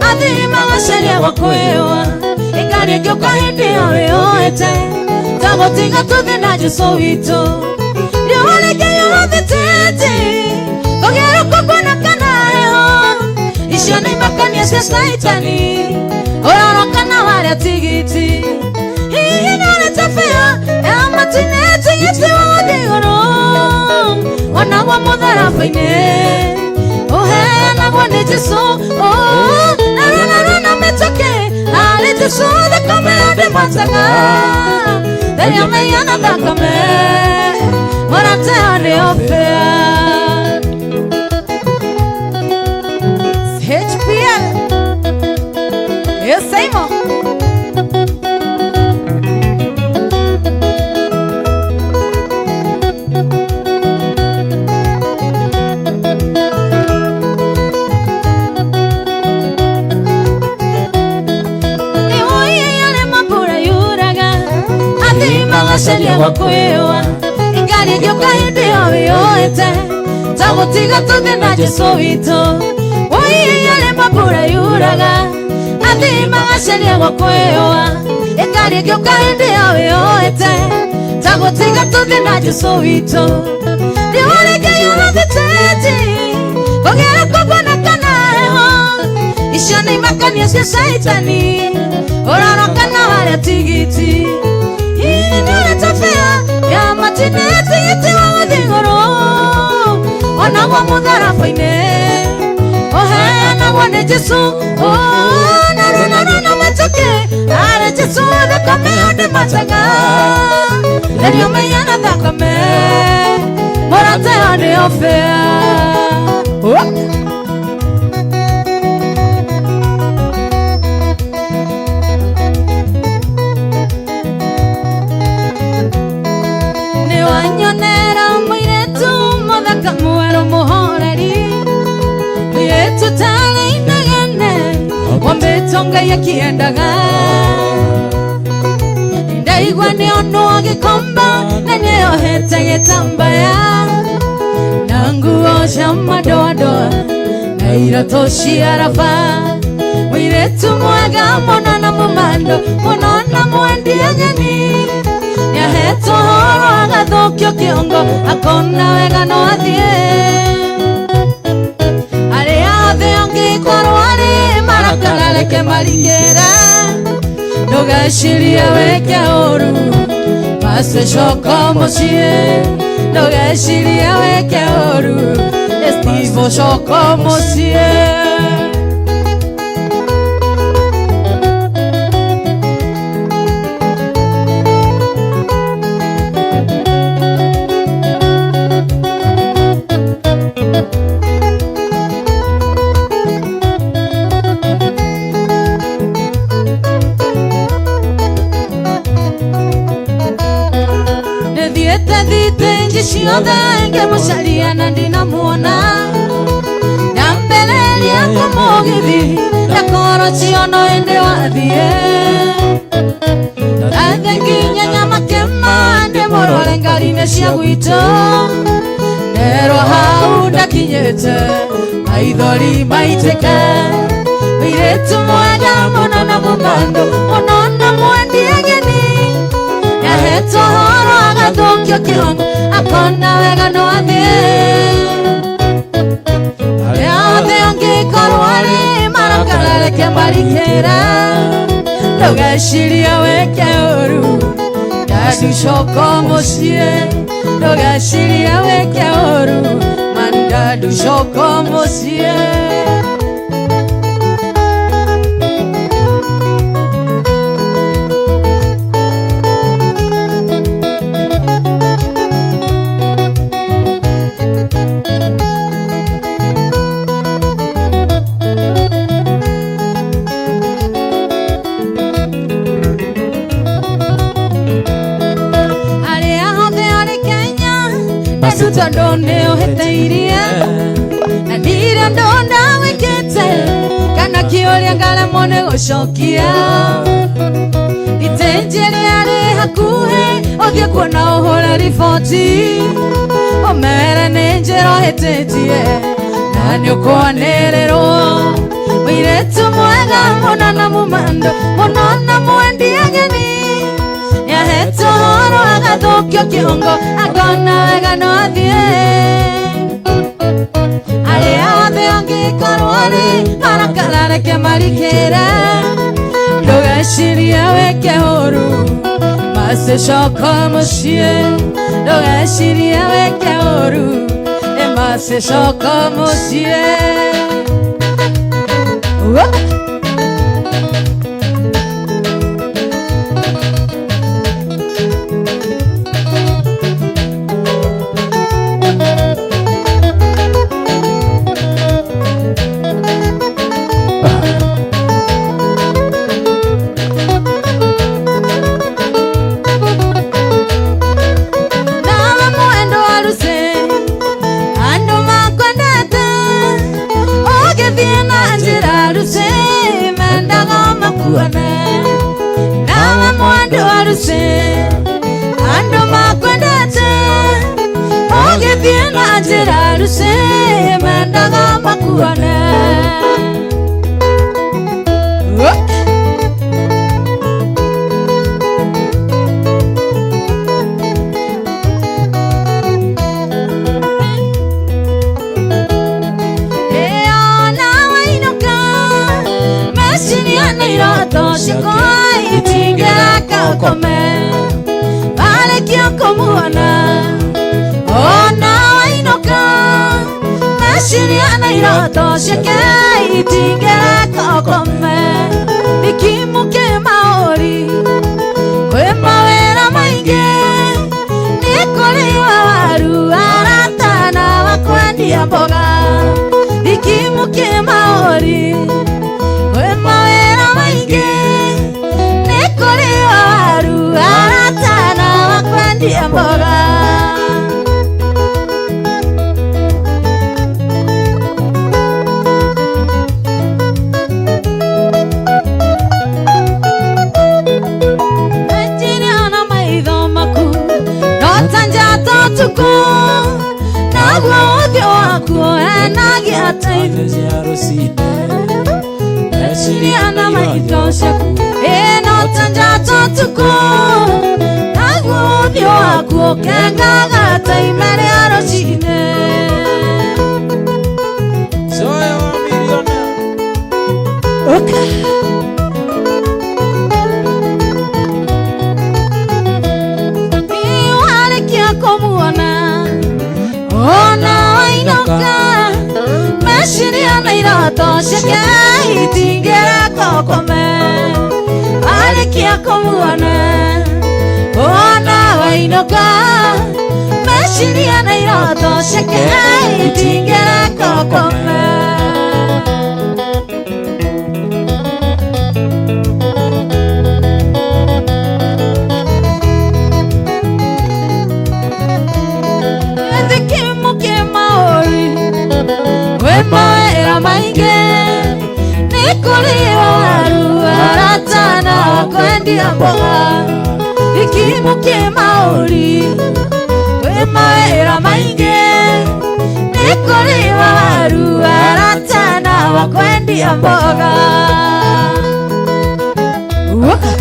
Speaker 4: athii magacaria wakwewa ikari gĩũka hĩndĩ ĩyo wĩyoete ta gũtiga tũthiĩ na Jesũ witũ. Rĩũa rĩngĩiyũra thitĩnji kũgĩrũka kwona kana heho icio nĩ imakania cia Saitani ũrorokana warĩa tigiti. Ya matineti yitiwa wadigoro wana wa mũtharabu-inĩ ũheanagwo nĩ Jesũ. Na mĩtũkĩ Jesu thakame ande matanga Daria meyana thakame Morate ane ofea HPL Yes, Seymour Seria wakwewa Ingari gyoka hindi yoyote Tagutiga tuthi na Jesu wito Oiye yale mapura yuraga Athimaga seria wakwewa Ingari gyoka hindi yoyote Tagutiga tuthi na Jesu wito Niwareke yura thiteti Kogera kogona kanaeho Isho ni makania cia saitani Oraroka na wale tigiti Nure tafea ya matineti iti wa thingoro Ona wa mutharafa ine Ohe na wane Jesu Na matoke Are Jesu thakame ande matanga Lerio meyana thakame Morate ande ofea Wanyonera mwiretu mothaka mwero muhoreri Mwiretu tale inagane Wambetonga ya kiendaga Ndaigwa ni ono agikomba Na nyeo hete getambaya Nangu osha madoa Na iratoshi arafa Mwiretu mwega monona mumando Monona mwendiagani Yaheto horo agathokio kiongo Akona wega no athie Are athe ongi korwari Marakana leke marigera Ndogashiria weke oru Mase shoko mosie Ndogashiria weke oru Estivo shoko mosie Shiothe nge musharia na ndinamuona Nambeleli yako Mugithi Yakoro chiono ende wathie Athe nginya nyama kema Nde morole ngarine cia gwito Nero hau ndakinyete Maithori maiteka Mwiretu mwega monona mumando Monona mwendi ageni Yaheto horo agathokio kiongo Akona wega no athie Athe ongi korwari Marakana leke marikera Ndogashiria weke oru Dadu shoko mosie Ndogashiria weke oru Mandadu shoko mosie Tondone ohete Na nira ndonda wikete Kana kioria ngala mone gushokia Itenjeri ari hakuhe Othie kuona uhora riboti Omere nenjero hetetie Na niukonererwo Mwiretu mwega monana mumando Monana mwendi ageni Yaheto horo agathokio kiongo Akona wega no athie Are athe ongi korwari Marakana leke marikera Ndogashiria weke oru Mase shoko mosie Ndogashiria weke oru Mase shoko mosie harusi ando makwendete ogethie na njira harusi mendaga makuane Kome vale kia komuana ona wainoka mashini anairoto sheke itingera kokome ikimuke maori kwe mawera mainge nikoli wawaru aratana wakwendia mboga ikimuke maori kwe mawera mainge dia mboga Ejini ana maitho maku notanja totuku nagwo uthio waku enagia taithia Ejini ana maitho shaku notanja totuku Ndio wako kengaga taimere arocine
Speaker 5: Zoya wa miliona
Speaker 4: Okay Iwale kia komuana Ona wainoka Meshini anairato sheke itingera kokome Wale kia komuana Ona wainoka mashini anairoto sheke itingera kokome Ezikimuke maori wema era mainge nikuli waru aratana kwendia mboga Ikimuke maori wema era mainge nikoli waru aratana wakwendia mboga Waka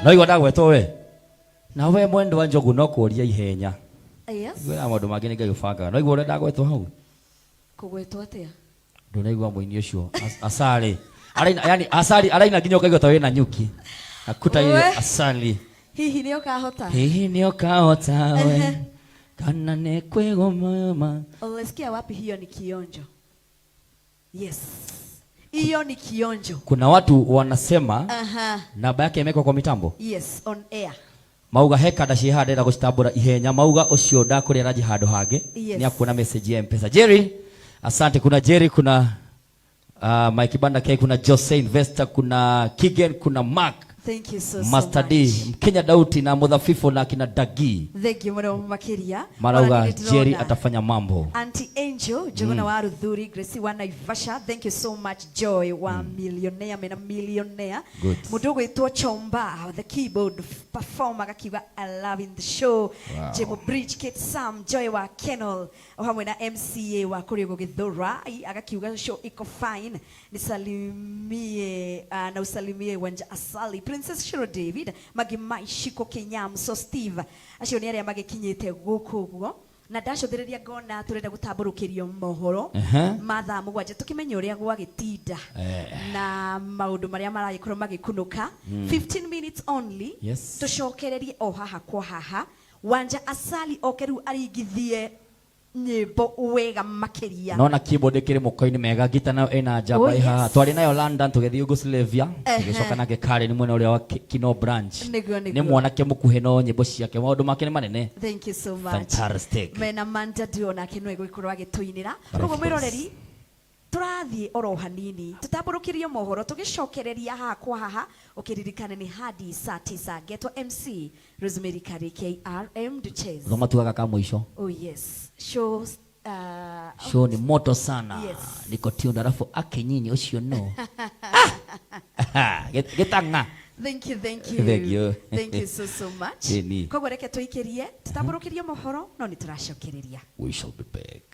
Speaker 2: Noigwa ndagwetwo we nawe mwendo wa njogu no kuria ihenya
Speaker 3: Yes
Speaker 2: gwira maundu mangi ni ngagibanga noigwa ure ndagwetwo hau
Speaker 3: kugwetwo atia
Speaker 2: ndunaigwa muini ucio Asali araina yani Asali araina nginya ukaigwa ta wina nyuki akuta ile Asali
Speaker 3: hihi nio kahota
Speaker 2: we kana ne kwigoma
Speaker 3: Ulisikia wapi hiyo ni kionjo Yes Hiyo ni kionjo.
Speaker 2: Kuna watu wanasema namba yake imewekwa kwa mitambo.
Speaker 3: Yes, on air.
Speaker 2: Mauga heka dashi hade na gustambura ihenya mauga ucio ndakuri raji hado hage
Speaker 3: yes.
Speaker 2: Ni akuna message ya M-Pesa. Jerry, asante. Kuna Jerry, kuna Mike Banda K, kuna Jose Investor, kuna Kigen, kuna Mark,
Speaker 3: Thank you so
Speaker 2: Master
Speaker 3: much.
Speaker 2: D Mkenya Dauti na Mudhafifu na kina Dagi
Speaker 3: Thank you muno makiria.
Speaker 2: marauga Jerry atafanya mambo.
Speaker 3: Auntie Angel, Jogona wa Ruthuri, Gracie wa Naivasha. Thank you so much Joy wa millionaire mena millionaire.
Speaker 2: Good.
Speaker 3: Mudogo itwa Chomba, the keyboard performer akiwa I love in the show.
Speaker 2: Wow.
Speaker 3: Jemo Bridge Kate Sam, Joy wa Kennel, hamwe na MCA wa Kurigo Githura, akakiuga show iko fine. Nisalimie na usalimie Wanja Asali, Princess Shiro David, Magimai Shiko Kenyam, so Steve. Acio ni aria magikinyite guku guo. Na ndacothereria ngona turenda gutamburukirio mohoro mathaa mugwanja tukimenya uria gwagitinda na maundu maria maragikorwo magikunuka 15 minutes only.
Speaker 2: Yes.
Speaker 3: Tucokererie o haha kwa haha. Wanja Asali okeru aringithie nyimbo wega makiria.
Speaker 2: Nona keyboard kiri muko-ini mega, gita nayo ena njamba ihaha. Twari nayo London tugethi Yugoslavia, tugicoka nake Karen mwena uria wa Kino branch. Ni mwanake mukuhe no nyimbo ciake, maundu make ni manene.
Speaker 3: Thank you so much.
Speaker 2: Fantastic.
Speaker 3: Mena manja ndiona kinwe guikorwo agituinira. Koguo mwiroreri turathie oro hanini tutamburukirio mohoro tugicokereria haha kwa haha ukiririkana ni hadi saa 9 getwo MC Rosemary Karey KRM Duchess.
Speaker 2: Ngoma tuaga kama mwisho.
Speaker 3: Oh yes. Show
Speaker 2: show ni moto sana.
Speaker 3: Yes.
Speaker 2: Niko tuned alafu akenyinyi ucio no. Getanga.
Speaker 3: Thank you.
Speaker 2: Thank you.
Speaker 3: Thank you so much.
Speaker 2: Jenny.
Speaker 3: Koguo reke tuikirie tutamburukirio mohoro no ni turacokereria.
Speaker 2: We shall be back.